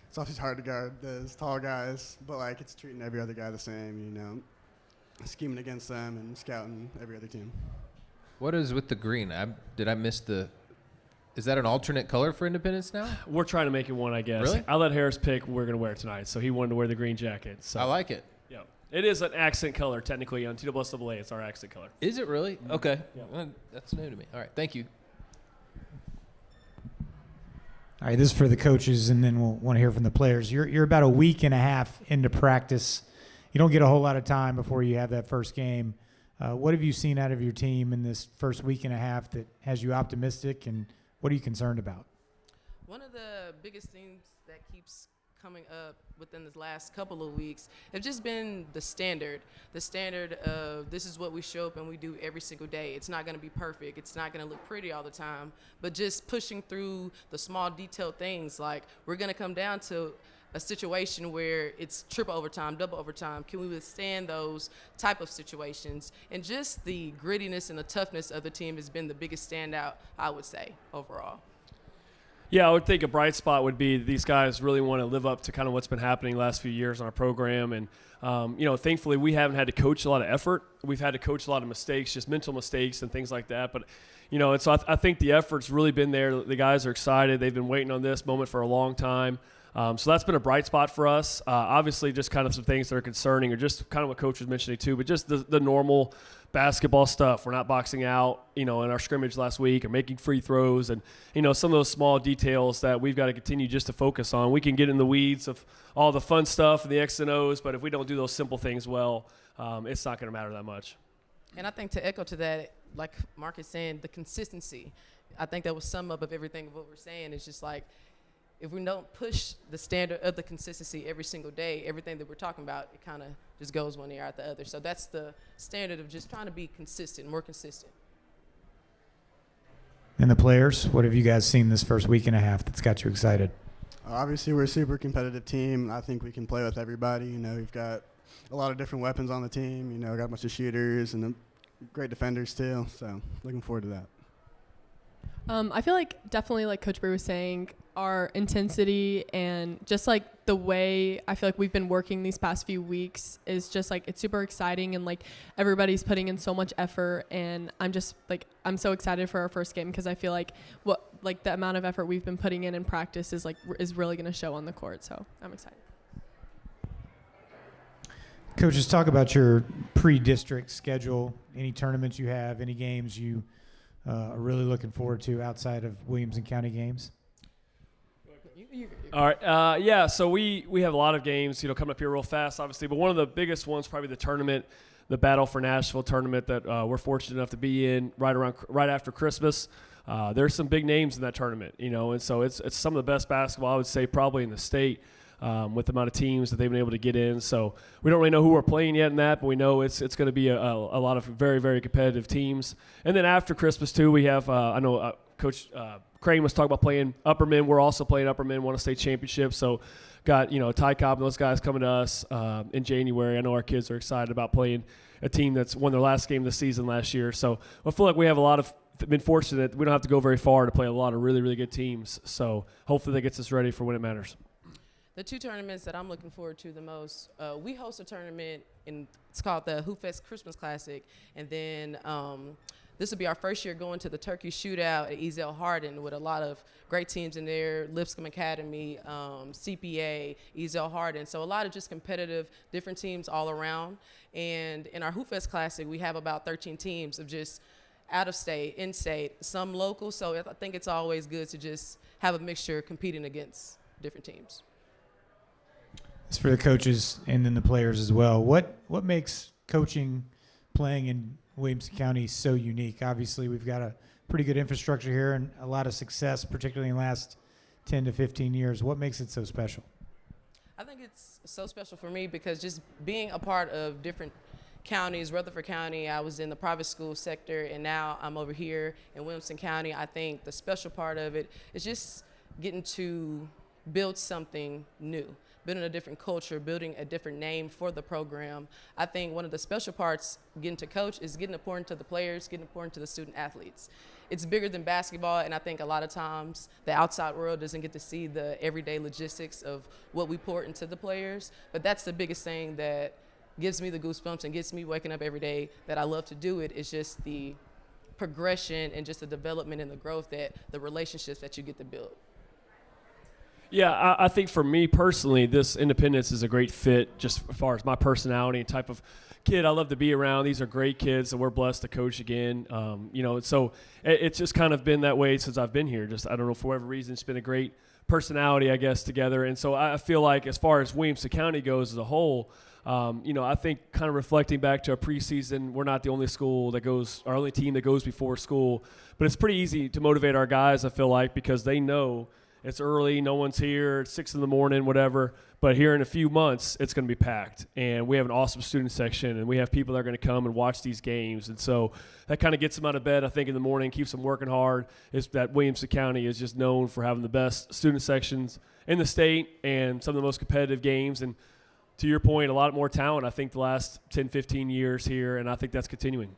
it's always hard to guard those tall guys, but it's treating every other guy the same, scheming against them and scouting every other team. What is with the green? Did I miss is that an alternate color for Independence now? We're trying to make it one, I guess. Really? I let Harris pick what we're going to wear tonight, so he wanted to wear the green jacket. So I like it. Yeah. It is an accent color, technically. On TWSAA, it's our accent color. Is it really? Okay. Yeah. Well, that's new to me. All right. Thank you. All right, this is for the coaches, and then we'll want to hear from the players. You're about a week and a half into practice. You don't get a whole lot of time before you have that first game. What have you seen out of your team in this first week and a half that has you optimistic, and what are you concerned about? One of the biggest things that keeps coming up within the last couple of weeks have just been the standard of this is what we show up and we do every single day. It's not going to be perfect. It's not going to look pretty all the time, but just pushing through the small detailed things. Like, we're going to come down to a situation where it's triple overtime, double overtime. Can we withstand those type of situations? And just the grittiness and the toughness of the team has been the biggest standout, I would say, overall. Yeah, I would think a bright spot would be these guys really want to live up to kind of what's been happening the last few years on our program. And, thankfully we haven't had to coach a lot of effort. We've had to coach a lot of mistakes, just mental mistakes and things like that. But, and so I think the effort's really been there. The guys are excited. They've been waiting on this moment for a long time. So that's been a bright spot for us. Obviously, just kind of some things that are concerning, or just kind of what Coach was mentioning too, but just the normal basketball stuff. We're not boxing out, in our scrimmage last week, or making free throws, and some of those small details that we've got to continue just to focus on. We can get in the weeds of all the fun stuff and the X and O's, but if we don't do those simple things well, it's not going to matter that much. And I think to echo to that, like Mark is saying, the consistency. I think that was sum up of everything of what we're saying. It's just like, if we don't push the standard of the consistency every single day, everything that we're talking about, it kind of just goes one ear out the other. So that's the standard of just trying to be consistent, more consistent. And the players, what have you guys seen this first week and a half that's got you excited? Obviously, we're a super competitive team. I think we can play with everybody. We've got a lot of different weapons on the team. Got a bunch of shooters and great defenders too. So looking forward to that. I feel like definitely, like Coach Brew was saying, our intensity and just like the way I feel like we've been working these past few weeks is just like, it's super exciting, and like everybody's putting in so much effort, and I'm so excited for our first game because I feel like the amount of effort we've been putting in practice is really going to show on the court. So I'm excited. Coach, just talk about your pre-district schedule, any tournaments you have, any games you are really looking forward to outside of Williamson County games. All right. Yeah, so we have a lot of games, coming up here real fast, obviously. But one of the biggest ones, probably the tournament, the Battle for Nashville tournament that we're fortunate enough to be in right after Christmas. There's some big names in that tournament, and so it's some of the best basketball, I would say, probably in the state, with the amount of teams that they've been able to get in. So we don't really know who we're playing yet in that, but we know it's going to be a lot of very, very competitive teams. And then after Christmas, too, we have, I know Coach Crane was talking about playing Upperman. We're also playing Upperman, won a state championship. So got, Ty Cobb and those guys coming to us in January. I know our kids are excited about playing a team that's won their last game of the season last year. So I feel like we have been fortunate. We don't have to go very far to play a lot of really, really good teams. So hopefully that gets us ready for when it matters. The two tournaments that I'm looking forward to the most, we host a tournament, it's called the Hoop Fest Christmas Classic, and then this will be our first year going to the Turkey Shootout at Ezel Hardin with a lot of great teams in there, Lipscomb Academy, CPA, Ezel Hardin. So a lot of just competitive, different teams all around. And in our Hoop Fest Classic, we have about 13 teams of just out of state, in state, some local. So I think it's always good to just have a mixture competing against different teams. It's for the coaches and then the players as well. What makes coaching, playing in Williamson County so unique? Obviously, we've got a pretty good infrastructure here and a lot of success, particularly in the last 10 to 15 years. What makes it so special? I think it's so special for me because just being a part of different counties, Rutherford County, I was in the private school sector, and now I'm over here in Williamson County. I think the special part of it is just getting to build something new, building a different culture, building a different name for the program. I think one of the special parts getting to coach is getting important to the players, getting important to the student athletes. It's bigger than basketball, and I think a lot of times the outside world doesn't get to see the everyday logistics of what we pour into the players, but that's the biggest thing that gives me the goosebumps and gets me waking up every day that I love to do it. Is just the progression and just the development and the growth, that the relationships that you get to build. Yeah, I think for me personally, this Independence is a great fit just as far as my personality and type of kid I love to be around. These are great kids that we're blessed to coach again. So it's just kind of been that way since I've been here. Just, I don't know, for whatever reason, it's been a great personality, I guess, together. And so I feel like as far as Williamson County goes as a whole, I think kind of reflecting back to a preseason, we're not the only our only team that goes before school. But it's pretty easy to motivate our guys, I feel like, because they know it's early, no one's here, it's 6 a.m, whatever. But here in a few months, it's going to be packed. And we have an awesome student section, and we have people that are going to come and watch these games. And so that kind of gets them out of bed, I think, in the morning, keeps them working hard. Is that Williamson County is just known for having the best student sections in the state and some of the most competitive games. And to your point, a lot more talent, I think, the last 10, 15 years here, and I think that's continuing.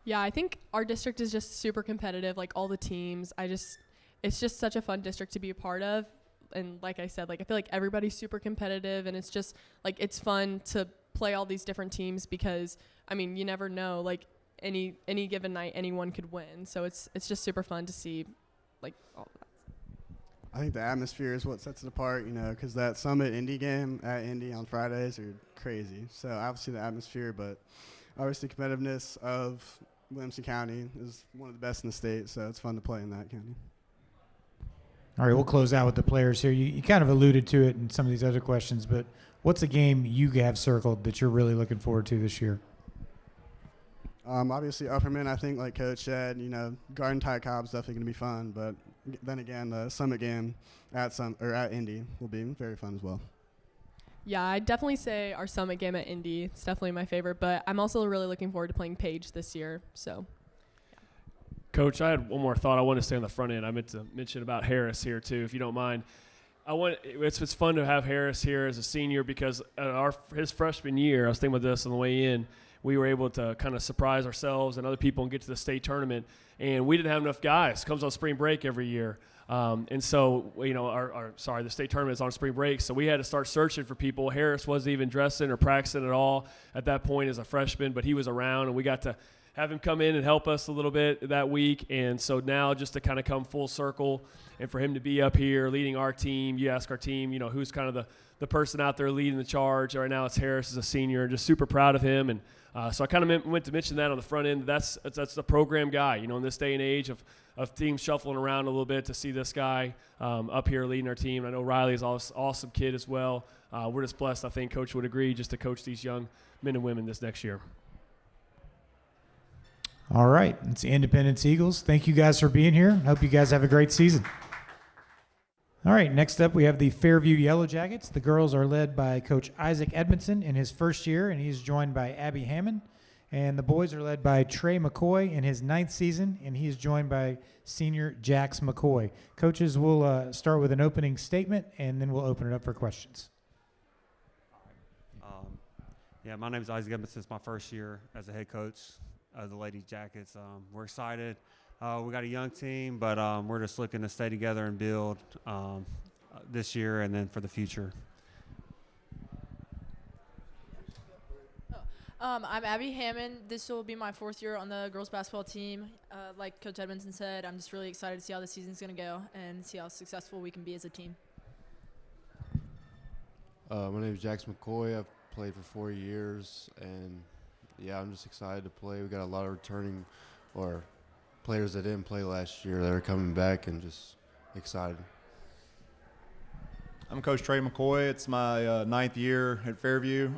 Yeah, I think our district is just super competitive, like all the teams. It's just such a fun district to be a part of. And like I said, I feel like everybody's super competitive, and it's just it's fun to play all these different teams because, you never know, any given night, anyone could win. So it's just super fun to see all of that. I think the atmosphere is what sets it apart, because that Summit Indy game at Indy on Fridays are crazy. So obviously the atmosphere, but obviously competitiveness of Williamson County is one of the best in the state, so it's fun to play in that county. All right, we'll close out with the players here. You kind of alluded to it in some of these other questions, but what's a game you have circled that you're really looking forward to this year? Obviously, Upperman, I think, like Coach said, Garden Tie Cobb's definitely going to be fun. But then again, the Summit game at Indy will be very fun as well. Yeah, I'd definitely say our Summit game at Indy. It's definitely my favorite. But I'm also really looking forward to playing Page this year. So, Coach, I had one more thought I want to say on the front end. I meant to mention about Harris here, too, if you don't mind. It's fun to have Harris here as a senior because his freshman year, I was thinking about this on the way in, we were able to kind of surprise ourselves and other people and get to the state tournament. And we didn't have enough guys. It comes on spring break every year. And so, the state tournament is on spring break. So we had to start searching for people. Harris wasn't even dressing or practicing at all at that point as a freshman, but he was around, and we got to have him come in and help us a little bit that week. And so now just to kind of come full circle and for him to be up here leading our team, you ask our team, who's kind of the person out there leading the charge. Right now it's Harris as a senior, and just super proud of him. And so I kind of went to mention that on the front end. That's the program guy, in this day and age of teams shuffling around a little bit, to see this guy up here leading our team. I know Riley is an awesome kid as well. We're just blessed, I think Coach would agree, just to coach these young men and women this next year. All right. It's the Independence Eagles. Thank you guys for being here. Hope you guys have a great season. All right. Next up, we have the Fairview Yellow Jackets. The girls are led by Coach Isaac Edmondson in his first year, and he's joined by Abby Hammond. And the boys are led by Trey McCoy in his 9th season, and he is joined by senior Jax McCoy. Coaches, will start with an opening statement, and then we'll open it up for questions. My name is Isaac Edmondson. It's my first year as a head coach of the Lady Jackets. We're excited. We got a young team, but we're just looking to stay together and build this year and then for the future. I'm Abby Hammond. This will be my 4th year on the girls basketball team. Like Coach Edmondson said, I'm just really excited to see how the season's going to go and see how successful we can be as a team. My name is Jax McCoy. I've played for 4 years, and I'm just excited to play. We got a lot of returning players that didn't play last year that are coming back, and just excited. I'm Coach Trey McCoy. It's my 9th year at Fairview.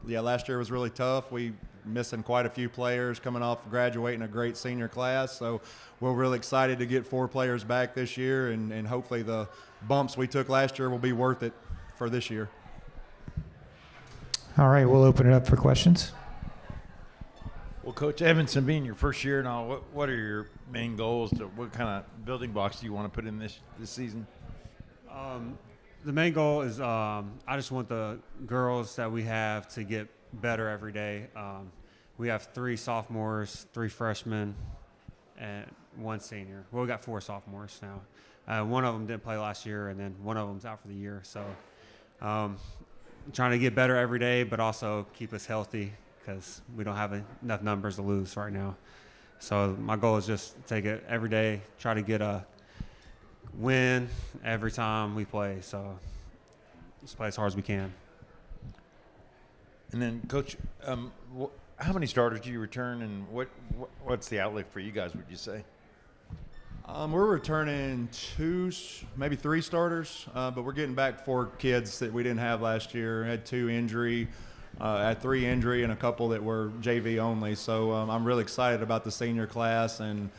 Last year was really tough. We missing quite a few players coming off graduating a great senior class. So we're really excited to get 4 players back this year, and hopefully the bumps we took last year will be worth it for this year. All right, we'll open it up for questions. Well, Coach Edmondson, being your first year now, what are your main goals? What kind of building blocks do you want to put in this season? The main goal is I just want the girls that we have to get better every day. We have 3 sophomores, 3 freshmen, and 1 senior. Well, we got 4 sophomores now. One of them didn't play last year, and then one of them's out for the year. So trying to get better every day, but also keep us healthy because we don't have enough numbers to lose right now. So my goal is just take it every day, try to get a win every time we play. So just play as hard as we can. And then, Coach, how many starters do you return, and what's the outlook for you guys, would you say? We're returning 2, maybe 3 starters, but we're getting back 4 kids that we didn't have last year. Had 2 injury, had 3 injury, and a couple that were JV only. So I'm really excited about the senior class. And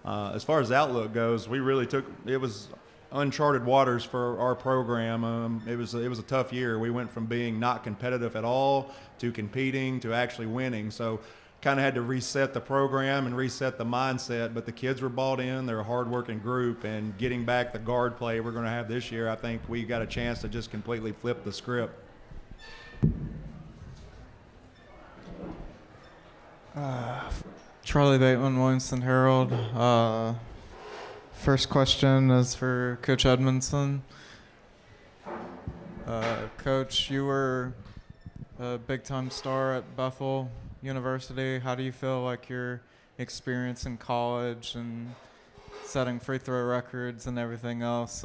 as far as the outlook goes, we really it was uncharted waters for our program. It was a tough year. We went from being not competitive at all to competing to actually winning. So kind of had to reset the program and reset the mindset, but the kids were bought in. They're a hard-working group, and getting back the guard play we're going to have this year, I think we got a chance to just completely flip the script. Charlie Bateman, Williamson Herald. First question is for Coach Edmondson. Coach, you were a big-time star at Bethel University. How do you feel like your experience in college and setting free throw records and everything else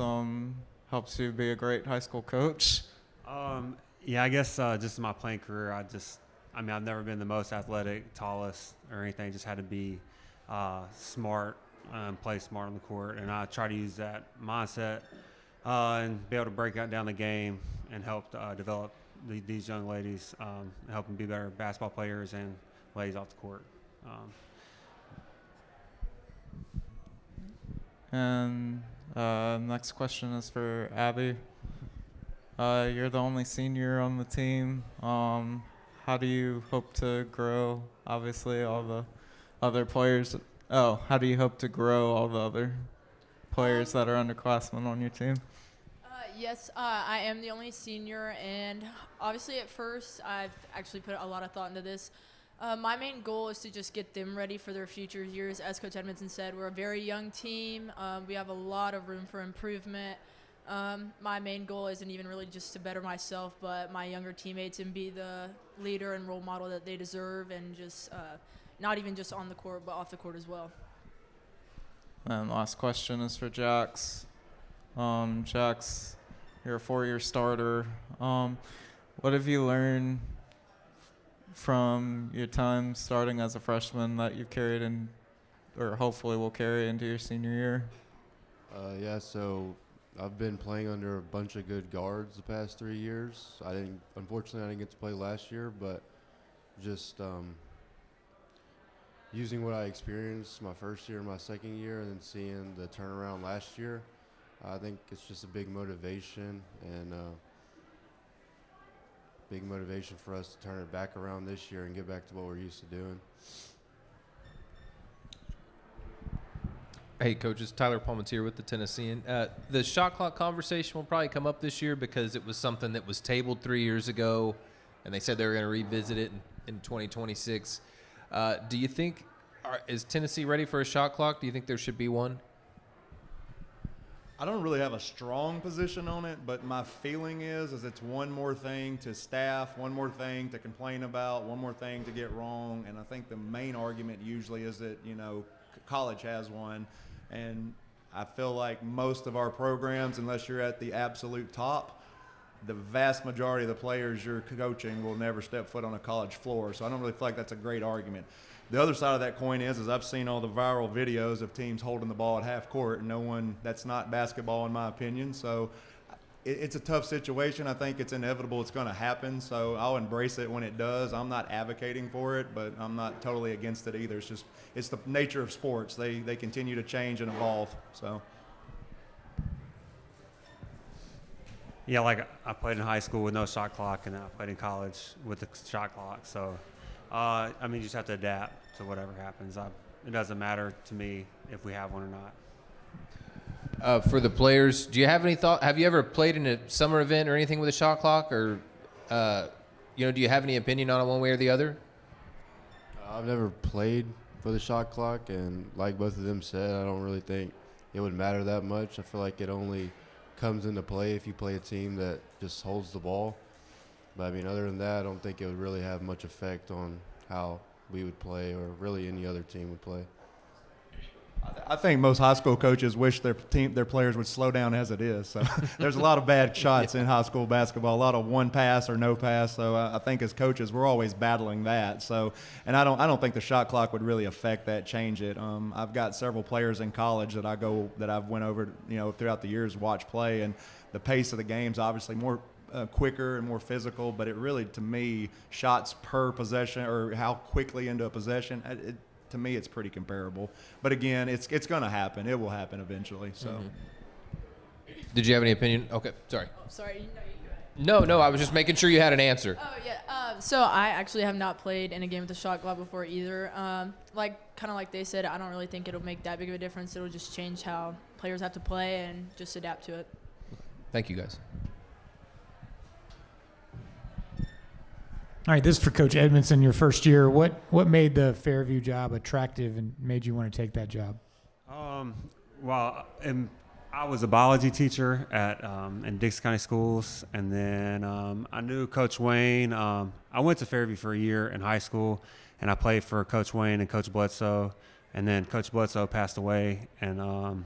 helps you be a great high school coach? I guess just in my playing career, I've never been the most athletic, tallest, or anything. Just had to be smart and play smart on the court. And I try to use that mindset and be able to break down the game and help develop these young ladies, help them be better basketball players and ladies off the court. And next question is for Abby. You're the only senior on the team. How do you hope to grow? Obviously, all the other players. Oh, how do you hope to grow all the other players that are underclassmen on your team? Yes, I am the only senior, and obviously at first I've actually put a lot of thought into this. My main goal is to just get them ready for their future years. As Coach Edmondson said, we're a very young team. We have a lot of room for improvement. My main goal isn't even really just to better myself, but my younger teammates and be the leader and role model that they deserve, and just not even just on the court, but off the court as well. And last question is for Jax. Jax, you're a 4-year starter. What have you learned from your time starting as a freshman that you've carried in, or hopefully will carry into your senior year? Yeah, so I've been playing under a bunch of good guards the past 3 years. Unfortunately, I didn't get to play last year, but just using what I experienced my first year and my second year, and then seeing the turnaround last year, I think it's just a big motivation, and big motivation for us to turn it back around this year and get back to what we're used to doing. Hey, Coach, it's Tyler Palmentier with the Tennessean. The shot clock conversation will probably come up this year because it was something that was tabled 3 years ago, and they said they were going to revisit it in 2026. Do you think, is Tennessee ready for a shot clock? Do you think there should be one? I don't really have a strong position on it, but my feeling is it's one more thing to staff, one more thing to complain about, one more thing to get wrong. And I think the main argument usually is that, college has one. And I feel like most of our programs, unless you're at the absolute top, the vast majority of the players you're coaching will never step foot on a college floor. So I don't really feel like that's a great argument. The other side of that coin is I've seen all the viral videos of teams holding the ball at half court, and that's not basketball in my opinion. So it's a tough situation. I think it's inevitable it's going to happen. So I'll embrace it when it does. I'm not advocating for it, but I'm not totally against it either. It's the nature of sports. They continue to change and evolve. So. Yeah, like I played in high school with no shot clock, and then I played in college with the shot clock. So, you just have to adapt to whatever happens. It doesn't matter to me if we have one or not. For the players, do you have any thought? Have you ever played in a summer event or anything with a shot clock, or do you have any opinion on it one way or the other? I've never played for the shot clock, and like both of them said, I don't really think it would matter that much. I feel like it only comes into play if you play a team that just holds the ball. But other than that, I don't think it would really have much effect on how we would play, or really any other team would play. I think most high school coaches wish their players would slow down as it is. So there's a lot of bad shots in high school basketball, a lot of one pass or no pass. So I think as coaches, we're always battling that. So, and I don't think the shot clock would really affect that, change it. I've got several players in college that I've went over, throughout the years, watch play, and the pace of the game's obviously more quicker and more physical. But it really, to me, shots per possession or how quickly into a possession, to me, it's pretty comparable. But again, it's going to happen. It will happen eventually. So, Did you have any opinion? Okay, sorry. Oh, sorry. No, I was just making sure you had an answer. Oh yeah. So I actually have not played in a game with a shot clock before either. Like they said, I don't really think it'll make that big of a difference. It'll just change how players have to play and just adapt to it. Thank you, guys. All right, this is for Coach Edmondson, your first year. What made the Fairview job attractive and made you want to take that job? I was a biology teacher in Dix County Schools, and then I knew Coach Wayne. I went to Fairview for a year in high school, and I played for Coach Wayne and Coach Bledsoe, and then Coach Bledsoe passed away, and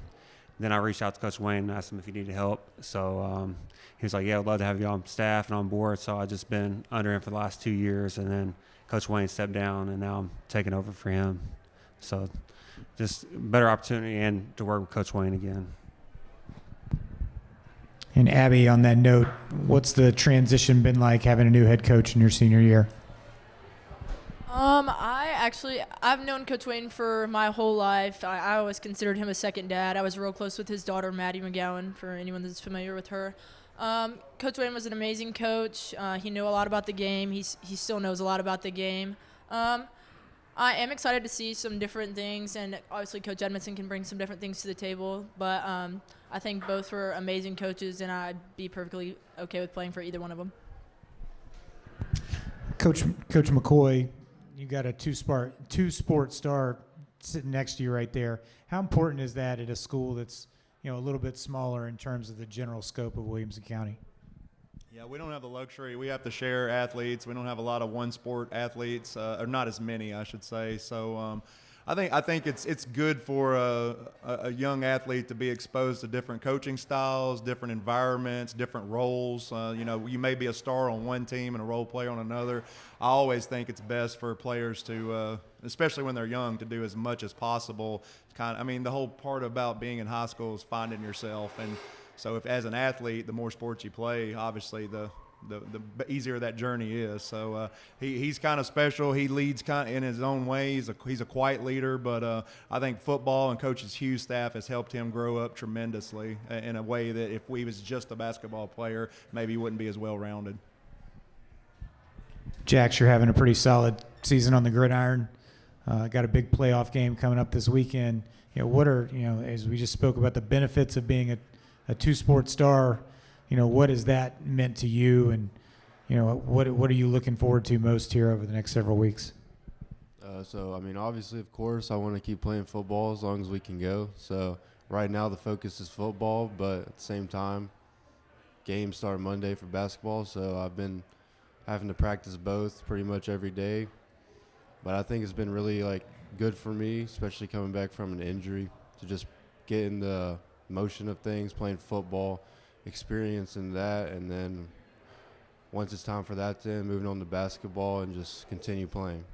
then I reached out to Coach Wayne and asked him if he needed help. So he was like, yeah, I'd love to have you on staff and on board. So I've just been under him for the last 2 years, and then Coach Wayne stepped down, and now I'm taking over for him. So just better opportunity and to work with Coach Wayne again. And Abby, on that note, what's the transition been like having a new head coach in your senior year? I actually, I've known Coach Wayne for my whole life. I always considered him a second dad. I was real close with his daughter, Maddie McGowan, for anyone that's familiar with her. Coach Wayne was an amazing coach. He knew a lot about the game. He still knows a lot about the game. I am excited to see some different things, and obviously Coach Edmondson can bring some different things to the table. But I think both were amazing coaches, and I'd be perfectly okay with playing for either one of them. Coach McCoy, you got a two-sport star sitting next to you right there. How important is that at a school that's a little bit smaller in terms of the general scope of Williamson County? Yeah, we don't have the luxury. We have to share athletes. We don't have a lot of one-sport athletes, or not as many, I should say. So I think it's good for a young athlete to be exposed to different coaching styles, different environments, different roles. You may be a star on one team and a role player on another. I always think it's best for players to, especially when they're young, to do as much as possible. The whole part about being in high school is finding yourself, and so if as an athlete, the more sports you play, obviously the easier that journey is. So he's kind of special. He leads in his own way. He's a quiet leader, but I think football and Coach Hugh's staff has helped him grow up tremendously in a way that if he was just a basketball player, maybe he wouldn't be as well-rounded. Jax, you're having a pretty solid season on the gridiron. Got a big playoff game coming up this weekend. What are, as we just spoke about the benefits of being a two-sport star, what has that meant to you, and what are you looking forward to most here over the next several weeks? Obviously, of course, I want to keep playing football as long as we can go. So right now the focus is football, but at the same time, games start Monday for basketball, so I've been having to practice both pretty much every day. But I think it's been really good for me, especially coming back from an injury, to just get in the motion of things, playing football, experiencing that, and then once it's time for that, then moving on to basketball and just continue playing.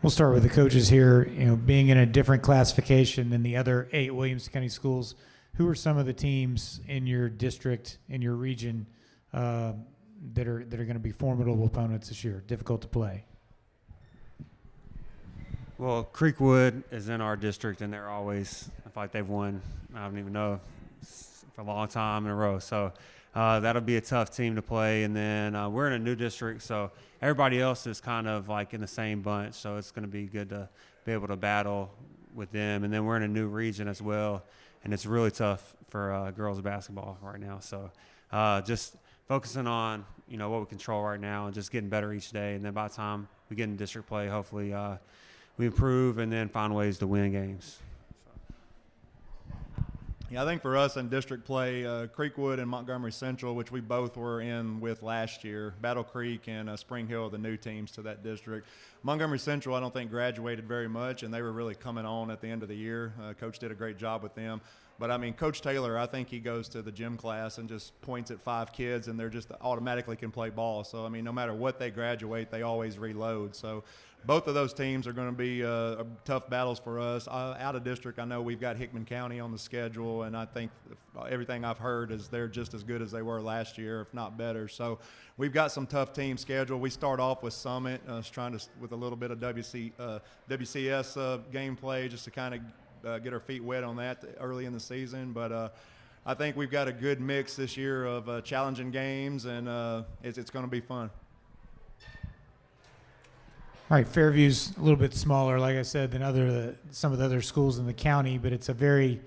We'll start with the coaches here. Being in a different classification than the other 8 Williamson County schools, who are some of the teams in your district, in your region, that are going to be formidable opponents this year, difficult to play? Well, Creekwood is in our district, and they're always, I feel like they've won, I don't even know, for a long time in a row. So that'll be a tough team to play. And then we're in a new district, so everybody else is kind of in the same bunch. So it's going to be good to be able to battle with them. And then we're in a new region as well, and it's really tough for girls basketball right now. So just focusing on, what we control right now and just getting better each day. And then by the time we get in district play, hopefully we improve and then find ways to win games. Yeah, I think for us in district play, Creekwood and Montgomery Central, which we both were in with last year, Battle Creek and Spring Hill are the new teams to that district. Montgomery Central, I don't think graduated very much, and they were really coming on at the end of the year. Coach did a great job with them. But, Coach Taylor, I think he goes to the gym class and just points at 5 kids, and they're just automatically can play ball. So, no matter what they graduate, they always reload. So, both of those teams are going to be tough battles for us. Out of district, I know we've got Hickman County on the schedule, and I think everything I've heard is they're just as good as they were last year, if not better. So, we've got some tough teams scheduled. We start off with Summit, trying to with a little bit of WCS gameplay just to kind of get our feet wet on that early in the season. But I think we've got a good mix this year of challenging games, and it's going to be fun. All right, Fairview's a little bit smaller, like I said, than some of the other schools in the county, but it's a very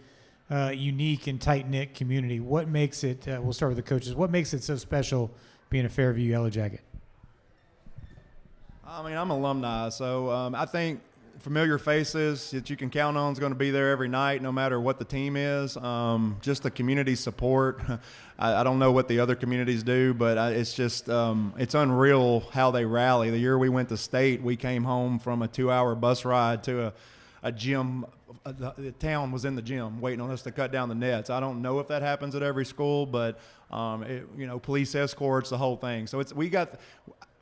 unique and tight-knit community. What makes it, we'll start with the coaches, what makes it so special being a Fairview Yellow Jacket? I'm alumni, so I think familiar faces that you can count on is going to be there every night, no matter what the team is. Just the community support. I don't know what the other communities do, but it's just it's unreal how they rally. The year we went to state, we came home from a 2-hour bus ride to a gym. The town was in the gym waiting on us to cut down the nets. I don't know if that happens at every school, but police escorts, the whole thing. So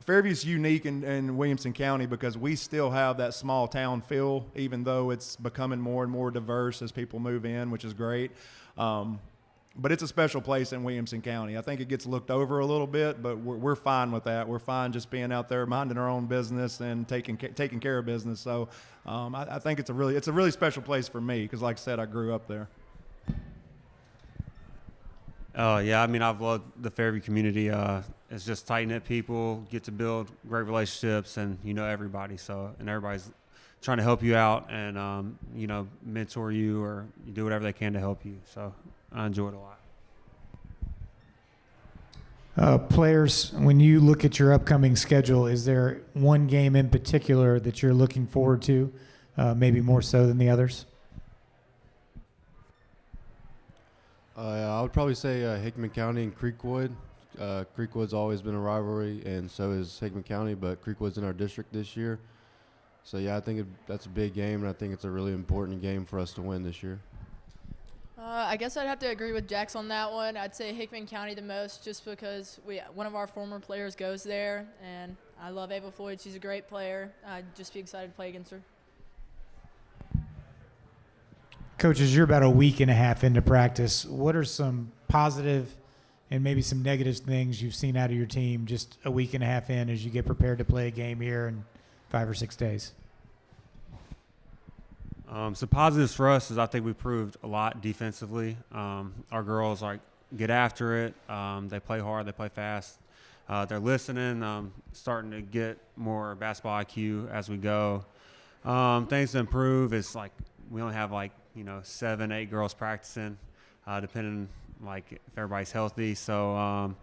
Fairview's unique in Williamson County because we still have that small town feel, even though it's becoming more and more diverse as people move in, which is great. but it's a special place in Williamson County. I think it gets looked over a little bit, but we're fine with that. We're fine just being out there minding our own business and taking care of business. So I think it's a really special place for me because, like I said, I grew up there. Yeah, I mean, I've loved the Fairview community. It's just tight-knit people, get to build great relationships, and you know everybody. So, and everybody's trying to help you out and, you know, mentor you or do whatever they can to help you. So I enjoy it a lot. Players, when you look at your upcoming schedule, is there one game in particular that you're looking forward to, maybe more so than the others? I would probably say Hickman County and Creekwood. Creekwood's always been a rivalry, and so is Hickman County, but Creekwood's in our district this year. So, yeah, I think that's a big game, and I think it's a really important game for us to win this year. I guess I'd have to agree with Jax on that one. I'd say Hickman County the most just because one of our former players goes there, and I love Ava Floyd. She's a great player. I'd just be excited to play against her. Coaches, you're about a week and a half into practice. What are some positive and maybe some negative things you've seen out of your team just a week and a half in as you get prepared to play a game here in 5 or 6 days? So positives for us is I think we proved a lot defensively. Our girls get after it. They play hard. They play fast. They're listening. Starting to get more basketball IQ as we go. Things to improve is we only have 7, 8 girls practicing, depending if everybody's healthy. So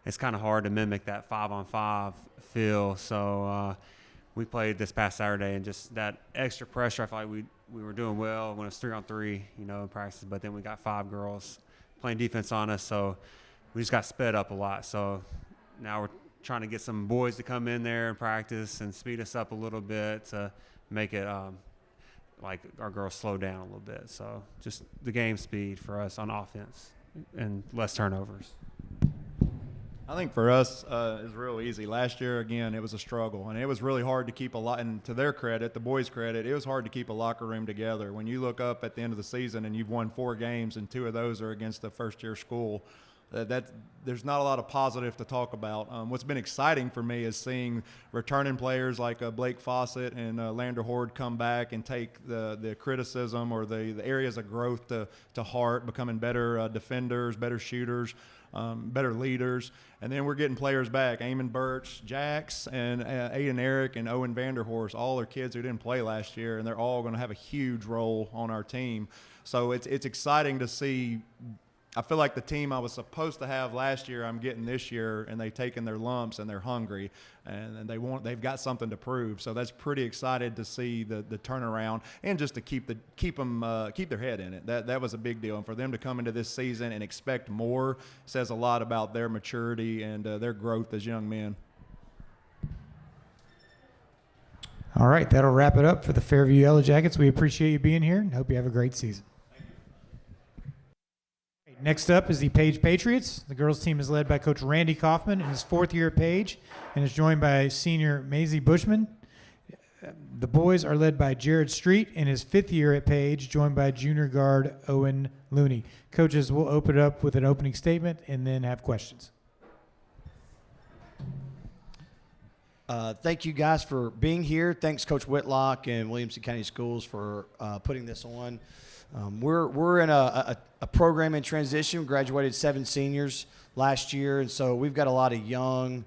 it's kind of hard to mimic that 5-on-5 feel. So we played this past Saturday, and just that extra pressure. I feel like we were doing well when it was 3-on-3, in practice. But then we got 5 girls playing defense on us, so we just got sped up a lot. So now we're trying to get some boys to come in there and practice and speed us up a little bit to make it our girls slow down a little bit. So just the game speed for us on offense and less turnovers. I think for us it's real easy. Last year, again, it was a struggle, and it was really hard to keep and to their credit, the boys' credit, it was hard to keep a locker room together. When you look up at the end of the season and you've won 4 games and 2 of those are against a first-year school, there's not a lot of positive to talk about. What's been exciting for me is seeing returning players like Blake Fawcett and Lander Horde come back and take the criticism or the areas of growth to heart, becoming better defenders, better shooters, better leaders. And then we're getting players back. Eamon Birch, Jax, and Aiden Eric and Owen Vanderhorst. All are kids who didn't play last year, and they're all going to have a huge role on our team. So it's exciting to see. I feel like the team I was supposed to have last year, I'm getting this year, and they've taken their lumps and they're hungry, and they've got something to prove. So that's pretty excited to see the turnaround, and just to keep their head in it. That was a big deal, and for them to come into this season and expect more says a lot about their maturity and their growth as young men. All right, that'll wrap it up for the Fairview Yellow Jackets. We appreciate you being here and hope you have a great season. Next up is the Page Patriots. The girls' team is led by Coach Randy Kaufman in his 4th year at Page and is joined by senior Maisie Bushman. The boys are led by Jared Street in his 5th year at Page, joined by junior guard Owen Looney. Coaches, will open it up with an opening statement and then have questions. Thank you guys for being here. Thanks, Coach Whitlock and Williamson County Schools for putting this on. We're in a program in transition. We graduated 7 seniors last year, and so we've got a lot of young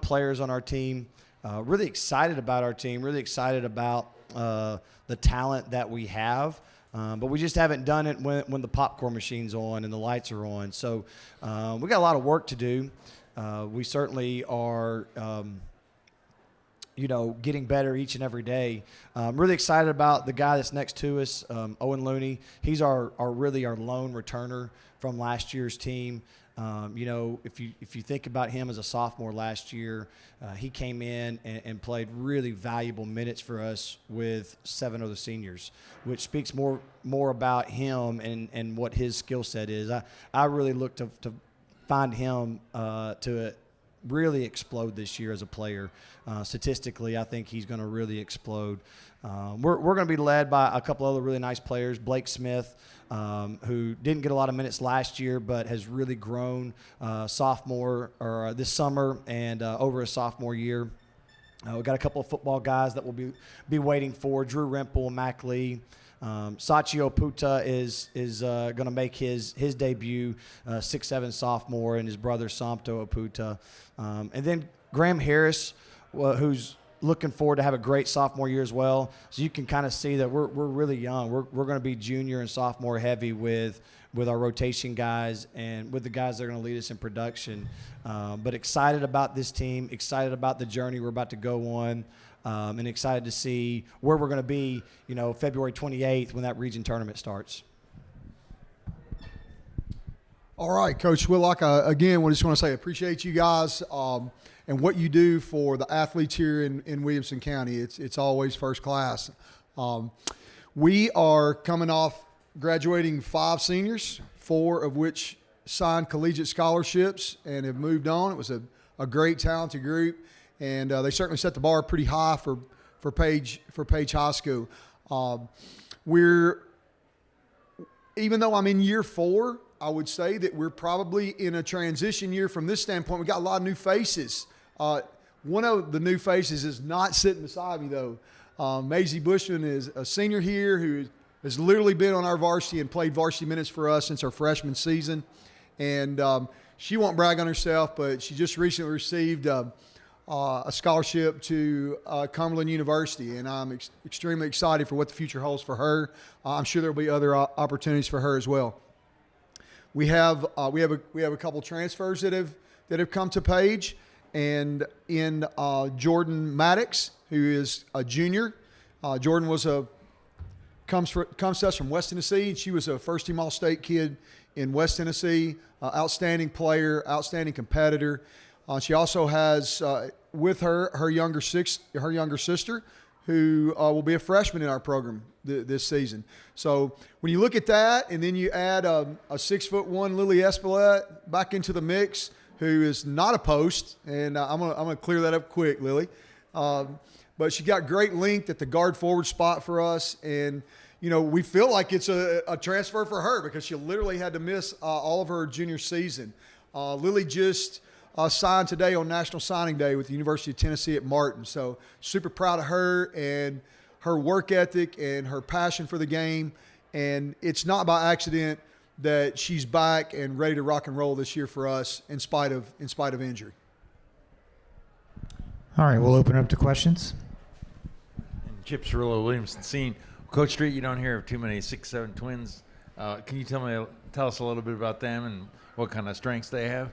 players on our team. Really excited about our team. Really excited about the talent that we have. But we just haven't done it when the popcorn machine's on and the lights are on. So we got a lot of work to do. We certainly are. Getting better each and every day. I'm really excited about the guy that's next to us, Owen Looney. He's our lone returner from last year's team. If you think about him as a sophomore last year, he came in and played really valuable minutes for us with 7 other seniors, which speaks more about him and what his skill set is. I really look to find him to really explode this year as a player. Statistically, I think he's going to really explode. We're going to be led by a couple other really nice players. Blake Smith, who didn't get a lot of minutes last year, but has really grown sophomore or this summer and over his sophomore year. We've got a couple of football guys that we'll be waiting for. Drew Rimple, Mac Lee. Sachi Oputa is going to make his debut, 6'7" sophomore, and his brother Samto Oputa. And then Graham Harris, who's looking forward to have a great sophomore year as well. So you can kind of see that we're really young. We're going to be junior and sophomore heavy with our rotation guys and with the guys that are going to lead us in production. But excited about this team, excited about the journey we're about to go on, and excited to see where we're going to be, February 28th when that region tournament starts. All right, Coach Whitlock, again, we just want to say appreciate you guys and what you do for the athletes here in Williamson County. It's always first class. We are coming off graduating 5 seniors, 4 of which signed collegiate scholarships and have moved on. It was a great, talented group, and they certainly set the bar pretty high for Page High School. Even though I'm in year 4, I would say that we're probably in a transition year from this standpoint. We got a lot of new faces. One of the new faces is not sitting beside me, though. Maisie Bushman is a senior here who has literally been on our varsity and played varsity minutes for us since our freshman season. And she won't brag on herself, but she just recently received a scholarship to Cumberland University, and I'm extremely excited for what the future holds for her. I'm sure there'll be other opportunities for her as well. We have a couple transfers that have come to Page, and in Jordan Maddox, who is a junior. Jordan comes to us from West Tennessee, and she was a first-team All-State kid in West Tennessee. Outstanding player, outstanding competitor. She also has with her younger sister, who will be a freshman in our program this season. So when you look at that, and then you add a 6'1" Lily Espelette back into the mix, who is not a post, and I'm gonna clear that up quick, Lily. But she got great length at the guard forward spot for us, and we feel like it's a transfer for her because she literally had to miss all of her junior season. Lily just signed today on National Signing Day with the University of Tennessee at Martin. So super proud of her and her work ethic and her passion for the game. And it's not by accident that she's back and ready to rock and roll this year for us in spite of injury. All right, we'll open up to questions. And Chip Cirillo, Williamson scene. Coach Street, you don't hear of too many 6'7" twins. Can you tell us a little bit about them and what kind of strengths they have?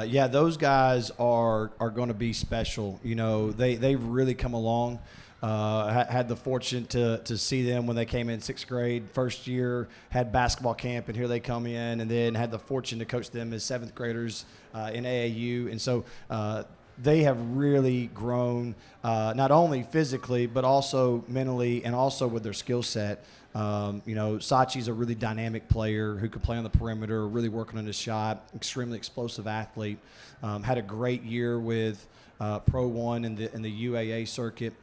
Yeah, those guys are going to be special. They've really come along. Had the fortune to see them when they came in 6th grade. First year had basketball camp, and here they come in, and then had the fortune to coach them as 7th graders in AAU. And so they have really grown, not only physically, but also mentally and also with their skill set. Sachi's a really dynamic player who can play on the perimeter, really working on his shot, extremely explosive athlete. Had a great year with Pro 1 in the UAA circuit.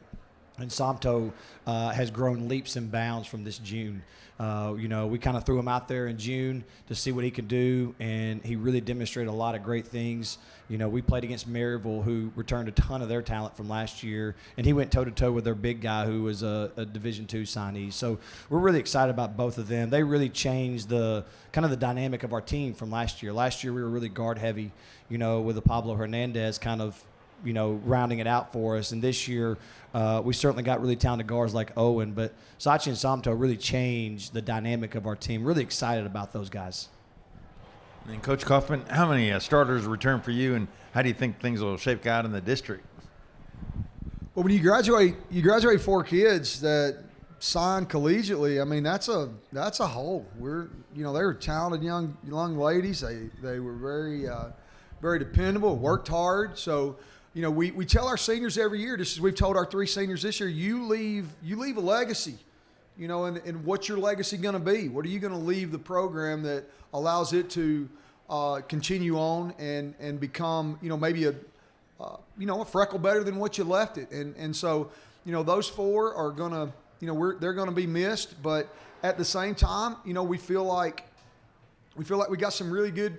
And Samto has grown leaps and bounds from this June. We kind of threw him out there in June to see what he could do, and he really demonstrated a lot of great things. We played against Maryville, who returned a ton of their talent from last year, and he went toe-to-toe with their big guy, who was a Division II signee. So we're really excited about both of them. They really changed the dynamic of our team from last year. Last year we were really guard-heavy, with the Pablo Hernandez kind of rounding it out for us. And this year, we certainly got really talented guards like Owen, but Sachi and Samto really changed the dynamic of our team. Really excited about those guys. And Coach Kaufman, how many starters return for you, and how do you think things will shake out in the district? Well, when you graduate 4 kids that sign collegiately. I mean, that's a whole. They were talented young ladies. They were very dependable, worked hard. So, we tell our seniors every year, just as we've told our 3 seniors this year, you leave a legacy, and what's your legacy going to be? What are you going to leave the program that allows it to continue on and become, maybe a freckle better than what you left it. And so, those 4 are going to, they're going to be missed. But at the same time, we feel like we got some really good,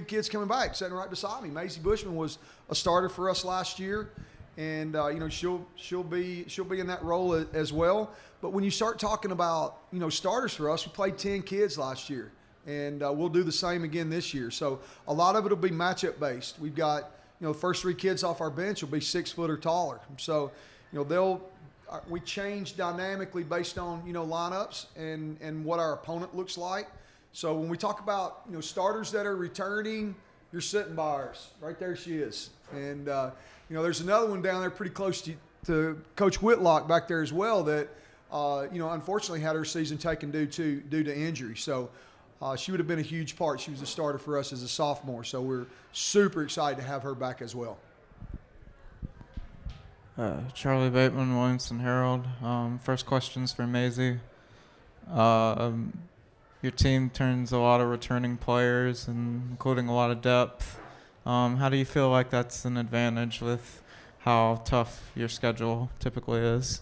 kids coming back. Sitting right beside me, Maisie Bushman was a starter for us last year. And, she'll be in that role as well. But when you start talking about, starters for us, we played 10 kids last year. And we'll do the same again this year. So a lot of it will be matchup based. We've got, the first 3 kids off our bench will be 6 foot or taller. So, we change dynamically based on, lineups and what our opponent looks like. So when we talk about, starters that are returning, you're sitting by ours. Right there she is. And, there's another one down there pretty close to Coach Whitlock back there as well that, unfortunately had her season taken due to injury. So she would have been a huge part. She was a starter for us as a sophomore. So we're super excited to have her back as well. Charlie Bateman, Williamson Herald. First question's for Maisie. Your team turns a lot of returning players, including a lot of depth. How do you feel like that's an advantage with how tough your schedule typically is?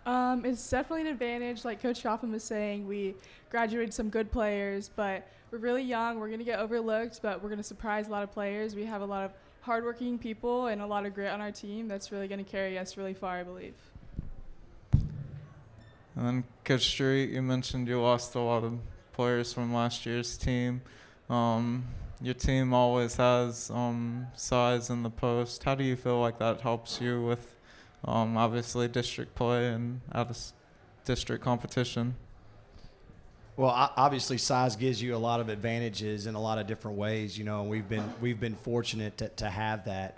It's definitely an advantage. Like Coach Shoffman was saying, we graduated some good players, but we're really young. We're going to get overlooked, but we're going to surprise a lot of players. We have a lot of hardworking people and a lot of grit on our team that's really going to carry us really far, I believe. And then Coach Street, you mentioned you lost a lot of players from last year's team. Your team always has size in the post. How do you feel like that helps you with obviously district play and out-of-district competition? Well, obviously, size gives you a lot of advantages in a lot of different ways. We've been fortunate to have that.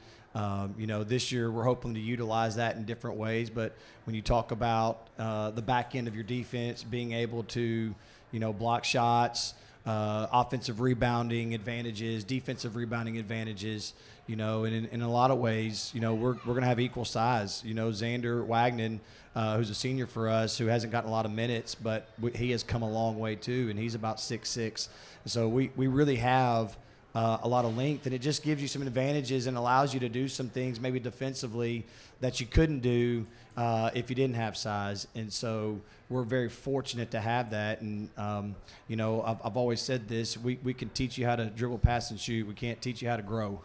This year we're hoping to utilize that in different ways. But when you talk about the back end of your defense, being able to, block shots, offensive rebounding advantages, defensive rebounding advantages, and in a lot of ways, we're going to have equal size. Xander Wagnon, who's a senior for us, who hasn't gotten a lot of minutes, but he has come a long way too, and he's about 6'6". So we really have a lot of length, and it just gives you some advantages and allows you to do some things maybe defensively that you couldn't do if you didn't have size. And so we're very fortunate to have that. And, I've always said this, we can teach you how to dribble, pass, and shoot. We can't teach you how to grow.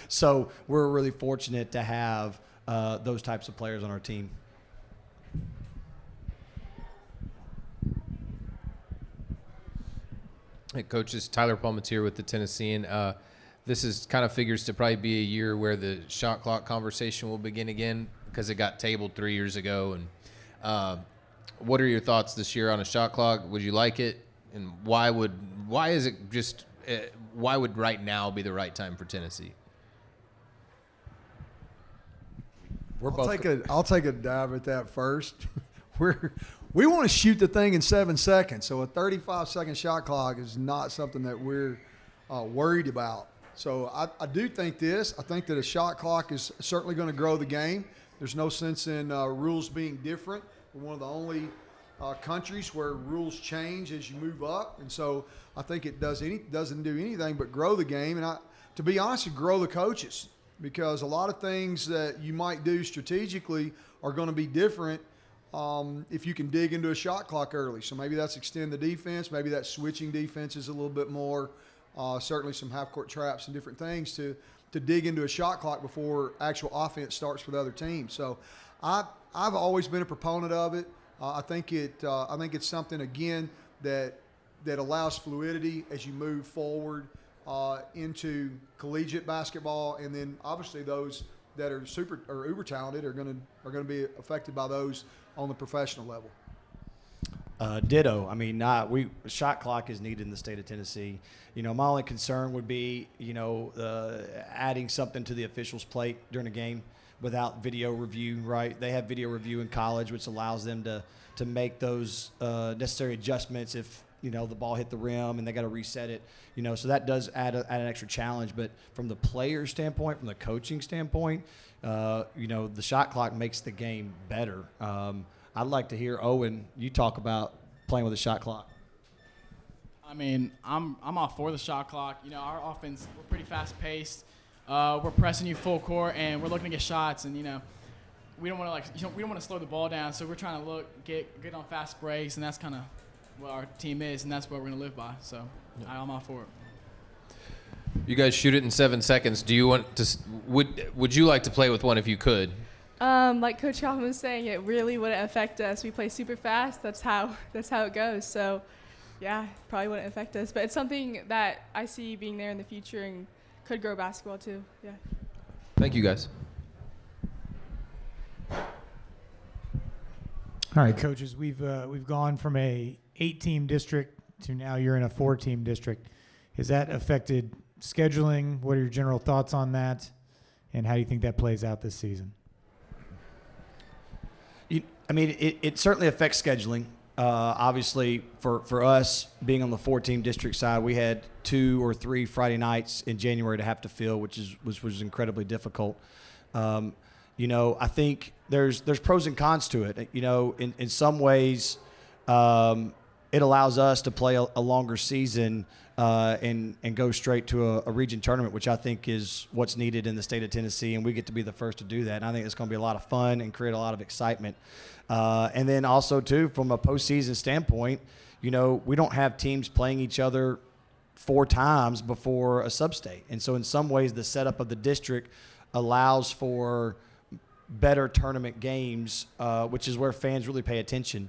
So we're really fortunate to have those types of players on our team. Hey, Coach, it's Tyler Palmatier with the Tennessean. This is kind of figures to probably be a year where the shot clock conversation will begin again because it got tabled 3 years ago. And what are your thoughts this year on a shot clock? Would you like it? And why would right now be the right time for Tennessee? I'll take a dive at that first. We want to shoot the thing in 7 seconds, so a 35-second shot clock is not something that we're worried about. So I do think this. I think that a shot clock is certainly going to grow the game. There's no sense in rules being different. We're one of the only countries where rules change as you move up, and so I think it doesn't do anything but grow the game. And to be honest, grow the coaches, because a lot of things that you might do strategically are going to be different if you can dig into a shot clock early. So maybe that's extend the defense. Maybe that's switching defenses a little bit more. Certainly some half-court traps and different things to dig into a shot clock before actual offense starts for the other team. So I've always been a proponent of it. I think it's something, again, that allows fluidity as you move forward into collegiate basketball, and then obviously those that are super or uber talented are going to be affected by those on the professional level. Ditto. I mean, shot clock is needed in the state of Tennessee. My only concern would be, adding something to the officials' plate during a game without video review, right? They have video review in college, which allows them to make those necessary adjustments if, the ball hit the rim and they got to reset it, so that does add an extra challenge. But from the player standpoint, from the coaching standpoint, the shot clock makes the game better. I'd like to hear, Owen, you talk about playing with a shot clock. I mean, I'm all for the shot clock. You know, our offense, we're pretty fast paced. We're pressing you full court, and we're looking to get shots. And you know, we don't want to we don't want to slow the ball down. So we're trying to get on fast breaks, and that's kind of what our team is, and that's what we're gonna live by. So I'm all for it. You guys shoot it in 7 seconds. Do you want to? Would you like to play with one if you could? Like Coach Kaufman was saying, it really wouldn't affect us. We play super fast. That's how it goes. So, yeah, probably wouldn't affect us. But it's something that I see being there in the future and could grow basketball too. Yeah. Thank you, guys. All right, coaches, we've gone from a 8-team district to now you're in a 4-team district. Has that affected scheduling? What are your general thoughts on that? And how do you think that plays out this season? I mean, it certainly affects scheduling. Obviously, for us being on the 4-team district side, we had 2 or 3 Friday nights in January to have to fill, which was incredibly difficult. You know, I think there's pros and cons to it. You know, in some ways, it allows us to play a longer season and go straight to a region tournament, which I think is what's needed in the state of Tennessee, and we get to be the first to do that. And I think it's going to be a lot of fun and create a lot of excitement. And then also, too, from a postseason standpoint, you know, we don't have teams playing each other 4 times before a sub-state. And so in some ways, the setup of the district allows for better tournament games, which is where fans really pay attention.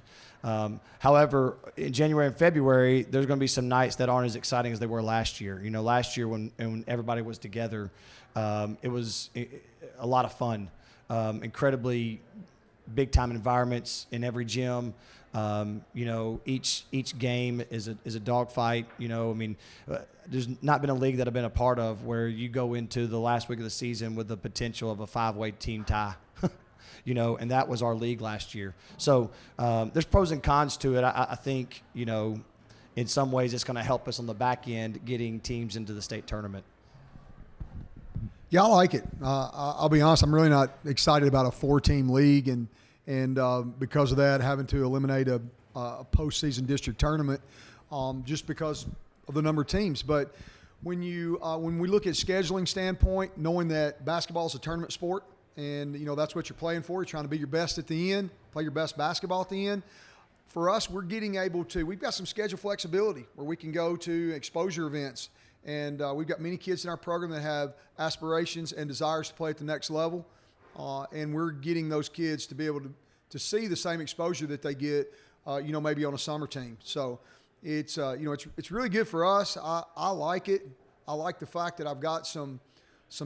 However, in January and February, there's going to be some nights that aren't as exciting as they were last year. You know, last year when everybody was together, it was a lot of fun, incredibly big-time environments in every gym. You know, each game is a dogfight. You know, I mean, there's not been a league that I've been a part of where you go into the last week of the season with the potential of a 5-way team tie. You know, and that was our league last year. So there's pros and cons to it. I think, you know, in some ways it's going to help us on the back end getting teams into the state tournament. Yeah, I like it. I'll be honest, I'm really not excited about a 4-team league, and because of that, having to eliminate a postseason district tournament just because of the number of teams. But when we look at scheduling standpoint, knowing that basketball is a tournament sport, and, you know, that's what you're playing for. You're trying to be your best at the end, play your best basketball at the end. For us, we've got some schedule flexibility where we can go to exposure events. And we've got many kids in our program that have aspirations and desires to play at the next level. And we're getting those kids to be able to see the same exposure that they get, you know, maybe on a summer team. So it's, you know, it's really good for us. I like it. I like the fact that I've got some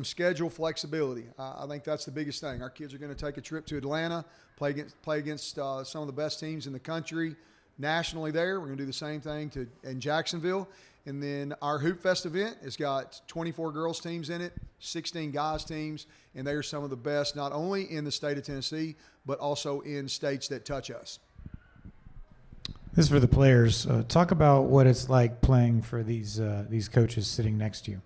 schedule flexibility. I think that's the biggest thing. Our kids are going to take a trip to Atlanta, play against some of the best teams in the country nationally there. We're going to do the same thing in Jacksonville. And then our Hoop Fest event has got 24 girls teams in it, 16 guys teams, and they are some of the best not only in the state of Tennessee, but also in states that touch us. This is for the players. Talk about what it's like playing for these coaches sitting next to you.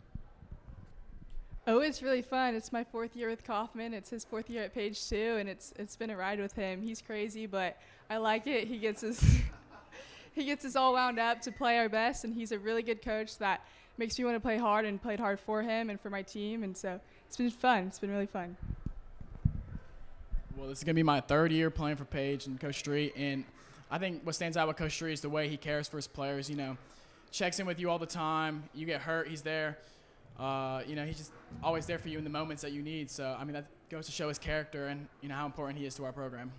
Oh, it's really fun. It's my 4th year with Kaufman. It's his 4th year at Page 2, and it's been a ride with him. He's crazy, but I like it. He gets us all wound up to play our best, and he's a really good coach that makes me want to play hard, and played hard for him and for my team, and so it's been fun. It's been really fun. Well, this is going to be my 3rd year playing for Page and Coach Street, and I think what stands out with Coach Street is the way he cares for his players. You know, checks in with you all the time. You get hurt, he's there. You know, he's just always there for you in the moments that you need. So, I mean, that goes to show his character and, you know, how important he is to our program.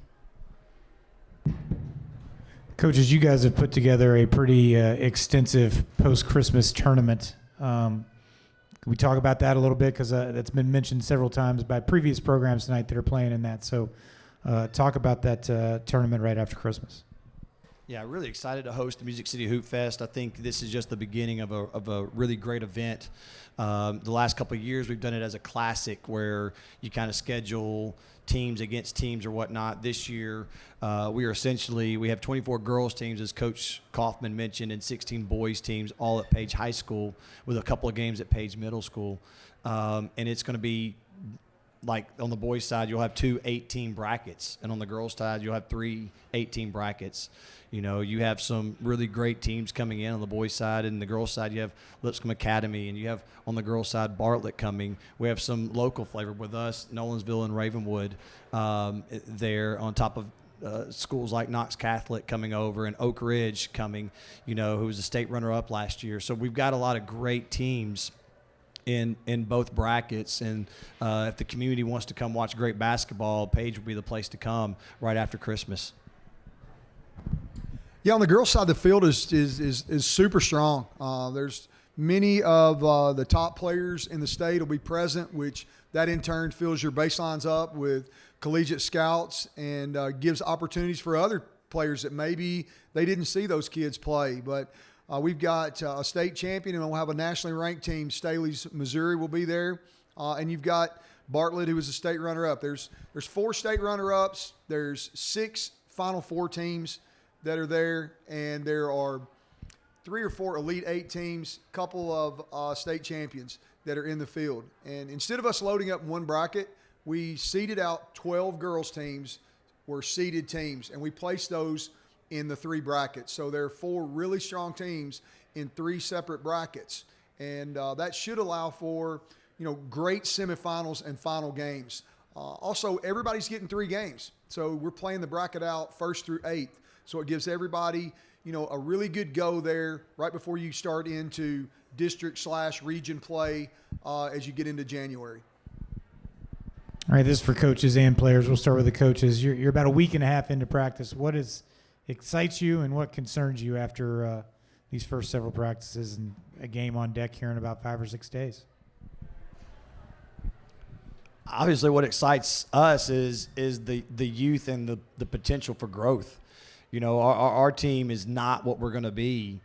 Coaches, you guys have put together a pretty extensive post-Christmas tournament. Can we talk about that a little bit? Because that's been mentioned several times by previous programs tonight that are playing in that. So talk about that tournament right after Christmas. Yeah, really excited to host the Music City Hoop Fest. I think this is just the beginning of a really great event. The last couple of years, we've done it as a classic where you kind of schedule teams against teams or whatnot. This year, we have 24 girls teams, as Coach Kaufman mentioned, and 16 boys teams, all at Page High School with a couple of games at Page Middle School. And it's going to be like on the boys' side, you'll have 2 8-team brackets, and on the girls' side, you'll have 3 8-team brackets. You know, you have some really great teams coming in on the boys' side, and the girls' side, you have Lipscomb Academy, and you have on the girls' side Bartlett coming. We have some local flavor with us, Nolansville and Ravenwood, there on top of schools like Knox Catholic coming over and Oak Ridge coming, you know, who was a state runner-up last year. So we've got a lot of great teams in both brackets, and if the community wants to come watch great basketball, Page will be the place to come right after Christmas. Yeah, on the girls' side, the field is super strong. There's many of the top players in the state will be present, which that in turn fills your baselines up with collegiate scouts and gives opportunities for other players that maybe they didn't see those kids play. But we've got a state champion, and we'll have a nationally ranked team. Staley's, Missouri will be there. And you've got Bartlett, who was a state runner-up. There's 4 state runner-ups. There's 6 Final Four teams that are there, and there are 3 or 4 Elite 8 teams, a couple of state champions that are in the field. And instead of us loading up one bracket, we seeded out 12 girls teams, were seeded teams, and we placed those in the 3 brackets. So there are 4 really strong teams in 3 separate brackets, and that should allow for, you know, great semifinals and final games. Also, everybody's getting 3 games, so we're playing the bracket out 1st through 8th. So it gives everybody, you know, a really good go there right before you start into district/region play as you get into January. All right, this is for coaches and players. We'll start with the coaches. You're about a week and a half into practice. What excites you and what concerns you after these first several practices and a game on deck here in about 5 or 6 days? Obviously, what excites us is the youth and the potential for growth. You know, our team is not what we're going to be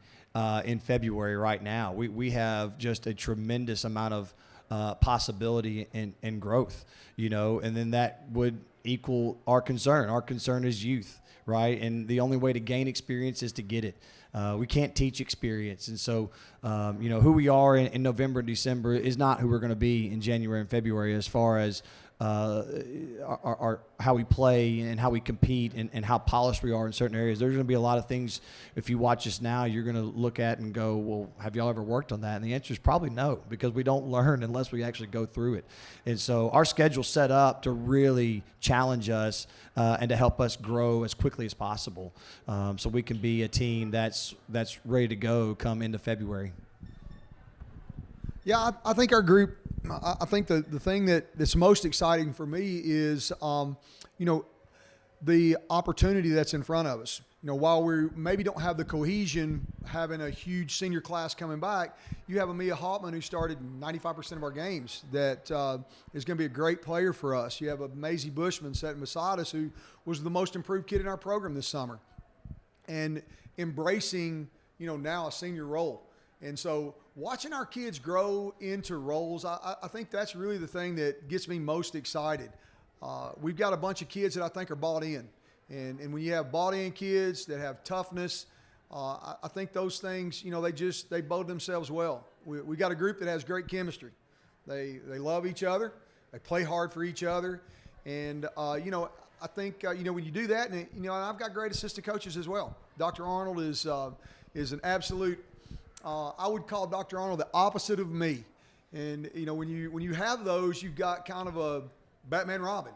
in February right now. We have just a tremendous amount of possibility and growth, you know, and then that would equal our concern. Our concern is youth, right? And the only way to gain experience is to get it. We can't teach experience. And so, you know, who we are in November and December is not who we're going to be in January and February as far as our how we play and how we compete and how polished we are in certain areas. There's going to be a lot of things, if you watch us now, you're going to look at and go, well, have y'all ever worked on that? And the answer is probably no, because we don't learn unless we actually go through it. And so our schedule's set up to really challenge us and to help us grow as quickly as possible, so we can be a team that's ready to go come into February. Yeah, I think our group, I think the thing that's most exciting for me is, you know, the opportunity that's in front of us. You know, while we maybe don't have the cohesion, having a huge senior class coming back, you have Amia Hoffman, who started 95% of our games, that is going to be a great player for us. You have a Maisie Bushman sitting beside us, who was the most improved kid in our program this summer, and embracing, you know, now a senior role. And so watching our kids grow into roles, I think that's really the thing that gets me most excited. We've got a bunch of kids that I think are bought in. And when you have bought in kids that have toughness, I think those things, you know, they bode themselves well. We got a group that has great chemistry. They love each other. They play hard for each other. And, you know, I think, you know, when you do that, and, you know, I've got great assistant coaches as well. Dr. Arnold is an absolute, I would call Dr. Arnold the opposite of me. And, you know, when you have those, you've got kind of a Batman Robin.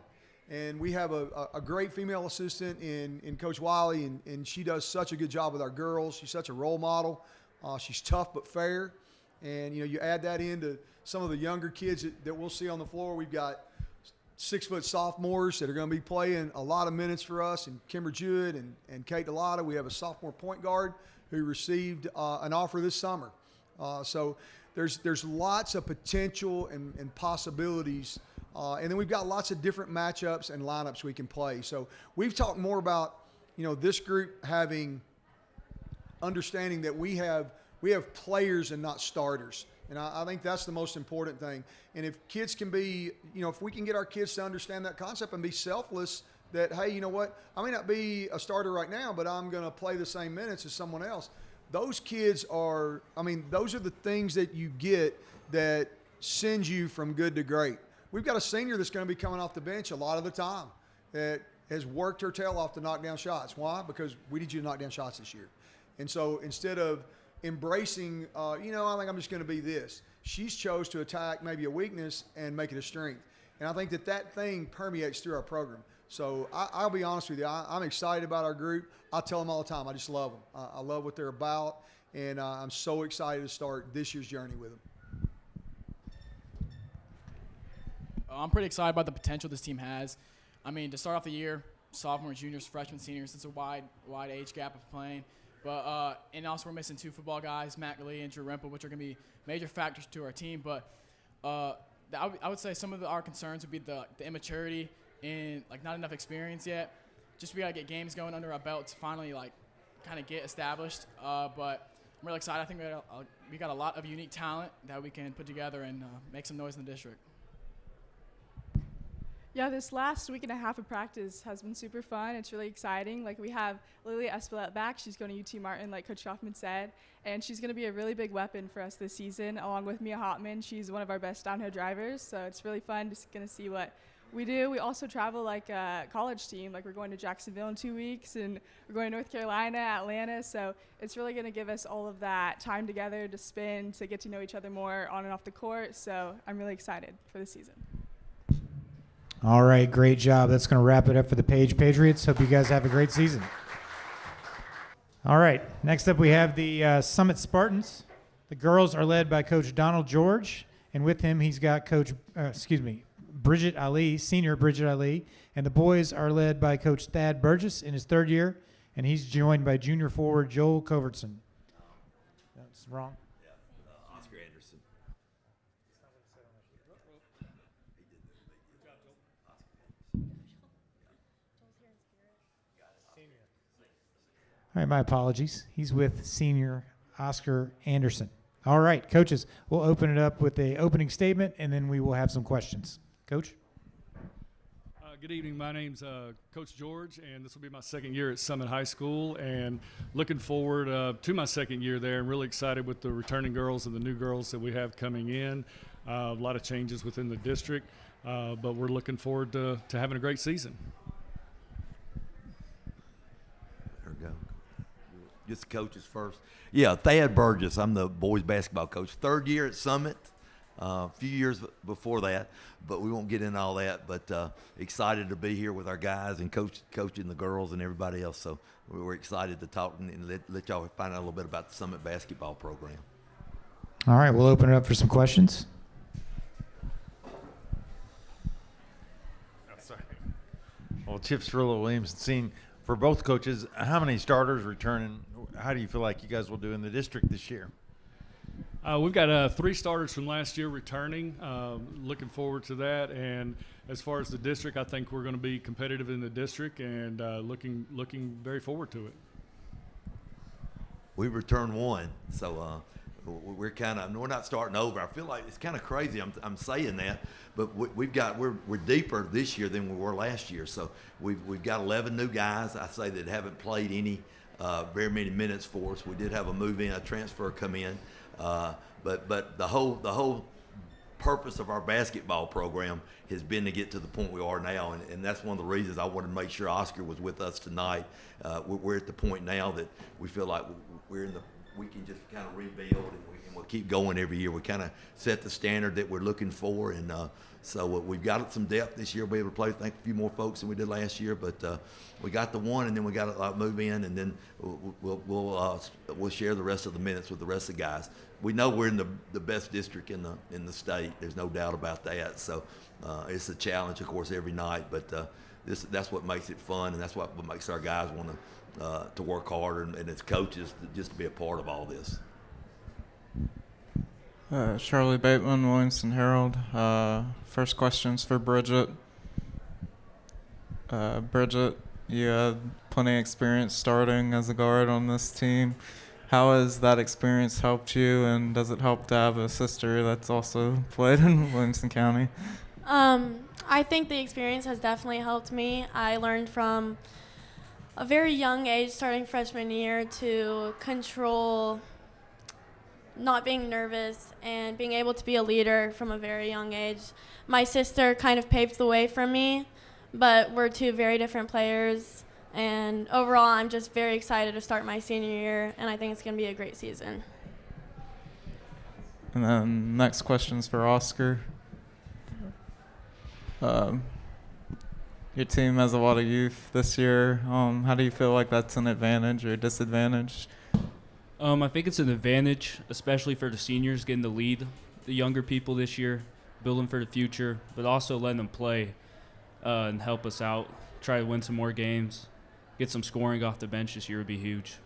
And we have a great female assistant in Coach Wiley, and she does such a good job with our girls. She's such a role model. She's tough but fair. And, you know, you add that into some of the younger kids that we'll see on the floor. We've got 6-foot sophomores that are going to be playing a lot of minutes for us, and Kimber Jewett and Kate Delata. We have a sophomore point guard who received an offer this summer. So there's lots of potential and possibilities. And then we've got lots of different matchups and lineups we can play. So we've talked more about, you know, this group having understanding that we have players and not starters. And I think that's the most important thing. And if kids can be, you know, if we can get our kids to understand that concept and be selfless, that, hey, you know what, I may not be a starter right now, but I'm going to play the same minutes as someone else. Those kids are, I mean, those are the things that you get that send you from good to great. we've got a senior that's going to be coming off the bench a lot of the time that has worked her tail off to knock down shots. Why? Because we need you to knock down shots this year. And so instead of embracing, I think I'm just going to be this, she's chose to attack maybe a weakness and make it a strength. And I think that thing permeates through our program. So I'll be honest with you. I'm excited about our group. I tell them all the time, I just love them. I love what they're about, and I'm so excited to start this year's journey with them. I'm pretty excited about the potential this team has. I mean, to start off the year, sophomores, juniors, freshmen, seniors, it's a wide age gap of playing. But and also we're missing 2 football guys, Matt Lee and Drew Rempel, which are going to be major factors to our team. But I would say some of our concerns would be the immaturity and not enough experience yet. Just we got to get games going under our belt to finally kind of get established. But I'm really excited. I think we got a lot of unique talent that we can put together and make some noise in the district. Yeah, this last week and a half of practice has been super fun. It's really exciting. We have Lily Espelette back. She's going to UT Martin, like Coach Hoffman said, and she's going to be a really big weapon for us this season, along with Mia Hotman. She's one of our best downhill drivers, so it's really fun just going to see what we do. We also travel like a college team. We're going to Jacksonville in 2 weeks, and we're going to North Carolina, Atlanta, so it's really going to give us all of that time together to spend, to get to know each other more on and off the court, so I'm really excited for the season. All right, great job. That's going to wrap it up for the Page Patriots. Hope you guys have a great season. All right, next up we have the Summit Spartans. The girls are led by Coach Donald George, and with him he's got Bridget Ali, senior Bridget Ali, and the boys are led by Coach Thad Burgess in his 3rd year, and he's joined by junior forward Joel Covertson. That's wrong. Oscar Anderson. All right, my apologies. He's with senior Oscar Anderson. All right, coaches, we'll open it up with an opening statement, and then we will have some questions. Coach? Good evening. My name's Coach George, and this will be my 2nd year at Summit High School, and looking forward to my 2nd year there, and really excited with the returning girls and the new girls that we have coming in. A lot of changes within the district, but we're looking forward to having a great season. There we go. Just coaches first. Yeah, Thad Burgess. I'm the boys basketball coach. 3rd year at Summit. A few years before that, but we won't get into all that. But excited to be here with our guys and coaching the girls and everybody else. So we're excited to talk and let y'all find out a little bit about the Summit basketball program. All right, we'll open it up for some questions. Sorry. Well, Chip Cirillo, Williamson, for both coaches, how many starters returning? How do you feel like you guys will do in the district this year? We've got 3 starters from last year returning. Looking forward to that. And as far as the district, I think we're going to be competitive in the district, and looking very forward to it. We returned 1, so we're not starting over. I feel like it's kind of crazy. I'm saying that, but we're deeper this year than we were last year. So we've got 11 new guys. I say that haven't played any very many minutes for us. We did have a transfer come in. But the whole purpose of our basketball program has been to get to the point we are now, and that's one of the reasons I wanted to make sure Oscar was with us tonight. We're at the point now that we feel like we can just kind of rebuild, and we'll keep going every year. We kind of set the standard that we're looking for, and so we've got some depth this year. We'll be able to play, I think, a few more folks than we did last year, but we got the 1, and then we got to move in, and then we'll share the rest of the minutes with the rest of the guys. We know we're in the best district in the state. There's no doubt about that. So it's a challenge, of course, every night, but that's what makes it fun, and that's what makes our guys want to work harder, and as coaches, just to be a part of all this. Charlie Bateman, Williamson Herald. First question's for Bridget. Bridget, you had plenty of experience starting as a guard on this team. How has that experience helped you, and does it help to have a sister that's also played in Williamson County? I think the experience has definitely helped me. I learned from a very young age, starting freshman year, to control not being nervous and being able to be a leader from a very young age. My sister kind of paved the way for me, but we're two very different players. And overall, I'm just very excited to start my senior year, and I think it's going to be a great season. And then next question's for Oscar. Your team has a lot of youth this year. How do you feel like that's an advantage or a disadvantage? I think it's an advantage, especially for the seniors, getting to lead the younger people this year, building for the future, but also letting them play and help us out, try to win some more games, get some scoring off the bench this year would be huge.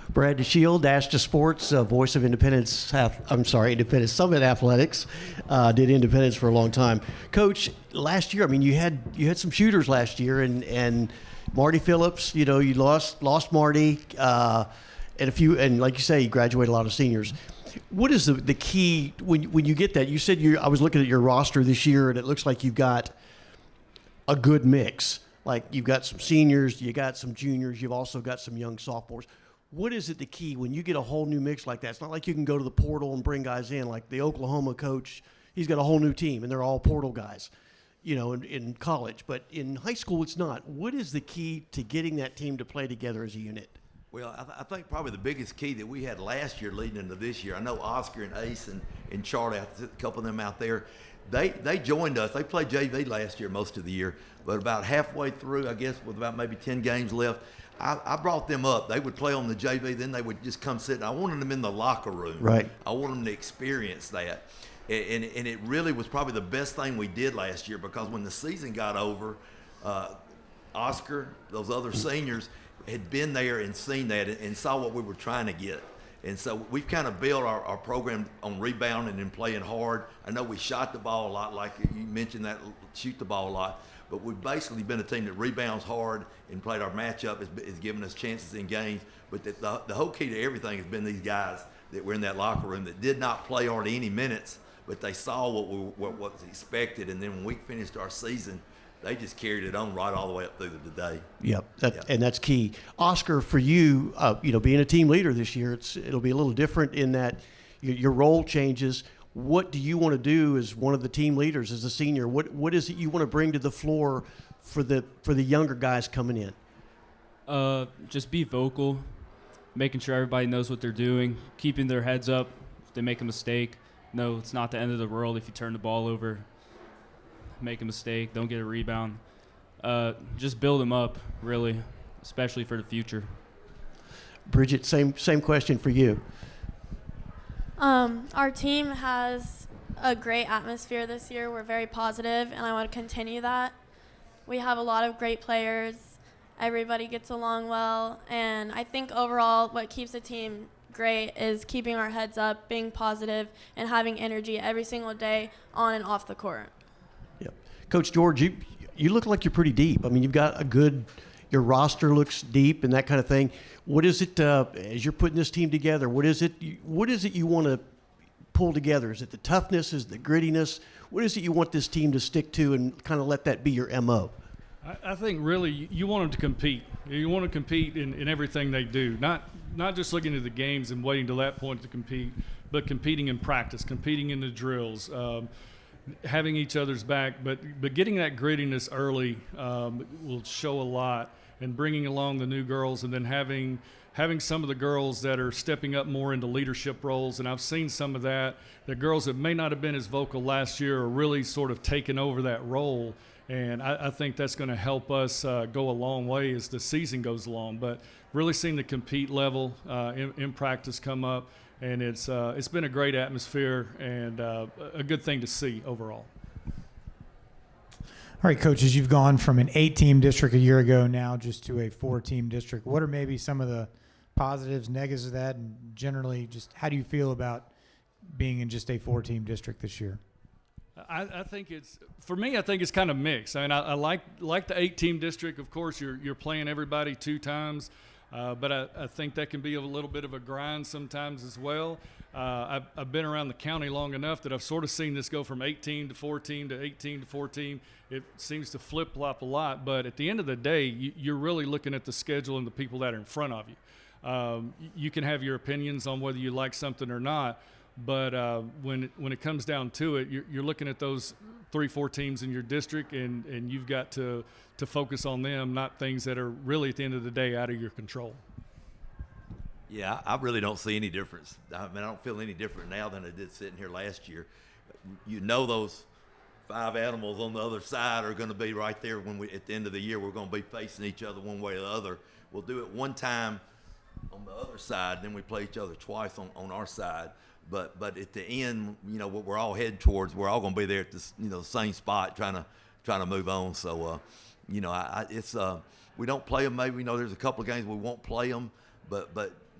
Brad DeShield, Dash to Sports, voice of Independence Summit Athletics, did Independence for a long time. Coach, last year, I mean, you had some shooters last year, and Marty Phillips, you lost Marty, and like you say, you graduated a lot of seniors. What is the key when you get that? You said I was looking at your roster this year, and it looks like you've got a good mix. Like you've got some seniors, you got some juniors, you've also got some young sophomores. What is it the key when you get a whole new mix like that? It's not like you can go to the portal and bring guys in. Like the Oklahoma coach, he's got a whole new team, and they're all portal guys, in college. But in high school, it's not. What is the key to getting that team to play together as a unit? Well, I think probably the biggest key that we had last year leading into this year, I know Oscar and Ace and Charlie, a couple of them out there, they joined us. They played JV last year most of the year, but about halfway through, I guess, with about maybe 10 games left, I brought them up. They would play on the JV, then they would just come sit. I wanted them in the locker room. Right. I wanted them to experience that. And it really was probably the best thing we did last year, because when the season got over, Oscar, those other seniors, had been there and seen that and saw what we were trying to get. And so we've kind of built our program on rebounding and playing hard. I know we shot the ball a lot, like you mentioned that, shoot the ball a lot. But we've basically been a team that rebounds hard and played our matchup, is giving us chances in games. But the whole key to everything has been these guys that were in that locker room that did not play hardly any minutes, but they saw what was expected. And then when we finished our season, they just carried it on right all the way up through the day. Yep, and that's key. Oscar, for you, being a team leader this year, it'll be a little different in that your role changes. What do you want to do as one of the team leaders, as a senior? What is it you want to bring to the floor for the younger guys coming in? Just be vocal, making sure everybody knows what they're doing, keeping their heads up if they make a mistake. No, it's not the end of the world if you turn the ball over, make a mistake, don't get a rebound. Just build them up, really, especially for the future. Bridget, same question for you. Our team has a great atmosphere this year. We're very positive, and I want to continue that. We have a lot of great players. Everybody gets along well, and I think overall what keeps the team great is keeping our heads up, being positive, and having energy every single day on and off the court. Yep. Coach George, you look like you're pretty deep. I mean, you've got your roster looks deep and that kind of thing. What is it, as you're putting this team together, what is it you want to pull together? Is it the toughness? Is it the grittiness? What is it you want this team to stick to and kind of let that be your MO? I think really you want them to compete. You want to compete in everything they do, not just looking at the games and waiting to that point to compete, but competing in practice, competing in the drills, having each other's back. But getting that grittiness early will show a lot, and bringing along the new girls, and then having some of the girls that are stepping up more into leadership roles. And I've seen some of that. The girls that may not have been as vocal last year are really sort of taking over that role. And I think that's going to help us go a long way as the season goes along. But really seeing the compete level in practice come up, and it's been a great atmosphere and a good thing to see overall. All right, coaches, you've gone from an 8-team district a year ago now just to a 4-team district. What are maybe some of the positives, negatives of that, and generally just how do you feel about being in just a 4-team district this year? I think for me, I think it's kind of mixed. I mean, I like the 8-team district. Of course, you're playing everybody 2 times. But I think that can be a little bit of a grind sometimes as well. I've been around the county long enough that I've sort of seen this go from 18 to 14 to 18 to 14. It seems to flip-flop a lot, but at the end of the day, you're really looking at the schedule and the people that are in front of you. You can have your opinions on whether you like something or not, but when it comes down to it, you're looking at those 3-4 teams in your district, and you've got to focus on them, not things that are really at the end of the day out of your control. Yeah, I really don't see any difference. I mean, I don't feel any different now than I did sitting here last year. You know, those 5 animals on the other side are going to be right there when at the end of the year, we're going to be facing each other one way or the other. We'll do it one time on the other side, then we play each other twice on our side. But at the end, you know, what we're all heading towards, we're all going to be there at this, you know, the same spot trying to move on. So, you know, it's we don't play them. Maybe, you know, there's a couple of games we won't play them, but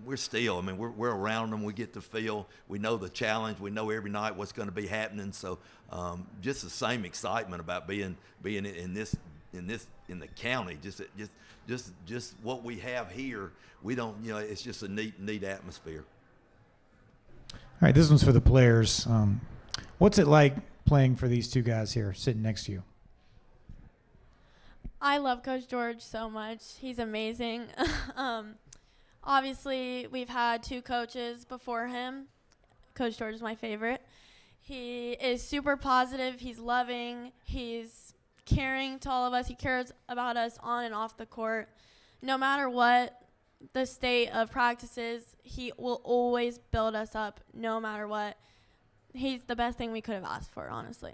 we're still, I mean, we're around them. We get to feel, we know the challenge. We know every night what's going to be happening. So just the same excitement about being in the county. Just what we have here. We don't, you know, it's just a neat atmosphere. All right, this one's for the players. What's it like playing for these two guys here sitting next to you? I love Coach George so much. He's amazing. Obviously, we've had 2 coaches before him. Coach George is my favorite. He is super positive. He's loving. He's caring to all of us. He cares about us on and off the court. No matter what the state of practice is, he will always build us up no matter what. He's the best thing we could have asked for, honestly.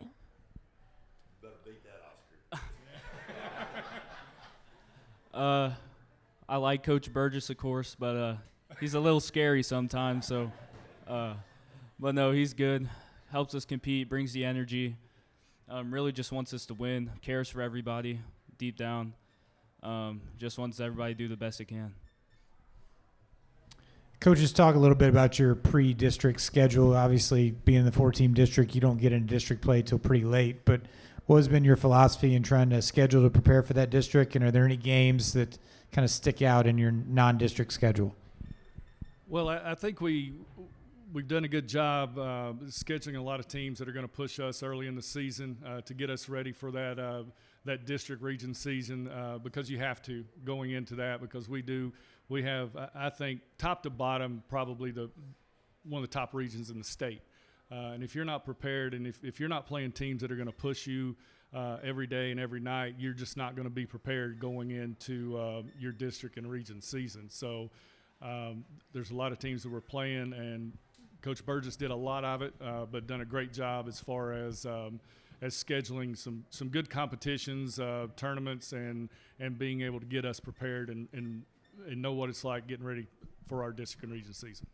Better beat that, Oscar. I like Coach Burgess, of course, but he's a little scary sometimes. So, but no, he's good. Helps us compete, brings the energy. Really just wants us to win. Cares for everybody deep down. Just wants everybody to do the best they can. Coach, just talk a little bit about your pre-district schedule. Obviously, being in the 4-team district, you don't get into district play till pretty late. But what has been your philosophy in trying to schedule to prepare for that district? And are there any games that kind of stick out in your non-district schedule? Well, I think we've done a good job scheduling a lot of teams that are going to push us early in the season to get us ready for that district region season because you have to going into that because we have I think top to bottom probably one of the top regions in the state. And if you're not prepared and if you're not playing teams that are going to push you every day and every night, you're just not going to be prepared going into your district and region season. So there's a lot of teams that we're playing, and Coach Burgess did a lot of it, but done a great job as far as scheduling some good competitions, tournaments, and being able to get us prepared and know what it's like getting ready for our district and region season.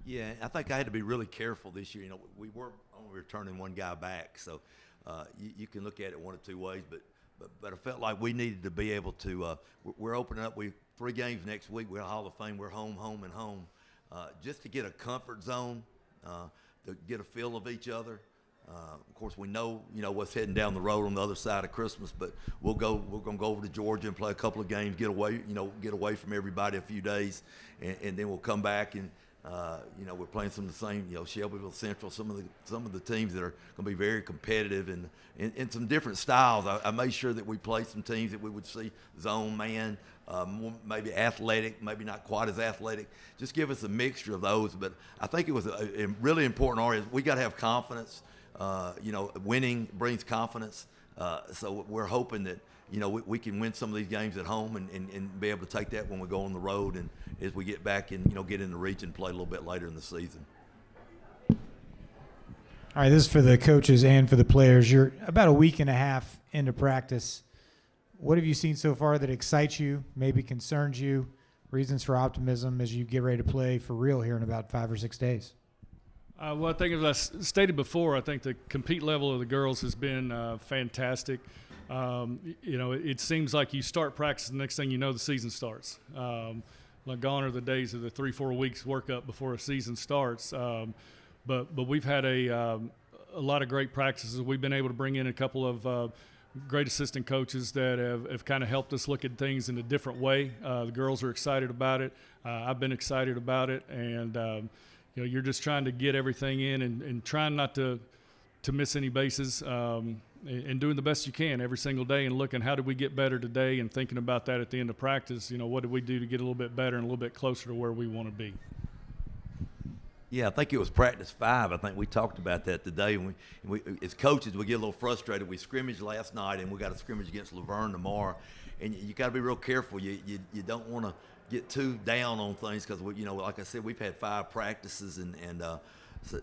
Yeah, I think I had to be really careful this year. You know, we were only returning one guy back, so you can look at it one of 2 ways. But I felt like we needed to be able to. We're opening up. 3 games next week. We're at Hall of Fame. We're home, and home. Just to get a comfort zone, to get a feel of each other. Of course, we know what's heading down the road on the other side of Christmas. But we're gonna go over to Georgia and play a couple of games, get away from everybody a few days, and then we'll come back and. We're playing some of the same, Shelbyville Central, some of the teams that are going to be very competitive and in some different styles. I made sure that we play some teams that we would see zone, man, maybe athletic, maybe not quite as athletic. Just give us a mixture of those. But I think it was a really important area. We got to have confidence. Winning brings confidence. So we're hoping that, we can win some of these games at home and be able to take that when we go on the road and as we get back and, get in the region, play a little bit later in the season. All right, this is for the coaches and for the players. You're about a week and a half into practice. What have you seen so far that excites you, maybe concerns you, reasons for optimism as you get ready to play for real here in about 5 or 6 days? Well, I think as I stated before, I think the compete level of the girls has been fantastic. It seems like you start practice, the next thing you know, the season starts. Gone are the days of the 3-4 weeks workup before a season starts. But we've had a lot of great practices. We've been able to bring in a couple of great assistant coaches that have kind of helped us look at things in a different way. The girls are excited about it. I've been excited about it, and you're just trying to get everything in and trying not to miss any bases, and doing the best you can every single day and looking how did we get better today and thinking about that at the end of practice. What did we do to get a little bit better and a little bit closer to where we want to be. Yeah, I think it was practice 5. I think we talked about that today. And we as coaches, we get a little frustrated. We scrimmaged last night, and we got a scrimmage against Laverne tomorrow. And you got to be real careful. You don't want to get too down on things because, like I said, we've had 5 practices.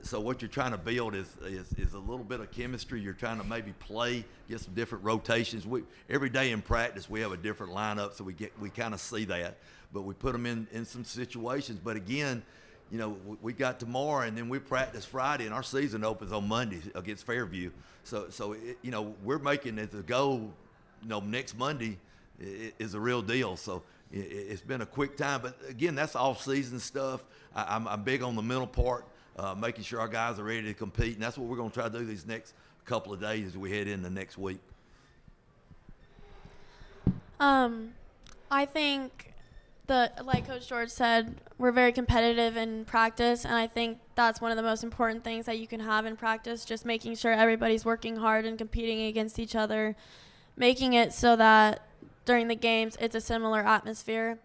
So what you're trying to build is a little bit of chemistry. You're trying to maybe play, get some different rotations. Every day in practice, we have a different lineup, so we kind of see that. But we put them in some situations. But, again, we got tomorrow, and then we practice Friday, and our season opens on Monday against Fairview. So we're making it the goal. Next Monday is a real deal. So it's been a quick time, but again, that's off-season stuff. I'm big on the mental part, making sure our guys are ready to compete, and that's what we're going to try to do these next couple of days as we head into next week. I think like Coach George said, we're very competitive in practice, and I think that's one of the most important things that you can have in practice, just making sure everybody's working hard and competing against each other, making it so that during the games it's a similar atmosphere.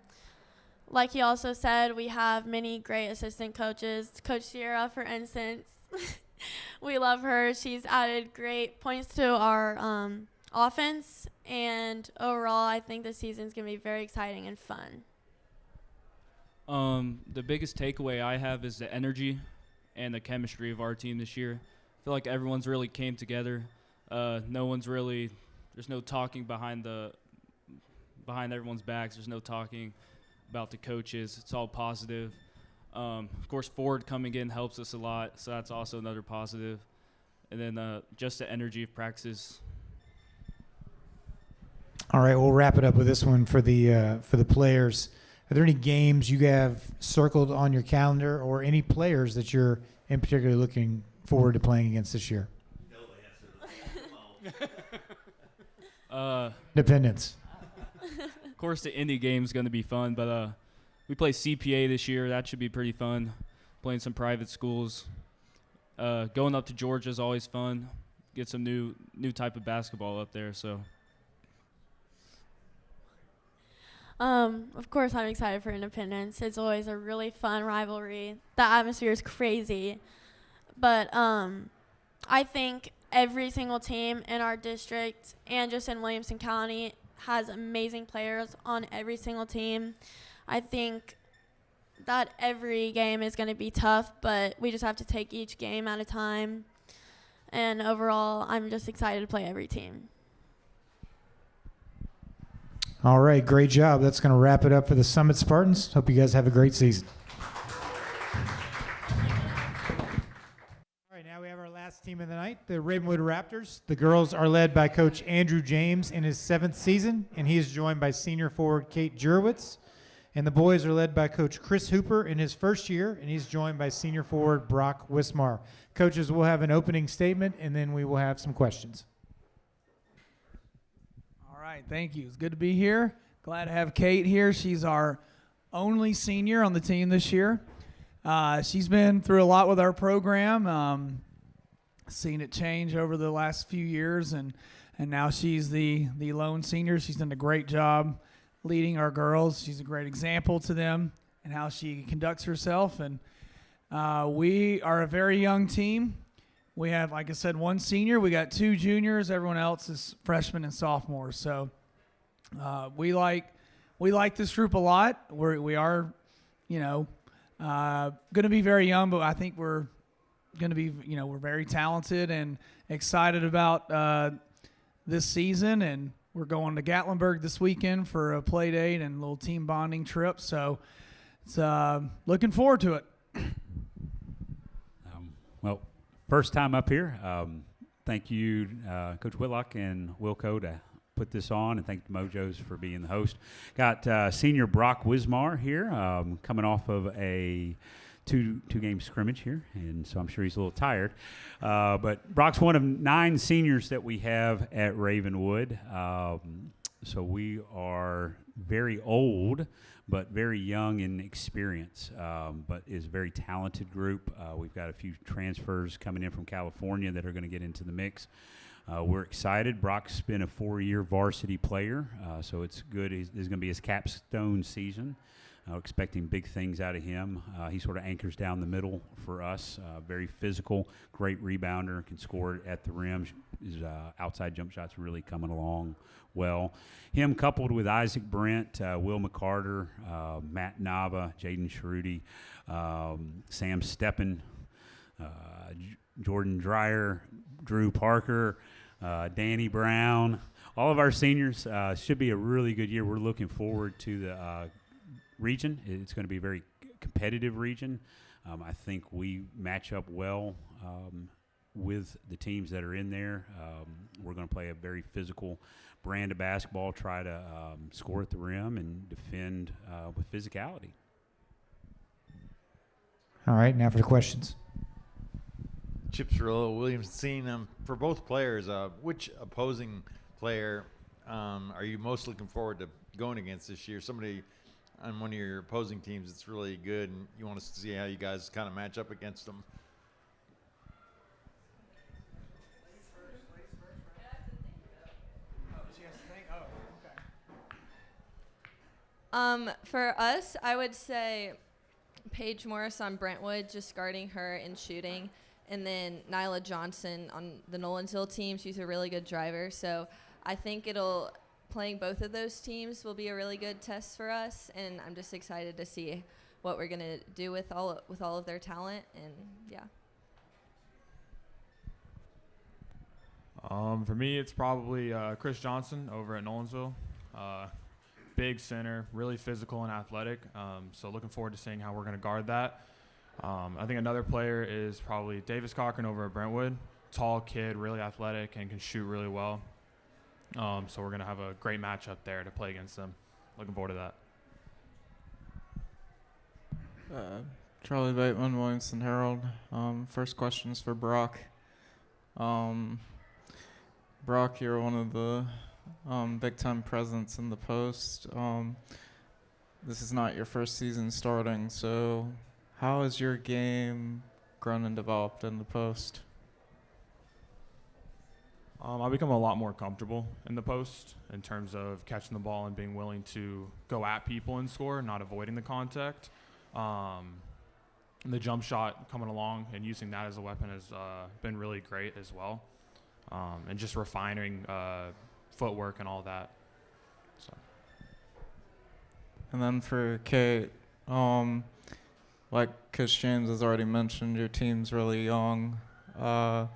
Like he also said, we have many great assistant coaches. Coach Sierra, for instance, we love her. She's added great points to our offense, and overall I think this season's going to be very exciting and fun. The biggest takeaway I have is the energy and the chemistry of our team this year. I feel like everyone's really came together. There's no talking behind everyone's backs. There's no talking about the coaches. It's all positive. Of course, Ford coming in helps us a lot, so that's also another positive. And then just the energy of practices. All right, we'll wrap it up with this one for the players. Are there any games you have circled on your calendar or any players that you're in particular looking forward to playing against this year? Independence. Of course, the Indy game is going to be fun, but we play CPA this year. That should be pretty fun, playing some private schools. Going up to Georgia is always fun. Get some new type of basketball up there, so. Of course, I'm excited for Independence. It's always a really fun rivalry. The atmosphere is crazy. But I think every single team in our district and just in Williamson County has amazing players on every single team. I think that every game is going to be tough, but we just have to take each game at a time. And overall, I'm just excited to play every team. All right, great job. That's going to wrap it up for the Summit Spartans. Hope you guys have a great season. All right, now we have our last team of the night, the Ravenwood Raptors. The girls are led by Coach Andrew James in his 7th season, and he is joined by senior forward Kate Jurowitz. And the boys are led by Coach Chris Hooper in his 1st year, and he's joined by senior forward Brock Wismar. Coaches, will have an opening statement, and then we will have some questions. All right, thank you. It's good to be here. Glad to have Kate here. She's our only senior on the team this year. She's been through a lot with our program, seen it change over the last few years, and now she's the lone senior. She's done a great job leading our girls. She's a great example to them and how she conducts herself. And we are a very young team. We have, like I said, 1 senior. We got 2 juniors. Everyone else is freshmen and sophomores. So we like this group a lot. We are, going to be very young, but I think we're going to be, we're very talented and excited about this season. And we're going to Gatlinburg this weekend for a play date and a little team bonding trip. So it's looking forward to it. Well, first time up here. Thank you, Coach Whitlock and Wilco, to put this on, and thank the Mojos for being the host. Got senior Brock Wismar here, coming off of a two-game scrimmage here, and so I'm sure he's a little tired. But Brock's one of 9 seniors that we have at Ravenwood. So we are very old, but very young in experience, but is a very talented group. We've got a few transfers coming in from California that are going to get into the mix. We're excited. Brock's been a 4-year varsity player, so it's good. This is going to be his capstone season. Expecting big things out of him. He sort of anchors down the middle for us. Very physical, great rebounder, can score at the rim. His outside jump shot's really coming along well. Him coupled with Isaac Brent, Will McCarter, Matt Nava, Jaden Schrudy, Sam Steppen, Jordan Dreyer, Drew Parker, Danny Brown. All of our seniors should be a really good year. We're looking forward to the region. It's going to be a very competitive region. I think we match up well with the teams that are in there. We're going to play a very physical brand of basketball, try to score at the rim and defend with physicality. All right, now for the questions. Chip Cirillo, Williamson. For both players, which opposing player are you most looking forward to going against this year? Somebody on one of your opposing teams that's really good, and you want to see how you guys kind of match up against them? For us, I would say Paige Morris on Brentwood, just guarding her and shooting. And then Nyla Johnson on the Nolensville team. She's a really good driver. So I think playing both of those teams will be a really good test for us. And I'm just excited to see what we're going to do with all of their talent. And, yeah. For me, it's probably Chris Johnson over at Nolensville. Big center, really physical and athletic. So looking forward to seeing how we're going to guard that. I think another player is probably Davis Cochran over at Brentwood. Tall kid, really athletic, and can shoot really well. So we're going to have a great matchup there to play against them. Looking forward to that. Charlie Bateman, Williamson Herald. First question is for Brock. Brock, you're one of the big-time presence in the post. This is not your first season starting, so how has your game grown and developed in the post? I've become a lot more comfortable in the post in terms of catching the ball and being willing to go at people and score, not avoiding the contact. The jump shot coming along and using that as a weapon has been really great as well. And just refining footwork and all that. So. And then for Kate, like Coach James has already mentioned, your team's really young. How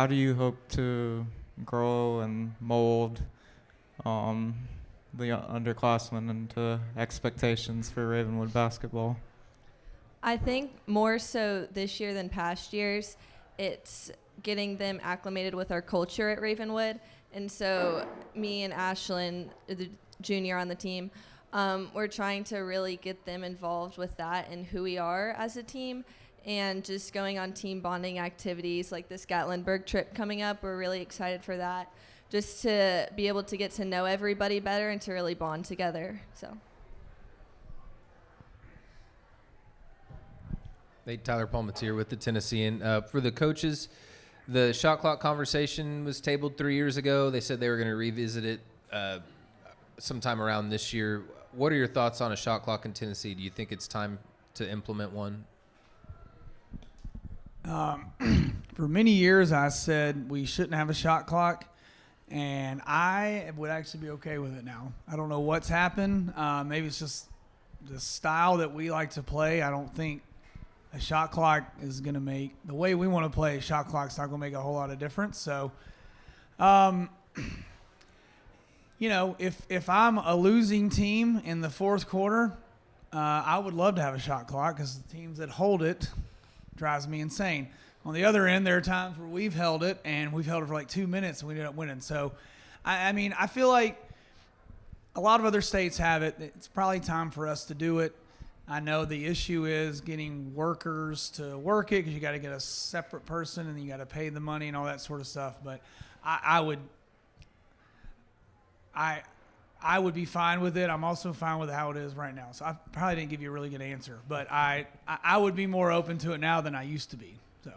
do you hope to grow and mold the underclassmen into expectations for Ravenwood basketball? I think more so this year than past years, it's getting them acclimated with our culture at Ravenwood. And so me and Ashlyn, the junior on the team, we're trying to really get them involved with that and who we are as a team, and just going on team bonding activities like this Gatlinburg trip coming up. We're really excited for that, just to be able to get to know everybody better and to really bond together. So. Hey, Tyler Palmatier with the Tennessean. For the coaches, the shot clock conversation was tabled 3 years ago. They said they were going to revisit it sometime around this year. What are your thoughts on a shot clock in Tennessee? Do you think it's time to implement one? For many years, I said we shouldn't have a shot clock, and I would actually be okay with it now. I don't know what's happened. Maybe it's just the style that we like to play. I don't think a shot clock is going to make – the way we want to play, a shot clock's not going to make a whole lot of difference. So, you know, if I'm a losing team in the fourth quarter, I would love to have a shot clock because the teams that hold it drives me insane. On the other end, there are times where we've held it, and we've held it for like 2 minutes, and we ended up winning. So, I mean, I feel like a lot of other states have it. It's probably time for us to do it. I know the issue is getting workers to work it because you got to get a separate person and you got to pay the money and all that sort of stuff. But I would be fine with it. I'm also fine with how it is right now. So I probably didn't give you a really good answer, but I would be more open to it now than I used to be. So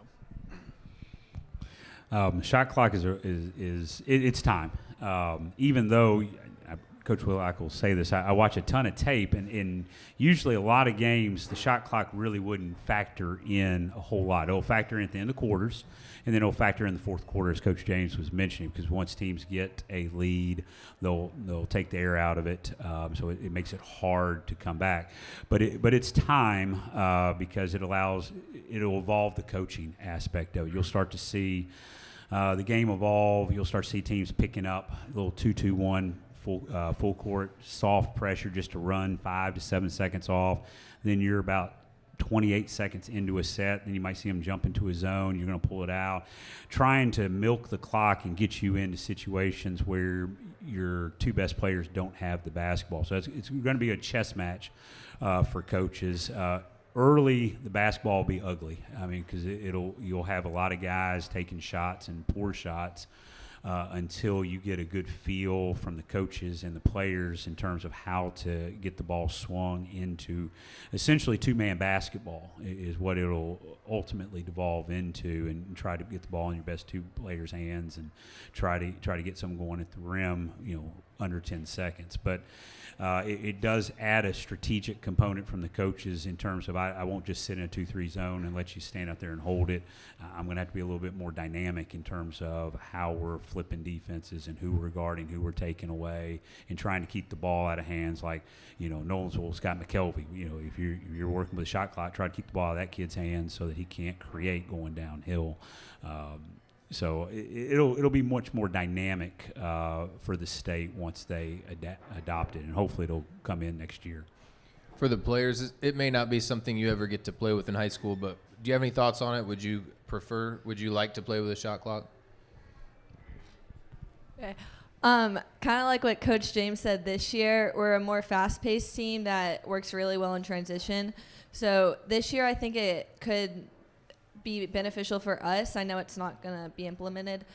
shot clock it's time. Even though Coach Willock will say this, I watch a ton of tape, and usually a lot of games the shot clock really wouldn't factor in a whole lot. It'll factor in at the end of quarters, and then it'll factor in the fourth quarter, as Coach James was mentioning, because once teams get a lead, they'll take the air out of it, so it makes it hard to come back. But it's time because it'll evolve the coaching aspect of it. You'll start to see the game evolve. You'll start to see teams picking up a little 2-2-1 full court, soft pressure just to run 5 to 7 seconds off. Then you're about 28 seconds into a set, then you might see them jump into a zone. You're going to pull it out, trying to milk the clock and get you into situations where your two best players don't have the basketball. So it's going to be a chess match for coaches. Early, the basketball will be ugly. I mean, because you'll have a lot of guys taking shots and poor shots. Until you get a good feel from the coaches and the players in terms of how to get the ball swung into essentially two-man basketball is what it'll ultimately devolve into, and try to get the ball in your best two players' hands and try to get something going at the rim, under 10 seconds. But it does add a strategic component from the coaches in terms of I won't just sit in a 2-3 zone and let you stand out there and hold it. I'm going to have to be a little bit more dynamic in terms of how we're flipping defenses and who we're guarding, who we're taking away, and trying to keep the ball out of hands like, Nolensville, Scott McKelvey. If you're working with a shot clock, try to keep the ball out of that kid's hands so that he can't create going downhill. So it'll be much more dynamic for the state once they adopt it, and hopefully it'll come in next year. For the players, it may not be something you ever get to play with in high school, but do you have any thoughts on it? Would you like to play with a shot clock? Okay. Kind of like what Coach James said this year, we're a more fast-paced team that works really well in transition. So this year I think it could be beneficial for us. I know it's not going to be implemented,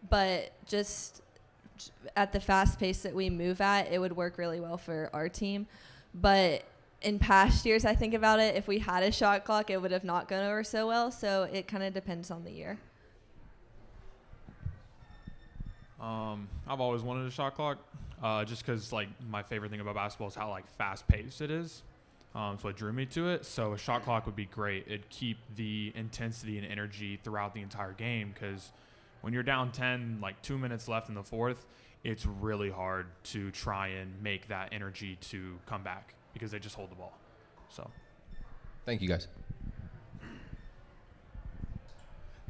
but just at the fast pace that we move at, it would work really well for our team. But in past years, I think about it, if we had a shot clock, it would have not gone over so well. So it kind of depends on the year. I've always wanted a shot clock, just because my favorite thing about basketball is how fast paced it is. So it drew me to it. So a shot clock would be great. It'd keep the intensity and energy throughout the entire game, because when you're down 10, 2 minutes left in the fourth, it's really hard to try and make that energy to come back because they just hold the ball. So, thank you guys.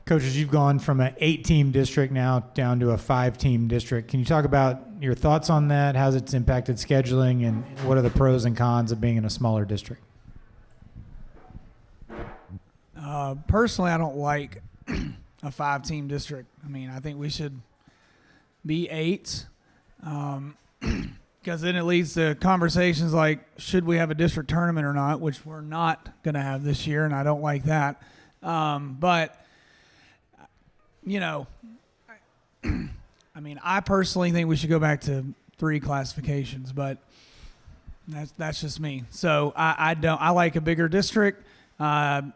Coaches, you've gone from an 8-team district now down to a 5-team district. Can you talk about your thoughts on that? How's it's impacted scheduling, and what are the pros and cons of being in a smaller district? Personally, I don't like a 5-team district. I mean, I think we should be 8, because then it leads to conversations like, should we have a district tournament or not, which we're not going to have this year, and I don't like that. But I mean, I personally think we should go back to 3 classifications, but that's just me. So I like a bigger district, and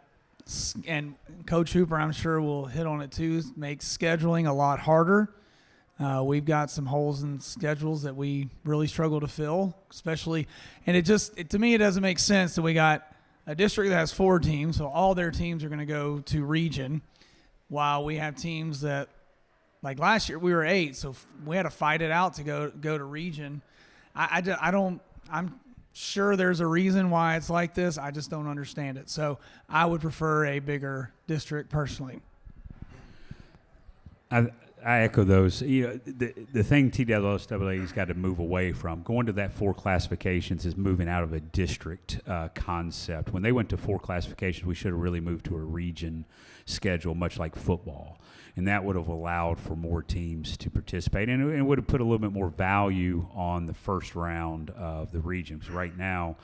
Coach Hooper, I'm sure, will hit on it too, makes scheduling a lot harder. We've got some holes in schedules that we really struggle to fill, especially, and to me, it doesn't make sense that we got a district that has 4 teams, so all their teams are going to go to region, while we have teams that, like last year, we were 8, so we had to fight it out to go to region. I'm sure there's a reason why it's like this. I just don't understand it. So I would prefer a bigger district personally. I echo those. The thing TWSAA's got to move away from, going to that 4 classifications, is moving out of a district concept. When they went to 4 classifications, we should have really moved to a region schedule, much like football. And that would have allowed for more teams to participate, and it would have put a little bit more value on the first round of the region. Because right now,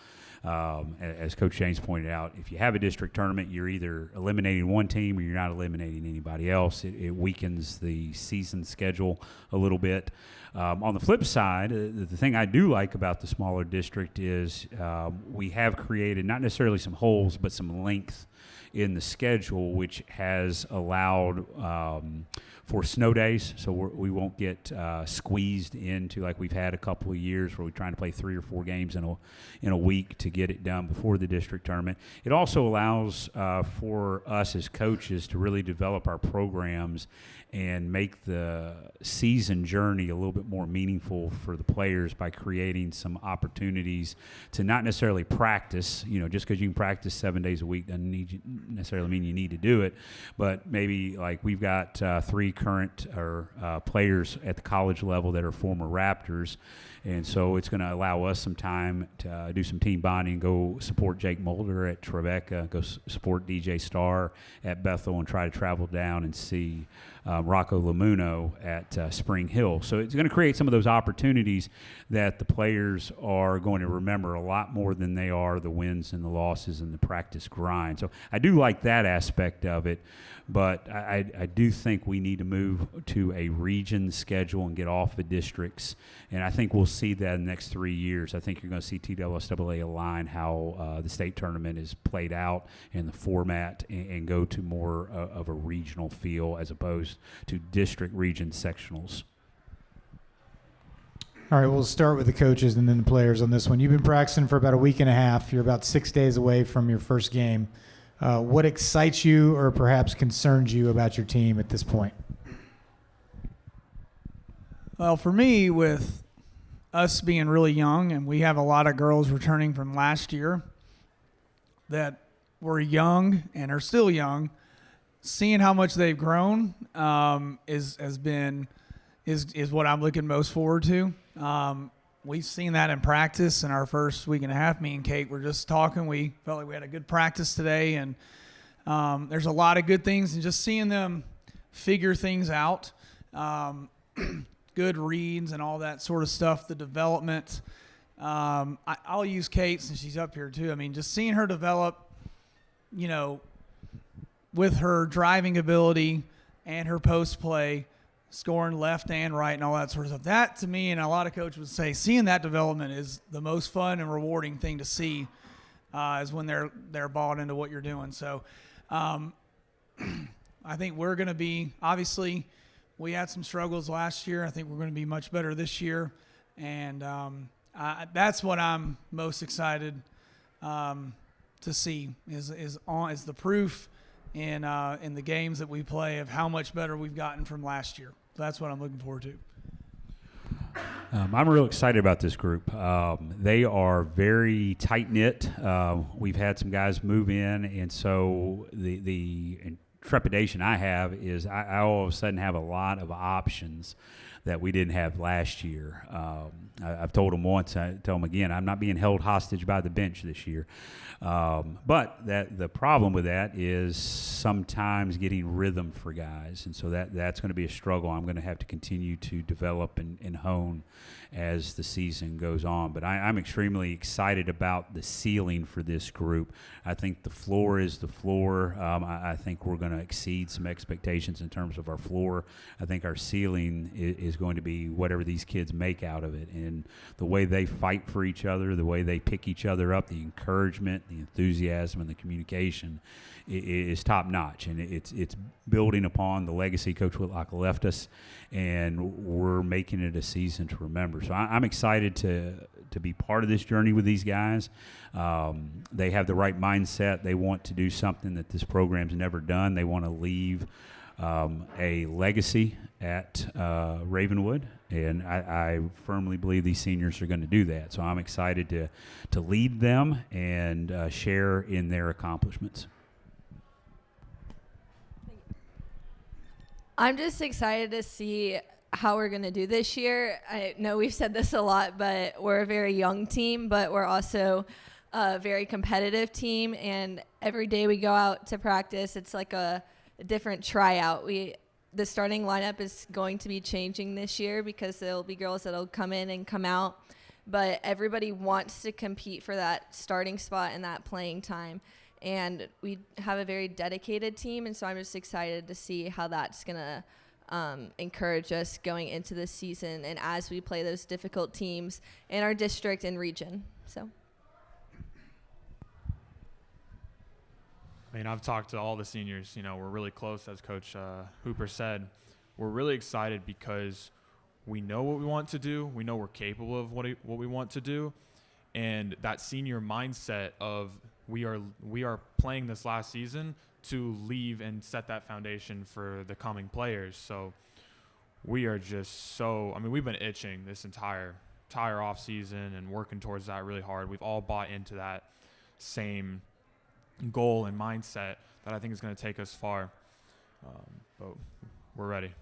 As Coach James pointed out, if you have a district tournament, you're either eliminating one team or you're not eliminating anybody else. It weakens the season schedule a little bit. On the flip side, the thing I do like about the smaller district is we have created not necessarily some holes, but some length in the schedule, which has allowed for snow days, so we won't get squeezed into like we've had a couple of years where we're trying to play 3 or 4 games in a week to get it done before the district tournament. It also allows for us as coaches to really develop our programs and make the season journey a little bit more meaningful for the players by creating some opportunities to not necessarily practice. Just because you can practice 7 days a week doesn't necessarily mean you need to do it, but maybe like we've got 3 current players at the college level that are former Raptors, and so it's going to allow us some time to do some team bonding, go support Jake Mulder at Tribeca, go support DJ Starr at Bethel, and try to travel down and see Rocco Lamuno at Spring Hill. So it's going to create some of those opportunities that the players are going to remember a lot more than they are the wins and the losses and the practice grind. So I do like that aspect of it, but I do think we need to move to a region schedule and get off the districts, and I think we'll see that in the next 3 years. I think you're going to see TWSAA align how the state tournament is played out in the format and go to more of a regional feel as opposed to district region sectionals. All right, we'll start with the coaches and then the players on this one. You've been practicing for about a week and a half. You're about 6 days away from your first game. What excites you or perhaps concerns you about your team at this point? Well, for me, with us being really young, and we have a lot of girls returning from last year that were young and are still young, seeing how much they've grown is what I'm looking most forward to. We've seen that in practice in our first week and a half. Me and Kate were just talking. We felt like we had a good practice today, and there's a lot of good things, and just seeing them figure things out, good reads and all that sort of stuff, the development. I'll use Kate since she's up here too. I mean, just seeing her develop, with her driving ability and her post play, scoring left and right and all that sort of stuff. That, to me, and a lot of coaches would say, seeing that development is the most fun and rewarding thing to see, is when they're bought into what you're doing. So I think we're going to be, obviously, we had some struggles last year. I think we're going to be much better this year. And that's what I'm most excited to see is the proof in the games that we play of how much better we've gotten from last year. That's what I'm looking forward to. I'm real excited about this group. They are very tight-knit. We've had some guys move in, and so the trepidation I have is I all of a sudden have a lot of options that we didn't have last year. I've told them once, I tell them again, I'm not being held hostage by the bench this year. But the problem with that is sometimes getting rhythm for guys, and so that's going to be a struggle I'm going to have to continue to develop and hone as the season goes on. But I'm extremely excited about the ceiling for this group. I think the floor is the floor. I think we're going to exceed some expectations in terms of our floor. I think our ceiling is going to be whatever these kids make out of it. And the way they fight for each other, the way they pick each other up, the encouragement, the enthusiasm, and the communication is top notch. And it's building upon the legacy Coach Whitlock left us, and we're making it a season to remember. So I'm excited to be part of this journey with these guys. They have the right mindset. They want to do something that this program's never done. They want to leave a legacy at Ravenwood, and I firmly believe these seniors are going to do that. So I'm excited to lead them and share in their accomplishments. I'm just excited to see how we're going to do this year. I know we've said this a lot, but we're a very young team, but we're also a very competitive team, and every day we go out to practice, it's like a different tryout. The starting lineup is going to be changing this year because there'll be girls that'll come in and come out, but everybody wants to compete for that starting spot and that playing time. And we have a very dedicated team, and so I'm just excited to see how that's going to encourage us going into this season and as we play those difficult teams in our district and region. So. I mean, I've talked to all the seniors. You know, we're really close, as Coach Hooper said. We're really excited because we know what we want to do. We know we're capable of what we want to do. And that senior mindset of we are playing this last season to leave and set that foundation for the coming players. So we are just so – I mean, we've been itching this entire off season and working towards that really hard. We've all bought into that same goal and mindset that I think is going to take us far. But we're ready.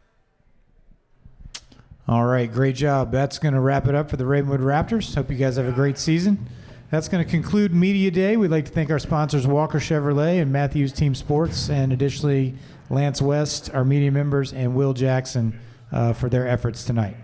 All right, great job. That's going to wrap it up for the Ravenwood Raptors. Hope you guys have a great season. That's going to conclude Media Day. We'd like to thank our sponsors, Walker Chevrolet and Matthews Team Sports, and additionally Lance West, our media members, and Will Jackson for their efforts tonight.